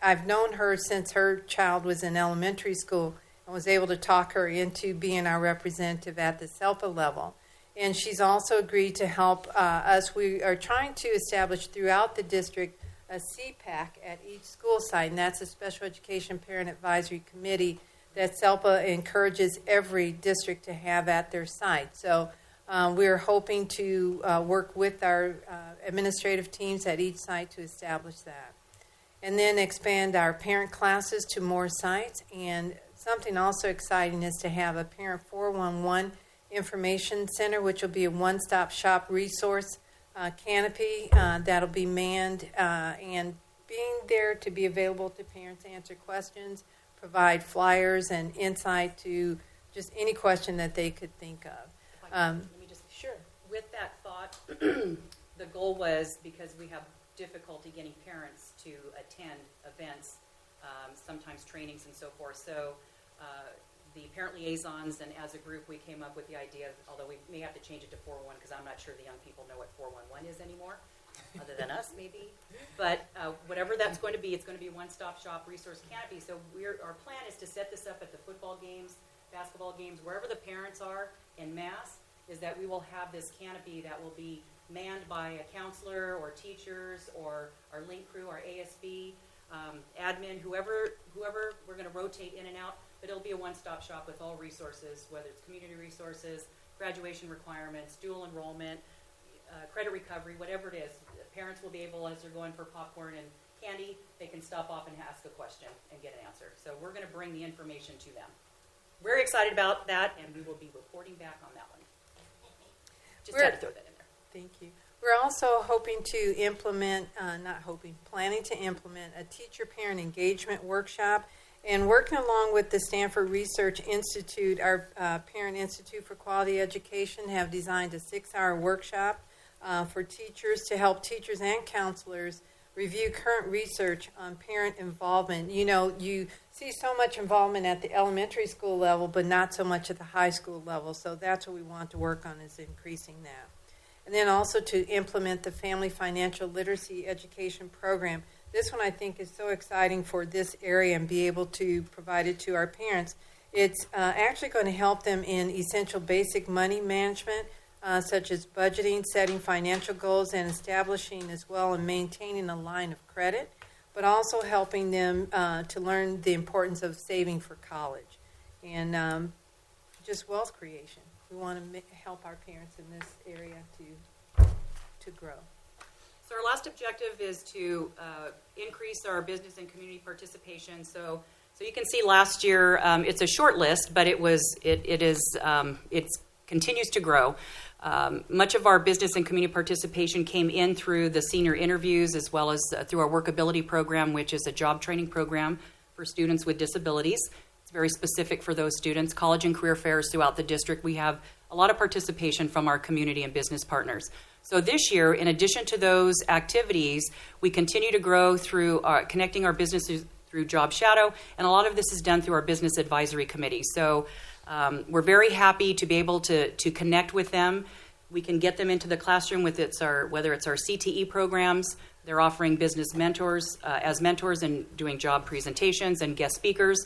I've known her since her child was in elementary school and was able to talk her into being our representative at the SELPA level. And she's also agreed to help us. We are trying to establish throughout the district a CPAC at each school site, and that's a Special Education Parent Advisory Committee that SELPA encourages every district to have at their site. So we're hoping to work with our administrative teams at each site to establish that. And then expand our parent classes to more sites. And something also exciting is to have a Parent 411 Information Center, which will be a one-stop shop resource canopy that'll be manned and being there to be available to parents, answer questions, provide flyers and insight to just any question that they could think of. Let me just Sure. With that thought, the goal was, because we have difficulty getting parents to attend events, sometimes trainings and so forth. So the parent liaisons and as a group, we came up with the idea, although we may have to change it to 411 because I'm not sure the young people know what 411 is anymore, other than us maybe. But whatever that's going to be, it's going to be a one-stop shop resource canopy. So our plan is to set this up at the football games, basketball games, wherever the parents are in mass, is that we will have this canopy that will be manned by a counselor or teachers or our link crew, our ASB, admin, whoever we're going to rotate in and out, but it'll be a one-stop shop with all resources, whether it's community resources, graduation requirements, dual enrollment, credit recovery, whatever it is. Parents will be able, as they're going for popcorn and candy, they can stop off and ask a question and get an answer. So we're going to bring the information to them. Very excited about that, and we will be reporting back on that one. Just had to throw that in there. Thank you. We're also hoping to implement, planning to implement a teacher-parent engagement workshop, and working along with the Stanford Research Institute, our Parent Institute for Quality Education have designed a 6-hour workshop for teachers to help teachers and counselors review current research on parent involvement. You know, you see so much involvement at the elementary school level, but not so much at the high school level. So that's what we want to work on, is increasing that. And then also to implement the Family Financial Literacy Education Program. This one I think is so exciting for this area and be able to provide it to our parents. It's actually going to help them in essential basic money management, such as budgeting, setting financial goals, and establishing as well and maintaining a line of credit, but also helping them to learn the importance of saving for college and just wealth creation. We want to help our parents in this area to grow. So our last objective is to increase our business and community participation. So you can see last year, it's a short list, but it continues to grow. Much of our business and community participation came in through the senior interviews as well as through our workability program, which is a job training program for students with disabilities. It's very specific for those students. College and career fairs throughout the district. We have a lot of participation from our community and business partners. So this year, in addition to those activities, we continue to grow through connecting our businesses through Job Shadow, and a lot of this is done through our Business Advisory Committee. So we're very happy to be able to connect with them. We can get them into the classroom with whether it's our CTE programs. They're offering business mentors as mentors and doing job presentations and guest speakers.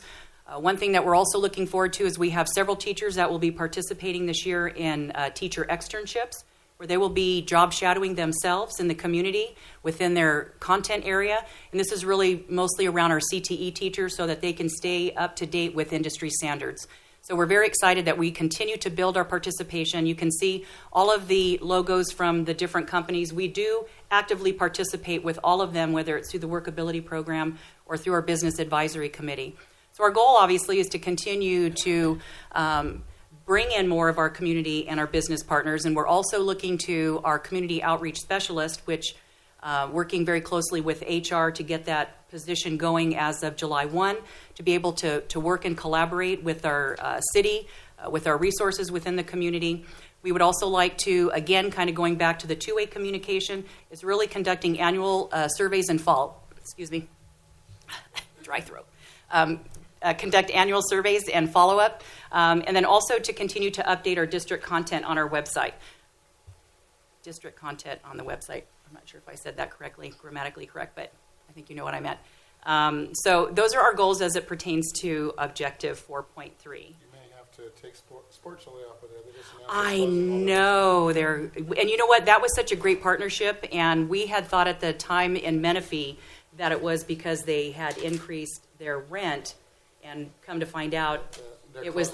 One thing that we're also looking forward to is we have several teachers that will be participating this year in teacher externships, where they will be job shadowing themselves in the community within their content area. And this is really mostly around our CTE teachers so that they can stay up to date with industry standards. So we're very excited that we continue to build our participation. You can see all of the logos from the different companies. We do actively participate with all of them, whether it's through the workability program or through our business advisory committee. So our goal, obviously, is to continue to bring in more of our community and our business partners. And we're also looking to our community outreach specialist, which working very closely with HR to get that position going as of July 1, to be able to work and collaborate with our city, with our resources within the community. We would also like to, again, kind of going back to the two-way communication, is really conducting annual surveys in fall. Excuse me, dry throat. Conduct annual surveys and follow-up, and then also to continue to update our district content on our website. District content on the website. I'm not sure if I said that correctly, grammatically correct, but I think you know what I meant. So those are our goals as it pertains to Objective 4.3. You may have to take sports only off of there. They just announced I know. And you know what? That was such a great partnership, and we had thought at the time in Menifee that it was because they had increased their rent, and come to find out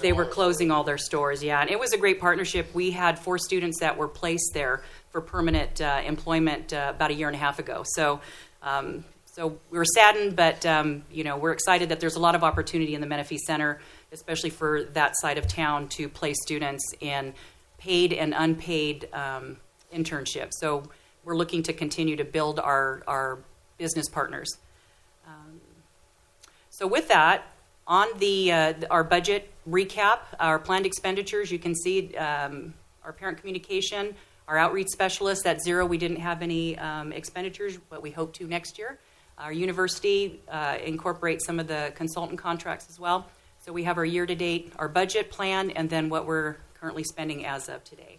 they were closing all their stores. Yeah, and it was a great partnership. We had 4 students that were placed there for permanent employment about a year and a half ago. So we were saddened, but we're excited that there's a lot of opportunity in the Menifee Center, especially for that side of town, to place students in paid and unpaid internships. So we're looking to continue to build our business partners. So with that, on the our budget recap, our planned expenditures, you can see our parent communication, our outreach specialists at zero. We didn't have any expenditures, but we hope to next year. Our university incorporates some of the consultant contracts as well. So we have our year-to-date, our budget plan, and then what we're currently spending as of today.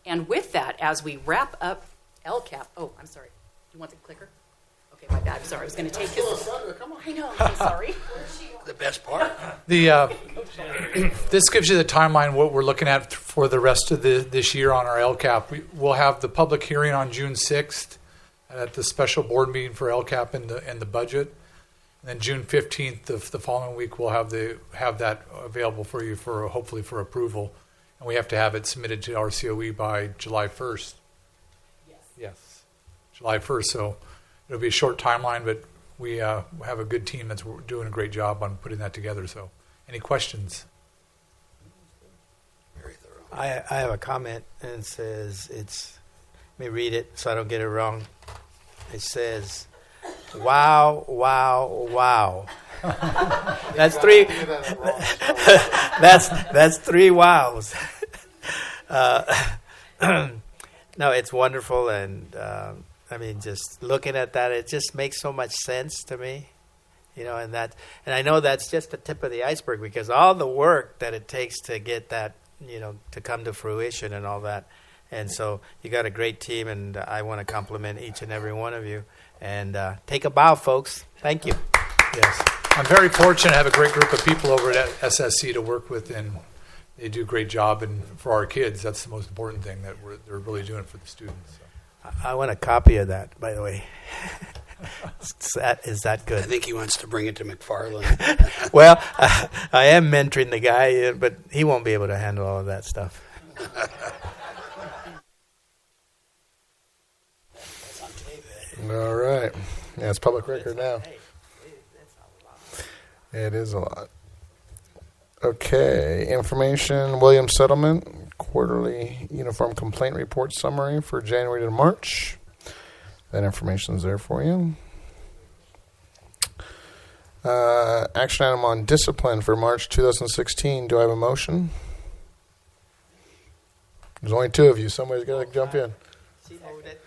And with that, as we wrap up LCAP, oh, I'm sorry. Do you want the clicker? Okay, my bad. I'm sorry. I was going to take his. I know. I'm sorry. The best part. This gives you the timeline, what we're looking at for the rest of this year on our LCAP. We'll have the public hearing on June 6th at the special board meeting for LCAP and the budget. And then June 15th, the following week, we'll have that available for you for hopefully for approval. And we have to have it submitted to RCOE by July 1st. Yes. July 1st. So it'll be a short timeline, but we have a good team that's doing a great job on putting that together. So any questions? Very thorough. I have a comment, and it says, let me read it so I don't get it wrong. It says, wow, wow, wow. That's three. that's three wows. No, it's wonderful, and I mean, just looking at that, it just makes so much sense to me, and I know that's just the tip of the iceberg, because all the work that it takes to get that, to come to fruition and all that, and so you got a great team, and I want to compliment each and every one of you, and take a bow, folks. Thank you. Yes. I'm very fortunate to have a great group of people over at SSC to work with, and they do a great job. And for our kids, that's the most important thing, that they're really doing it for the students. So. I want a copy of that, by the way. Is that good? I think he wants to bring it to McFarland. Well, I am mentoring the guy, but he won't be able to handle all of that stuff. All right. Yeah, it's public record now. It is a lot. Okay. Information, Williams Settlement, quarterly uniform complaint report summary for January to March. That information is there for you. Action item on discipline for March 2016. Do I have a motion? There's only two of you. Somebody's got to jump in. She moved it.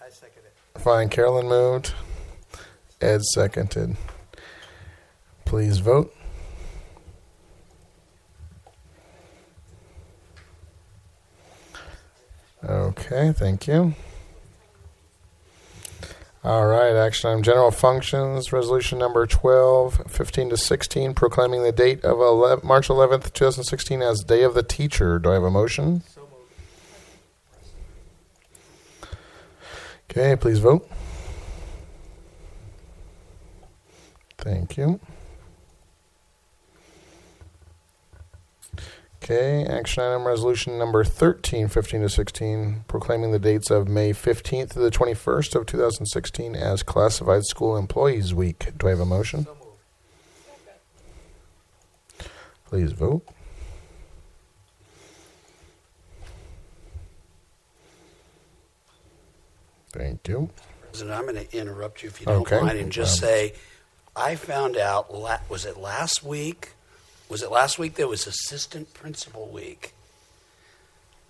I seconded it. Fine. Carolyn moved. Ed seconded. Please vote. Okay, thank you. All right, action item, general functions, resolution number 1215 to 16, proclaiming the date of March 11th, 2016 as Day of the Teacher. Do I have a motion? So moved. Okay, please vote. Thank you. Okay, action item resolution number 1315 to 16, proclaiming the dates of May 15th to the 21st of 2016 as Classified School Employees Week. Do I have a motion? So moved. Please vote. Thank you. President, I'm going to interrupt you if you don't mind and just say, I found out, was it last week? Was it last week there was Assistant Principal Week?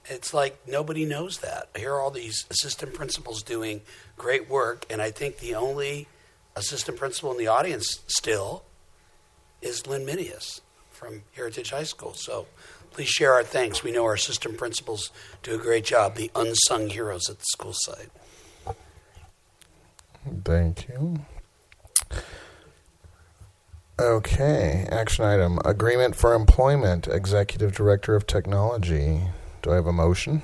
It's like nobody knows that. Here are all these assistant principals doing great work, and I think the only assistant principal in the audience still is Lynn Minius from Heritage High School. So please share our thanks. We know our assistant principals do a great job, the unsung heroes at the school site. Thank you. Okay, action item, agreement for employment, Executive Director of Technology. Do I have a motion?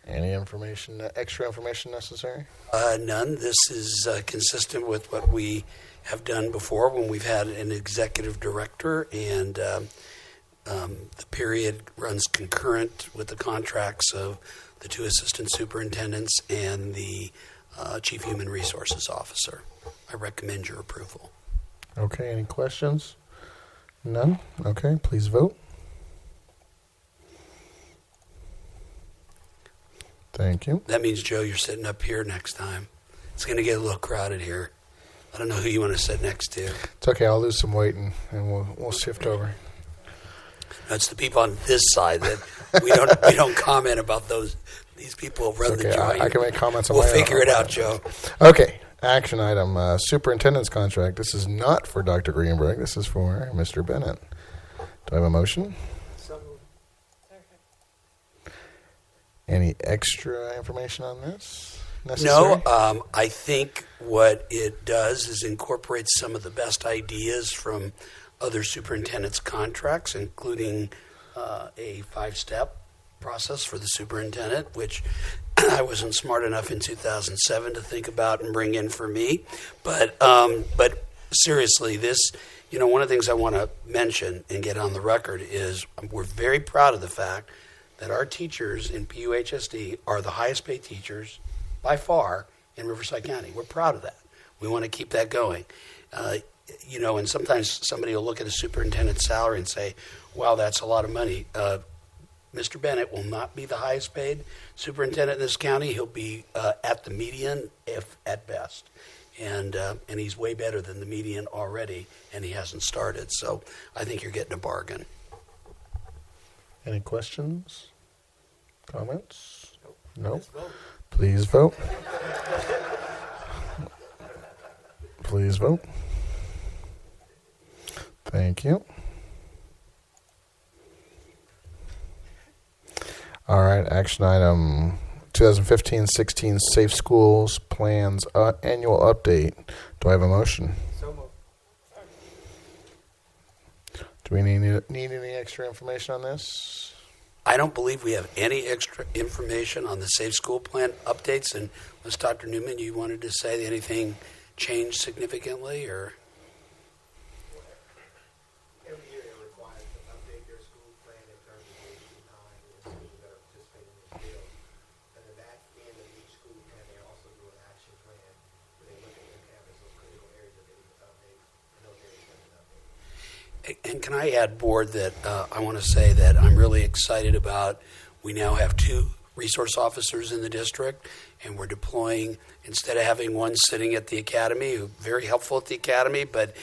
Any information, extra information necessary? None. This is consistent with what we have done before when we've had an executive director, and the period runs concurrent with the contracts of the two assistant superintendents and the Chief Human Resources Officer. I recommend your approval. Okay, any questions? None? Okay, please vote. Thank you. That means, Joe, you're sitting up here next time. It's going to get a little crowded here. I don't know who you want to sit next to. It's okay. I'll lose some weight and we'll shift over. That's the people on this side that we don't comment about those. These people run It's the okay. joint. I can make comments on We'll my own. figure it out, Joe. Okay. Action item, superintendent's contract. This is not for Dr. Greenberg. This is for Mr. Bennett. Do I have a motion? Any extra information on this necessary? No, I think what it does is incorporate some of the best ideas from other superintendents' contracts, including a 5-step process for the superintendent, which I wasn't smart enough in 2007 to think about and bring in for me. But seriously, this, one of the things I want to mention and get on the record is we're very proud of the fact that our teachers in PUHSD are the highest paid teachers by far in Riverside County. We're proud of that. We want to keep that going. And sometimes somebody will look at a superintendent's salary and say, wow, that's a lot of money. Mr. Bennett will not be the highest paid superintendent in this county. He'll be at the median, if at best. And he's way better than the median already, and he hasn't started. So I think you're getting a bargain. Any questions? Comments? No. Please vote. Please vote. Thank you. All right, action item 2015-16 Safe Schools Plans Annual Update. Do I have a motion? So moved. Do we need any extra information on this? I don't believe we have any extra information on the Safe School Plan updates. And was Dr. Newman, you wanted to say anything changed significantly, or? Every year they're required to update their school plan in terms of age and time and the schools that are participating in this bill. And then at the end of each school plan, they also do an action plan where they look at their campus, those critical areas that they need to update, and those areas that need to update. And can I add, Board, that I want to say that I'm really excited about, we now have 2 resource officers in the district, and we're deploying, instead of having one sitting at the academy, very helpful at the academy, but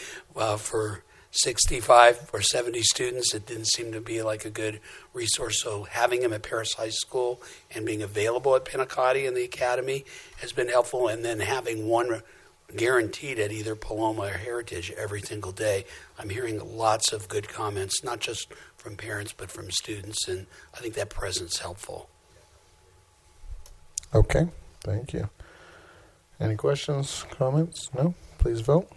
for 65 or 70 students, it didn't seem to be like a good resource. So having him at Paris High School and being available at Pinacati in the academy has been helpful, and then having one guaranteed at either Paloma or Heritage every single day. I'm hearing lots of good comments, not just from parents, but from students, and I think that presence is helpful. Okay, thank you. Any questions, comments? No? Please vote.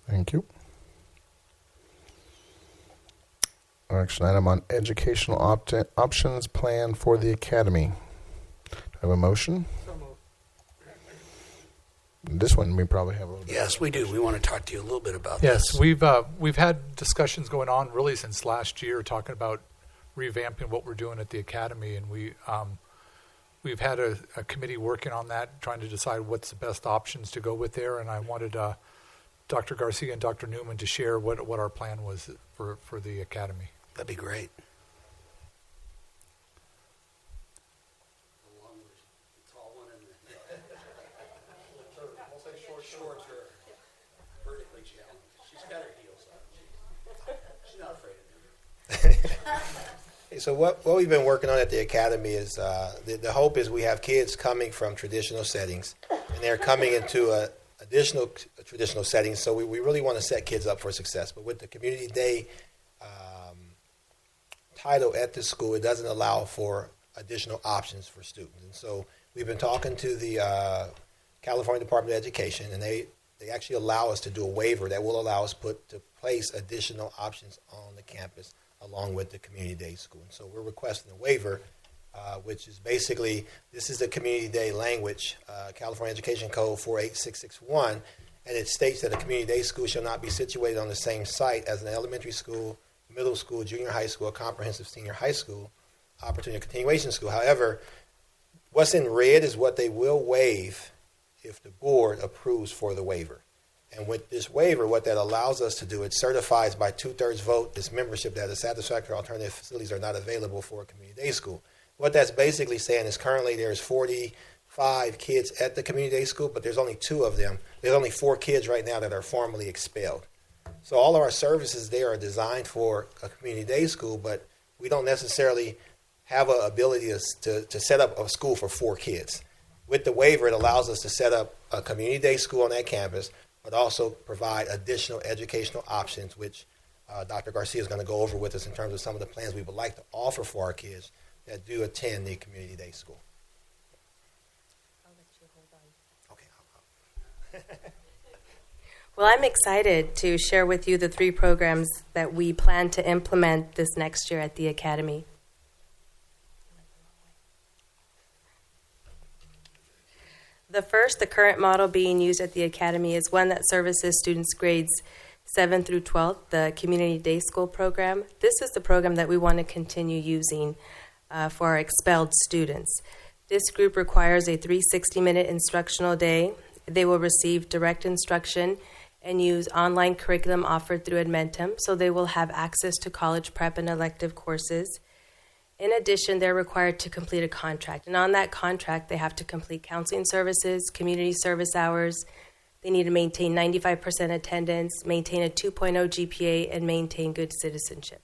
Thank you. Action item on educational options plan for the academy. Do I have a motion? So moved. This one we probably have a little bit. Yes, we do. We want to talk to you a little bit about Yes, this. we've had discussions going on really since last year, talking about revamping what we're doing at the academy, and we've had a committee working on that, trying to decide what's the best options to go with there. And I wanted Dr. Garcia and Dr. Newman to share what our plan was for the academy. That'd be great. Shorts are vertically challenged. She's got her heels on. She's not afraid of them. So what we've been working on at the academy is the hope is we have kids coming from traditional settings, and they're coming into additional traditional settings. So we really want to set kids up for success. But with the Community Day title at the school, it doesn't allow for additional options for students. And so we've been talking to the California Department of Education, and they actually allow us to do a waiver that will allow us to place additional options on the campus along with the Community Day school. And so we're requesting a waiver, which is basically, this is the Community Day language, California Education Code 48661, and it states that a Community Day school shall not be situated on the same site as an elementary school, middle school, junior high school, comprehensive senior high school, opportunity continuation school. However, what's in red is what they will waive if the board approves for the waiver. And with this waiver, what that allows us to do, it certifies by 2/3 vote this membership that the satisfactory alternative facilities are not available for a community day school. What that's basically saying is currently there's 45 kids at the community day school, but there's only 2 of them. There's only 4 kids right now that are formally expelled. So all of our services there are designed for a community day school, but we don't necessarily have an ability to set up a school for 4 kids. With the waiver, it allows us to set up a community day school on that campus, but also provide additional educational options, which Dr. Garcia is going to go over with us in terms of some of the plans we would like to offer for our kids that do attend the community day school. I'll let you hold on. Okay. Well, I'm excited to share with you the 3 programs that we plan to implement this next year at the Academy. The first, the current model being used at the Academy, is one that services students grades 7 through 12, the Community Day School program. This is the program that we want to continue using for our expelled students. This group requires a 360-minute instructional day. They will receive direct instruction and use online curriculum offered through Edmentum, so they will have access to college prep and elective courses. In addition, they're required to complete a contract. And on that contract, they have to complete counseling services, community service hours. They need to maintain 95% attendance, maintain a 2.0 GPA, and maintain good citizenship.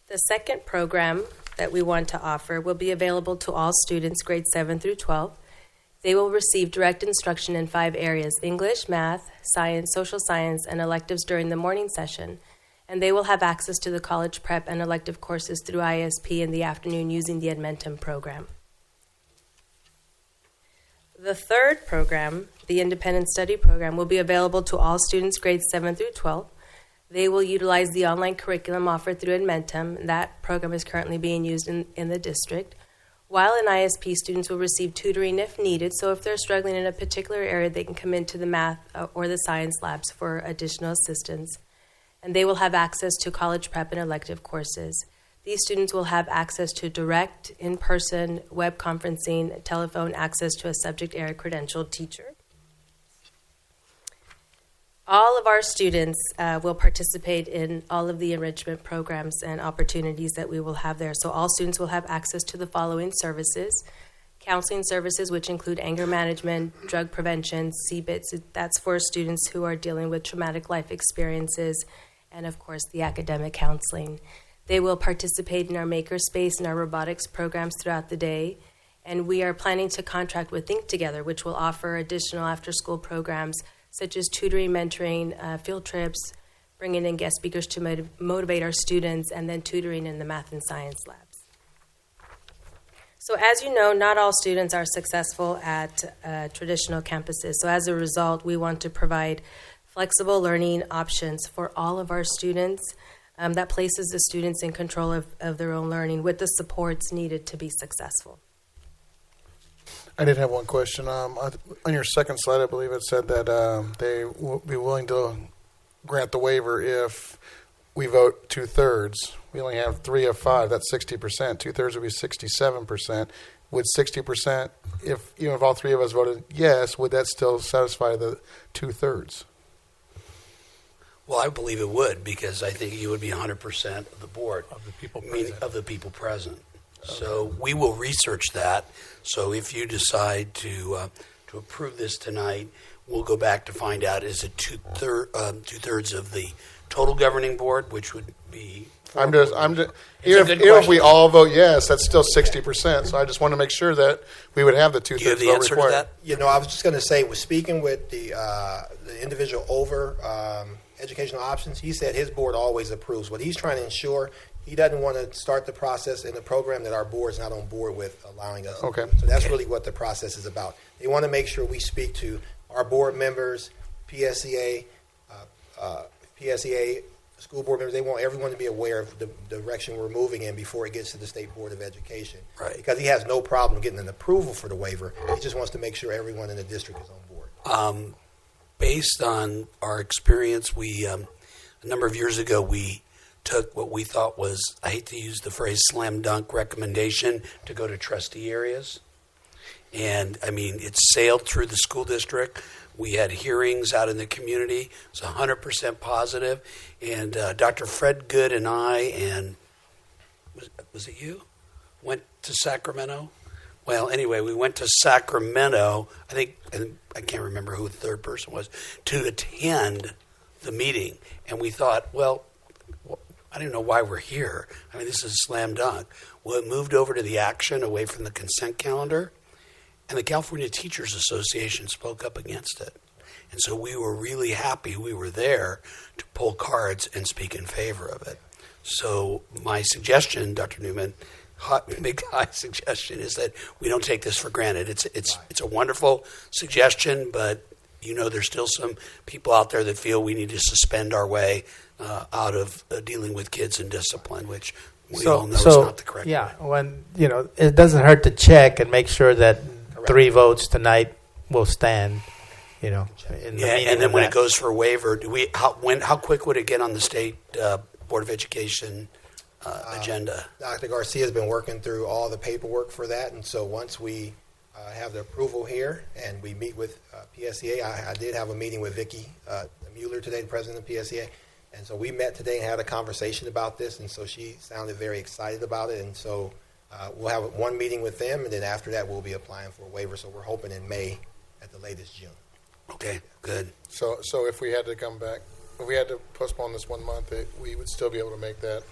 The second program that we want to offer will be available to all students grades 7 through 12. They will receive direct instruction in 5 areas: English, math, science, social science, and electives during the morning session. And they will have access to the college prep and elective courses through ISP in the afternoon using the Edmentum program. The third program, the Independent Study Program, will be available to all students grades 7 through 12. They will utilize the online curriculum offered through Edmentum. That program is currently being used in the district. While in ISP, students will receive tutoring if needed, so if they're struggling in a particular area, they can come into the math or the science labs for additional assistance. And they will have access to college prep and elective courses. These students will have access to direct, in-person, web conferencing, telephone access to a subject area credentialed teacher. All of our students will participate in all of the enrichment programs and opportunities that we will have there. So all students will have access to the following services: counseling services, which include anger management, drug prevention, CBITS. That's for students who are dealing with traumatic life experiences, and of course the academic counseling. They will participate in our makerspace and our robotics programs throughout the day. And we are planning to contract with Think Together, which will offer additional after-school programs such as tutoring, mentoring, field trips, bringing in guest speakers to motivate our students, and then tutoring in the math and science labs. So as you know, not all students are successful at traditional campuses. So as a result, we want to provide flexible learning options for all of our students that places the students in control of their own learning with the supports needed to be successful. I did have one question. On your second slide, I believe it said that they will be willing to grant the waiver if we vote 2/3. We only have 3 of 5. That's 60%. 2/3 would be 67%. Would 60%, even if all 3 of us voted yes, would that still satisfy the 2/3? Well, I believe it would, because I think you would be 100% of the board. Of the people present. So we will research that. So if you decide to approve this tonight, we'll go back to find out, is it 2/3 of the total governing board, which would be... I'm just even if we all vote yes, that's still 60%. So I just want to make sure that we would have the 2/3 you have the vote answer required. to that? You know, I was just going to say, was speaking with the individual over educational options, he said his board always approves. What he's trying to ensure, he doesn't want to start the process in a program that our board's not on board with allowing us. Okay. So that's really what the process is about. They want to make sure we speak to our board members, PSEA, school board members. They want everyone to be aware of the direction we're moving in before it gets to the State Board of Education. Right. Because he has no problem getting an approval for the waiver. He just wants to make sure everyone in the district is on board. Based on our experience, we a number of years ago, we took what we thought was, I hate to use the phrase slam dunk recommendation, to go to trustee areas. And I mean, it sailed through the school district. We had hearings out in the community. It was 100% positive. And Dr. Fred Good and I, and was it you, went to Sacramento? Well, anyway, we went to Sacramento, I think, and I can't remember who the third person was, to attend the meeting. And we thought, well, I don't know why we're here. I mean, this is a slam dunk. Well, it moved over to the action away from the consent calendar, and the California Teachers Association spoke up against it. And so we were really happy we were there to pull cards and speak in favor of it. So my suggestion, Dr. Newman, big high suggestion, is that we don't take this for granted. It's a wonderful suggestion, but you know there's still some people out there that feel we need to suspend our way out of dealing with kids and discipline, which we all know is not the correct way. Yeah, when it doesn't hurt to check and make sure that 3 votes tonight will stand. In the and then when it goes for a waiver, how quick would it get on the state Board of Education agenda? Dr. Garcia has been working through all the paperwork for that, and so once we have the approval here and we meet with PSEA, I did have a meeting with Vicki Mueller today, the president of PSEA, and so we met today and had a conversation about this, and so she sounded very excited about it, and so we'll have one meeting with them, and then after that we'll be applying for a waiver, so we're hoping in May at the latest June. Okay, good. So if we had to come back, if we had to postpone this 1 month, we would still be able to make that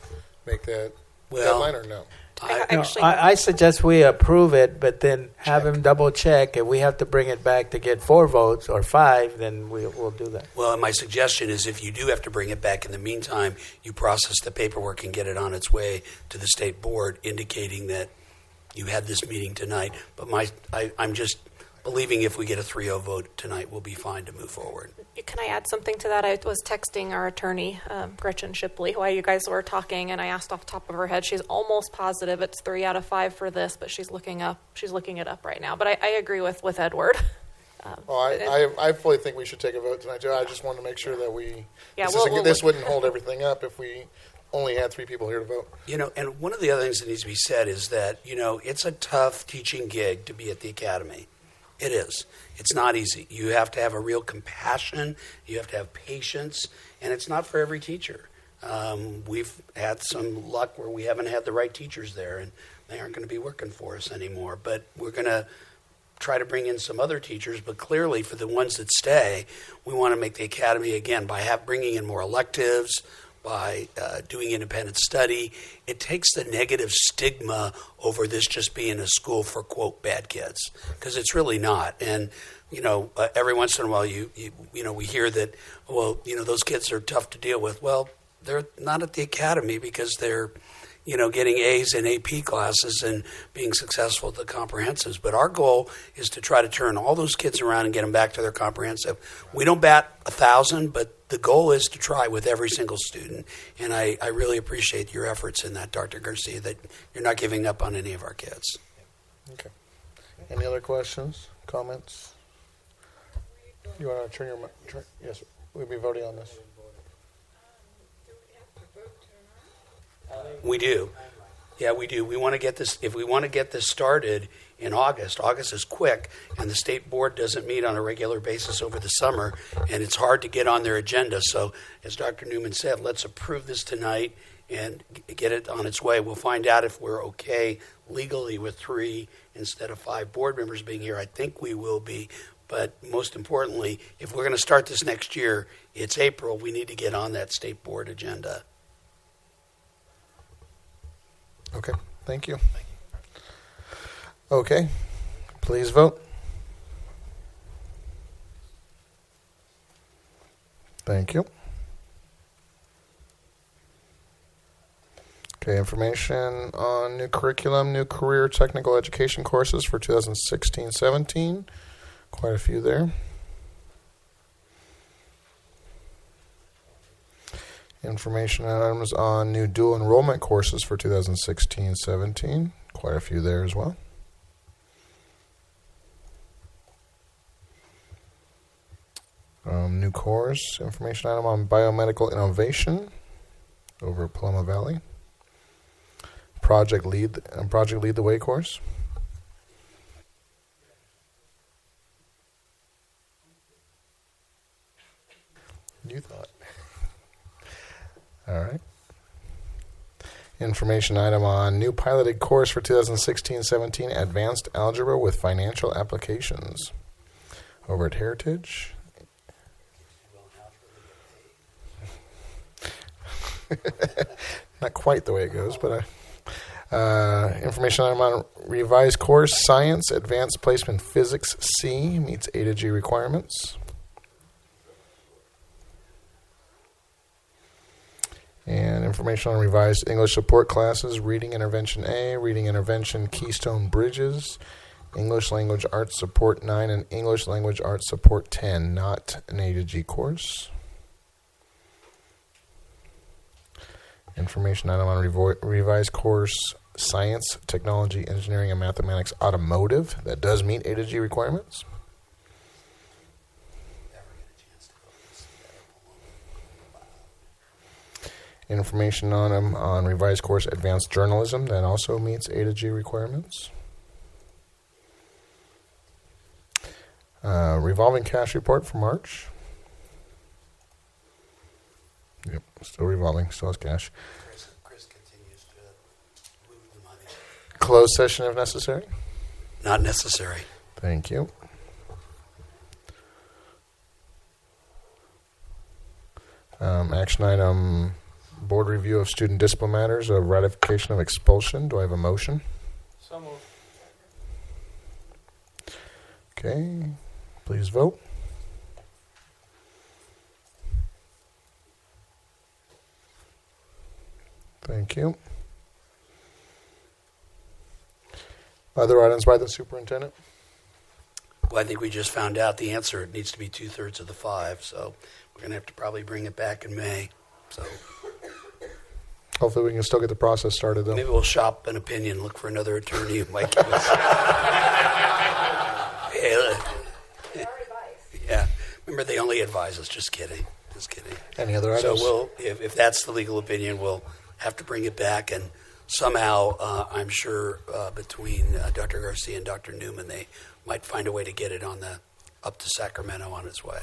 deadline, or no? I suggest we approve it, but then have him double check. If we have to bring it back to get 4 votes or 5, then we'll do that. Well, and my suggestion is if you do have to bring it back in the meantime, you process the paperwork and get it on its way to the state board, indicating that you had this meeting tonight. But I'm just believing if we get a 3-0 vote tonight, we'll be fine to move forward. Can I add something to that? I was texting our attorney, Gretchen Shipley, while you guys were talking, and I asked off the top of her head. She's almost positive it's 3 out of 5 for this, but she's looking it up right now. But I agree with Edward. I fully think we should take a vote tonight, Joe. I just want to make sure that this wouldn't hold everything up if we only had 3 people here to vote. And one of the other things that needs to be said is that, it's a tough teaching gig to be at the academy. It is. It's not easy. You have to have a real compassion. You have to have patience, and it's not for every teacher. We've had some luck where we haven't had the right teachers there, and they aren't going to be working for us anymore. But we're going to try to bring in some other teachers. But clearly, for the ones that stay, we want to make the academy, again, by bringing in more electives, by doing independent study. It takes the negative stigma over this just being a school for, quote, bad kids, because it's really not. And, every once in a while we hear that, well, those kids are tough to deal with. Well, they're not at the academy because they're, getting A's in AP classes and being successful at the comprehensives. But our goal is to try to turn all those kids around and get them back to their comprehensive. We don't bat 1,000, but the goal is to try with every single student. And I really appreciate your efforts in that, Dr. Garcia, that you're not giving up on any of our kids. Okay. Any other questions, comments? You want to turn your mic? Yes, we'll be voting on this. We do. Yeah, we do. We want to get this. If we want to get this started in August is quick, and the state board doesn't meet on a regular basis over the summer, and it's hard to get on their agenda. So, as Dr. Newman said, let's approve this tonight and get it on its way. We'll find out if we're okay legally with 3 instead of 5 board members being here. I think we will be. But most importantly, if we're going to start this next year, it's April. We need to get on that state board agenda. Okay, thank you. Okay, please vote. Thank you. Okay, information on new curriculum, new career technical education courses for 2016-17. Quite a few there. Information items on new dual enrollment courses for 2016-17. Quite a few there as well. New course information item on biomedical innovation over at Paloma Valley. Project Lead the Way course. you thought. All right. Information item on new piloted course for 2016-17, Advanced Algebra with Financial Applications. Over at Heritage. Not quite the way it goes, but information item on revised course, Science Advanced Placement Physics C meets A to G requirements. And information on revised English support classes, Reading Intervention A, Reading Intervention Keystone Bridges, English Language Arts Support 9, and English Language Arts Support 10, not an A to G course. Information item on revised course, Science, Technology, Engineering, and Mathematics Automotive, that does meet A to G requirements. Information on revised course, Advanced Journalism, that also meets A to G requirements. Revolving cash report for March. Yep, still revolving, still has cash. Chris continues to move the money. Closed session if necessary. Not necessary. Thank you. Action item, board review of student discipline matters, of ratification of expulsion. Do I have a motion? So moved. Okay, please vote. Thank you. Other items by the superintendent? Well, I think we just found out the answer. It needs to be 2/3 of the 5, so we're going to have to probably bring it back in May. So Hopefully we can still get the process started, though. maybe we'll shop an opinion, look for another attorney who might give us. Yeah, remember they only advise us. Just kidding. Just kidding. Any other items? So if that's the legal opinion, we'll have to bring it back, and somehow I'm sure between Dr. Garcia and Dr. Newman, they might find a way to get it up to Sacramento on its way.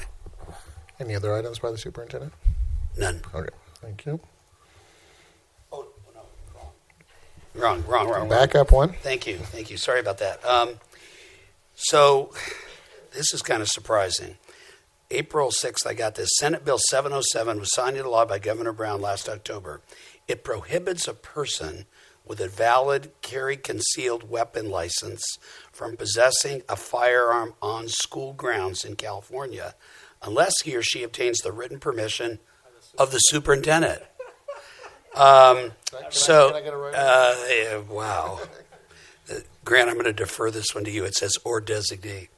Any other items by the superintendent? None. Okay, thank you. Oh, no, wrong. Back up one. Thank you. Sorry about that. So this is kind of surprising. April 6th, I got this. Senate Bill 707 was signed into law by Governor Brown last October. It prohibits a person with a valid carry concealed weapon license from possessing a firearm on school grounds in California unless he or she obtains the written permission of the superintendent. Wow. Grant, I'm going to defer this one to you. It says or designate.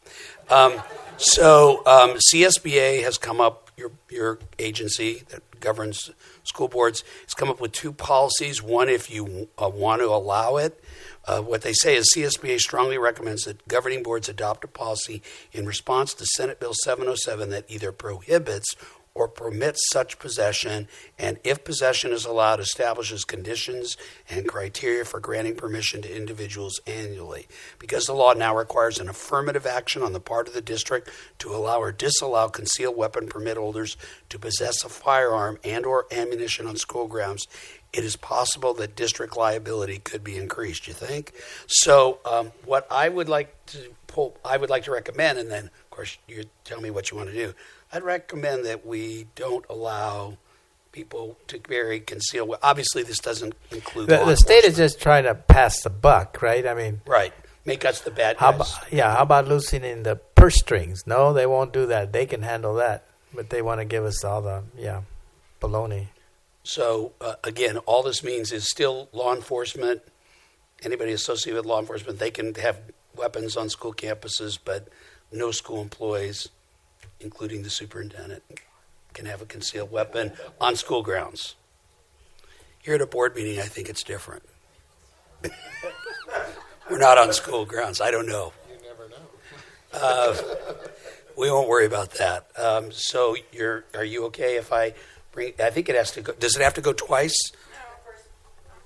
CSBA has come up, your agency that governs school boards, has come up with 2 policies. One, if you want to allow it. What they say is CSBA strongly recommends that governing boards adopt a policy in response to Senate Bill 707 that either prohibits or permits such possession, and if possession is allowed, establishes conditions and criteria for granting permission to individuals annually. Because the law now requires an affirmative action on the part of the district to allow or disallow concealed weapon permit holders to possess a firearm and or ammunition on school grounds, it is possible that district liability could be increased, you think? So what I would like to recommend, and then, of course, you tell me what you want to do, I'd recommend that we don't allow people to carry concealed weapons. Obviously, this doesn't include The state is just trying to pass the buck, right? I mean, right. Make us the bad how guys. how about loosening the purse strings? No, they won't do that. They can handle that, but they want to give us all the baloney. So again, all this means is still law enforcement. Anybody associated with law enforcement, they can have weapons on school campuses, but no school employees, including the superintendent, can have a concealed weapon on school grounds. Here at a board meeting, I think it's different. We're not on school grounds. I don't know. You never know. We won't worry about that. So are you okay if I bring? I think it has to go. Does it have to go twice? No, of course, I'm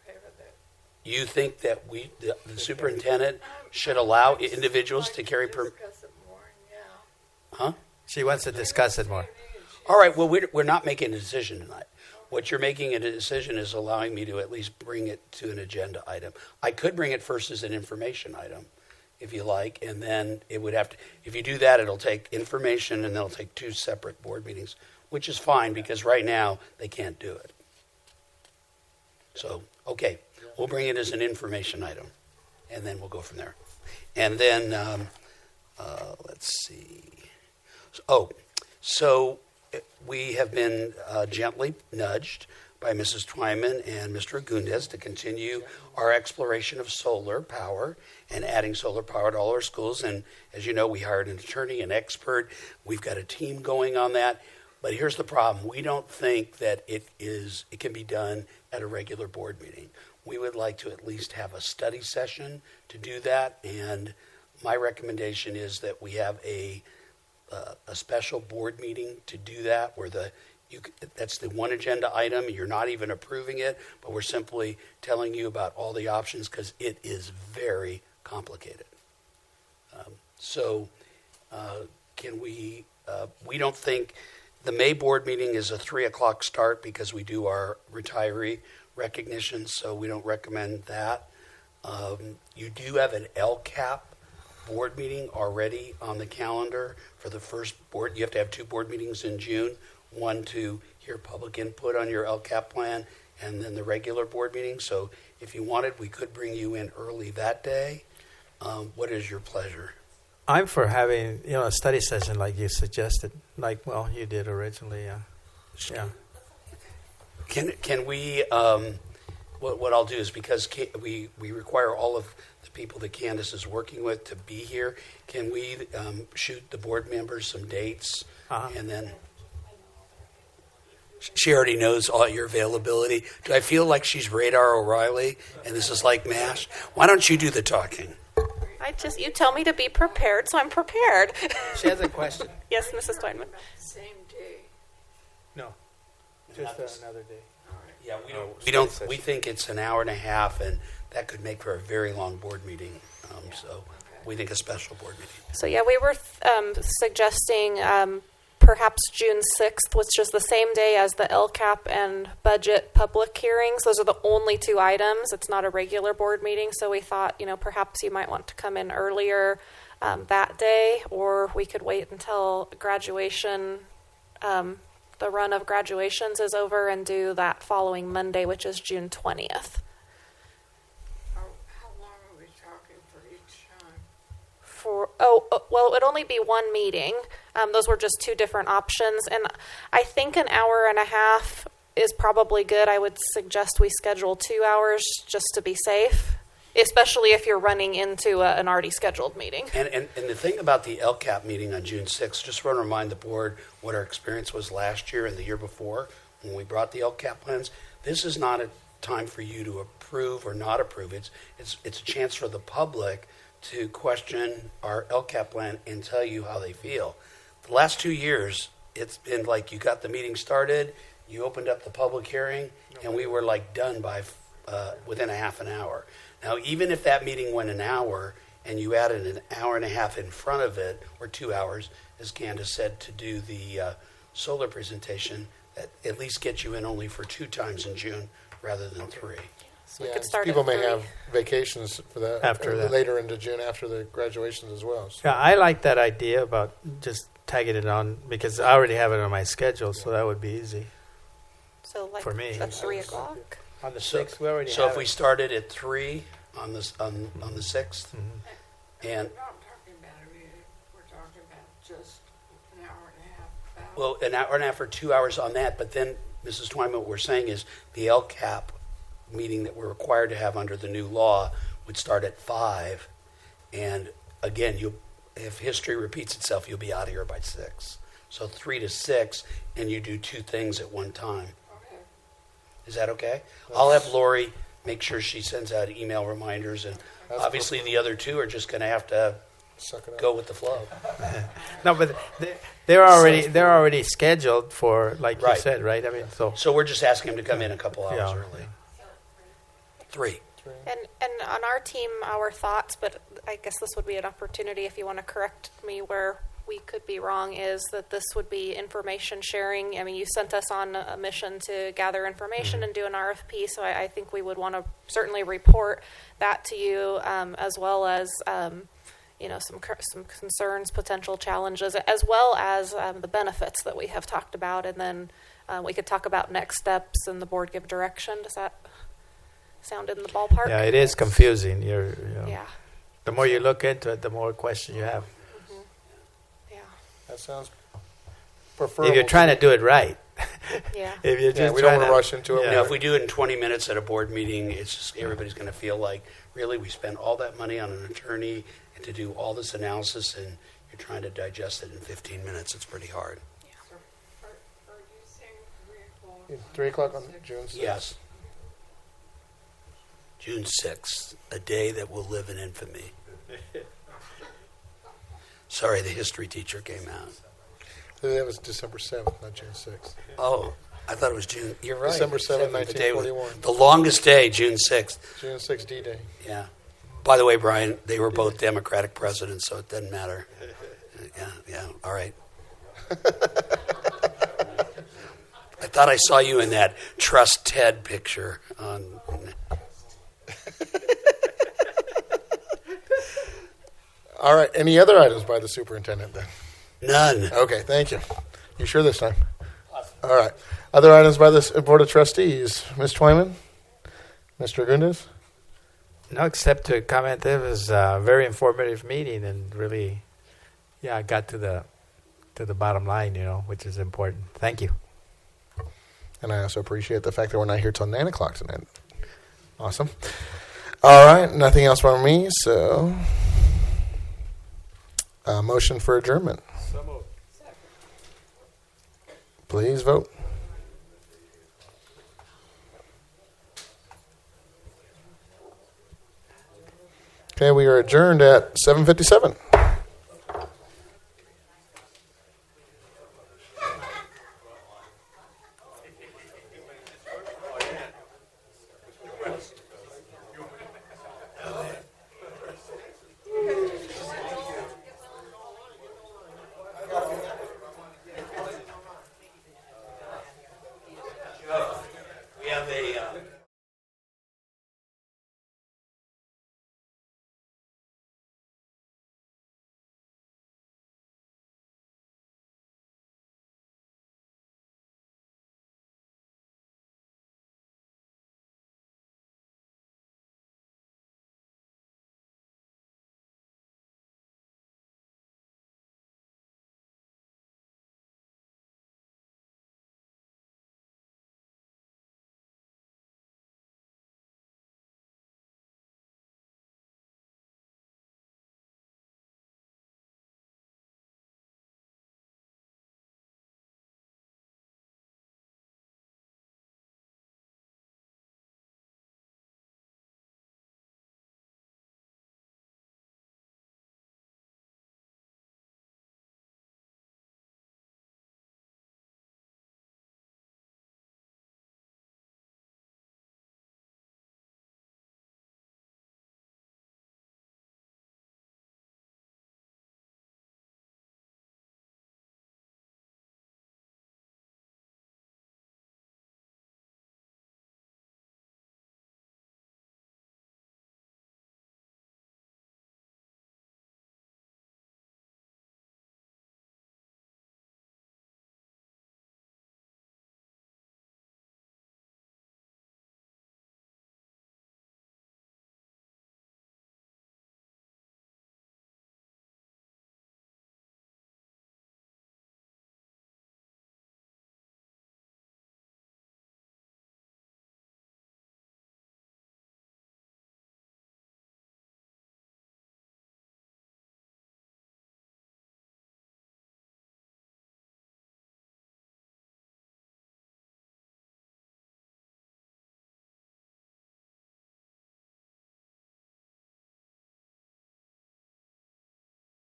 okay with it. You think that the superintendent should allow individuals to carry Discuss it more, yeah. Huh? She wants to discuss it more. She All right, well, we're not making a decision tonight. What you're making a decision is allowing me to at least bring it to an agenda item. I could bring it first as an information item, if you like, and then it would have to, if you do that, it'll take information and it'll take 2 separate board meetings, which is fine because right now they can't do it. So, okay, we'll bring it as an information item, and then we'll go from there. And then, let's see. So we have been gently nudged by Mrs. Twyman and Mr. Agundez to continue our exploration of solar power and adding solar power to all our schools. And as you know, we hired an attorney, an expert. We've got a team going on that. But here's the problem. We don't think that it can be done at a regular board meeting. We would like to at least have a study session to do that. And my recommendation is that we have a special board meeting to do that, where that's the one agenda item. You're not even approving it, but we're simply telling you about all the options because it is very complicated. Can we? We don't think the May board meeting is a 3:00 start because we do our retiree recognition, so we don't recommend that. You do have an LCAP board meeting already on the calendar for the first board. You have to have 2 board meetings in June, one to hear public input on your LCAP plan, and then the regular board meeting. So if you wanted, we could bring you in early that day. What is your pleasure? I'm for having a study session like you suggested, you did originally. Yeah. Can we? What I'll do is because we require all of the people that Candace is working with to be here. Can we shoot the board members some dates and then? She already knows all your availability. Do I feel like she's Radar O'Reilly and this is like MASH? Why don't you do the talking? You tell me to be prepared, so I'm prepared. She has a question. Yes, Mrs. Steinman. Same day. No, just another day. Yeah, we don't. We think it's an hour and a half, and that could make for a very long board meeting. So we think a special board meeting. So yeah, we were suggesting perhaps June 6th, which is the same day as the LCAP and budget public hearings. Those are the only 2 items. It's not a regular board meeting, so we thought, perhaps you might want to come in earlier that day, or we could wait until graduation, the run of graduations is over, and do that following Monday, which is June 20th. How long are we talking for each time? Well, it would only be 1 meeting. Those were just 2 different options, and I think an hour and a half is probably good. I would suggest we schedule 2 hours just to be safe, especially if you're running into an already scheduled meeting. And the thing about the LCAP meeting on June 6th, just want to remind the board what our experience was last year and the year before when we brought the LCAP plans. This is not a time for you to approve or not approve. It's a chance for the public to question our LCAP plan and tell you how they feel. The last 2 years, it's been like you got the meeting started, you opened up the public hearing, and we were done by within a half an hour. Now, even if that meeting went an hour and you added an hour and a half in front of it, or 2 hours, as Candace said, to do the solar presentation, that at least gets you in only for 2 times in June rather than 3. So we could start people at may 3. have vacations for that After that. later into June after the graduations as well. So. Yeah, I like that idea about just tagging it on because I already have it on my schedule, so that would be easy. So for me. at 3:00? On the 6th, we already So have if we it. started at 3 on the 6th, and We're not talking about a meeting. We're talking about just an hour and a half. well, an hour and a half or 2 hours on that, but then Mrs. Twyman, what we're saying is the LCAP meeting that we're required to have under the new law would start at 5, and again, if history repeats itself, you'll be out of here by 6. So 3 to 6, and you do 2 things at one time. Okay. Is that okay? I'll have Lori make sure she sends out email reminders, and obviously the other 2 are just going to have to go with the flow. No, but they're already scheduled for, like you Right. said, right? I mean, So we're just asking them to come in a couple hours Yeah. early. 3. And on our team, our thoughts, but I guess this would be an opportunity if you want to correct me where we could be wrong, is that this would be information sharing. I mean, you sent us on a mission to gather information and do an RFP, so I think we would want to certainly report that to you, as well as some concerns, potential challenges, as well as the benefits that we have talked about, and then we could talk about next steps and the board give direction. Does that sound in the ballpark? Yeah, it is confusing. Yeah. The more you look into it, the more questions you have. That sounds preferable. If you're trying to do it right. Yeah. If you're just we don't trying want to rush into it. You know, if we do it in 20 minutes at a board meeting, it's just everybody's going to feel like, really, we spent all that money on an attorney and to do all this analysis, and you're trying to digest it in 15 minutes. It's pretty hard. 3 o'clock on June 6th? Yes. June 6th, a day that will live in infamy. Sorry, the history teacher came out. That was December 7th, not June 6th. Oh, I thought it was June. You're right. December 7th, The day was- 1941. The longest day, June 6th. June 6th, D-Day. Yeah. By the way, Brian, they were both Democratic presidents, so it doesn't matter. Yeah, all right. I thought I saw you in that Trust Ted picture on. All right. Any other items by the superintendent then? None. Okay, thank you. You sure this time? All right. Other items by the Board of Trustees. Ms. Twyman? Mr. Gundes? No, except to comment, it was a very informative meeting and really, I got to the bottom line, which is important. Thank you. And I also appreciate the fact that we're not here till 9 o'clock tonight. Awesome. All right. Nothing else from me, so motion for adjournment. So moved. Please vote. Okay, we are adjourned at 7:57.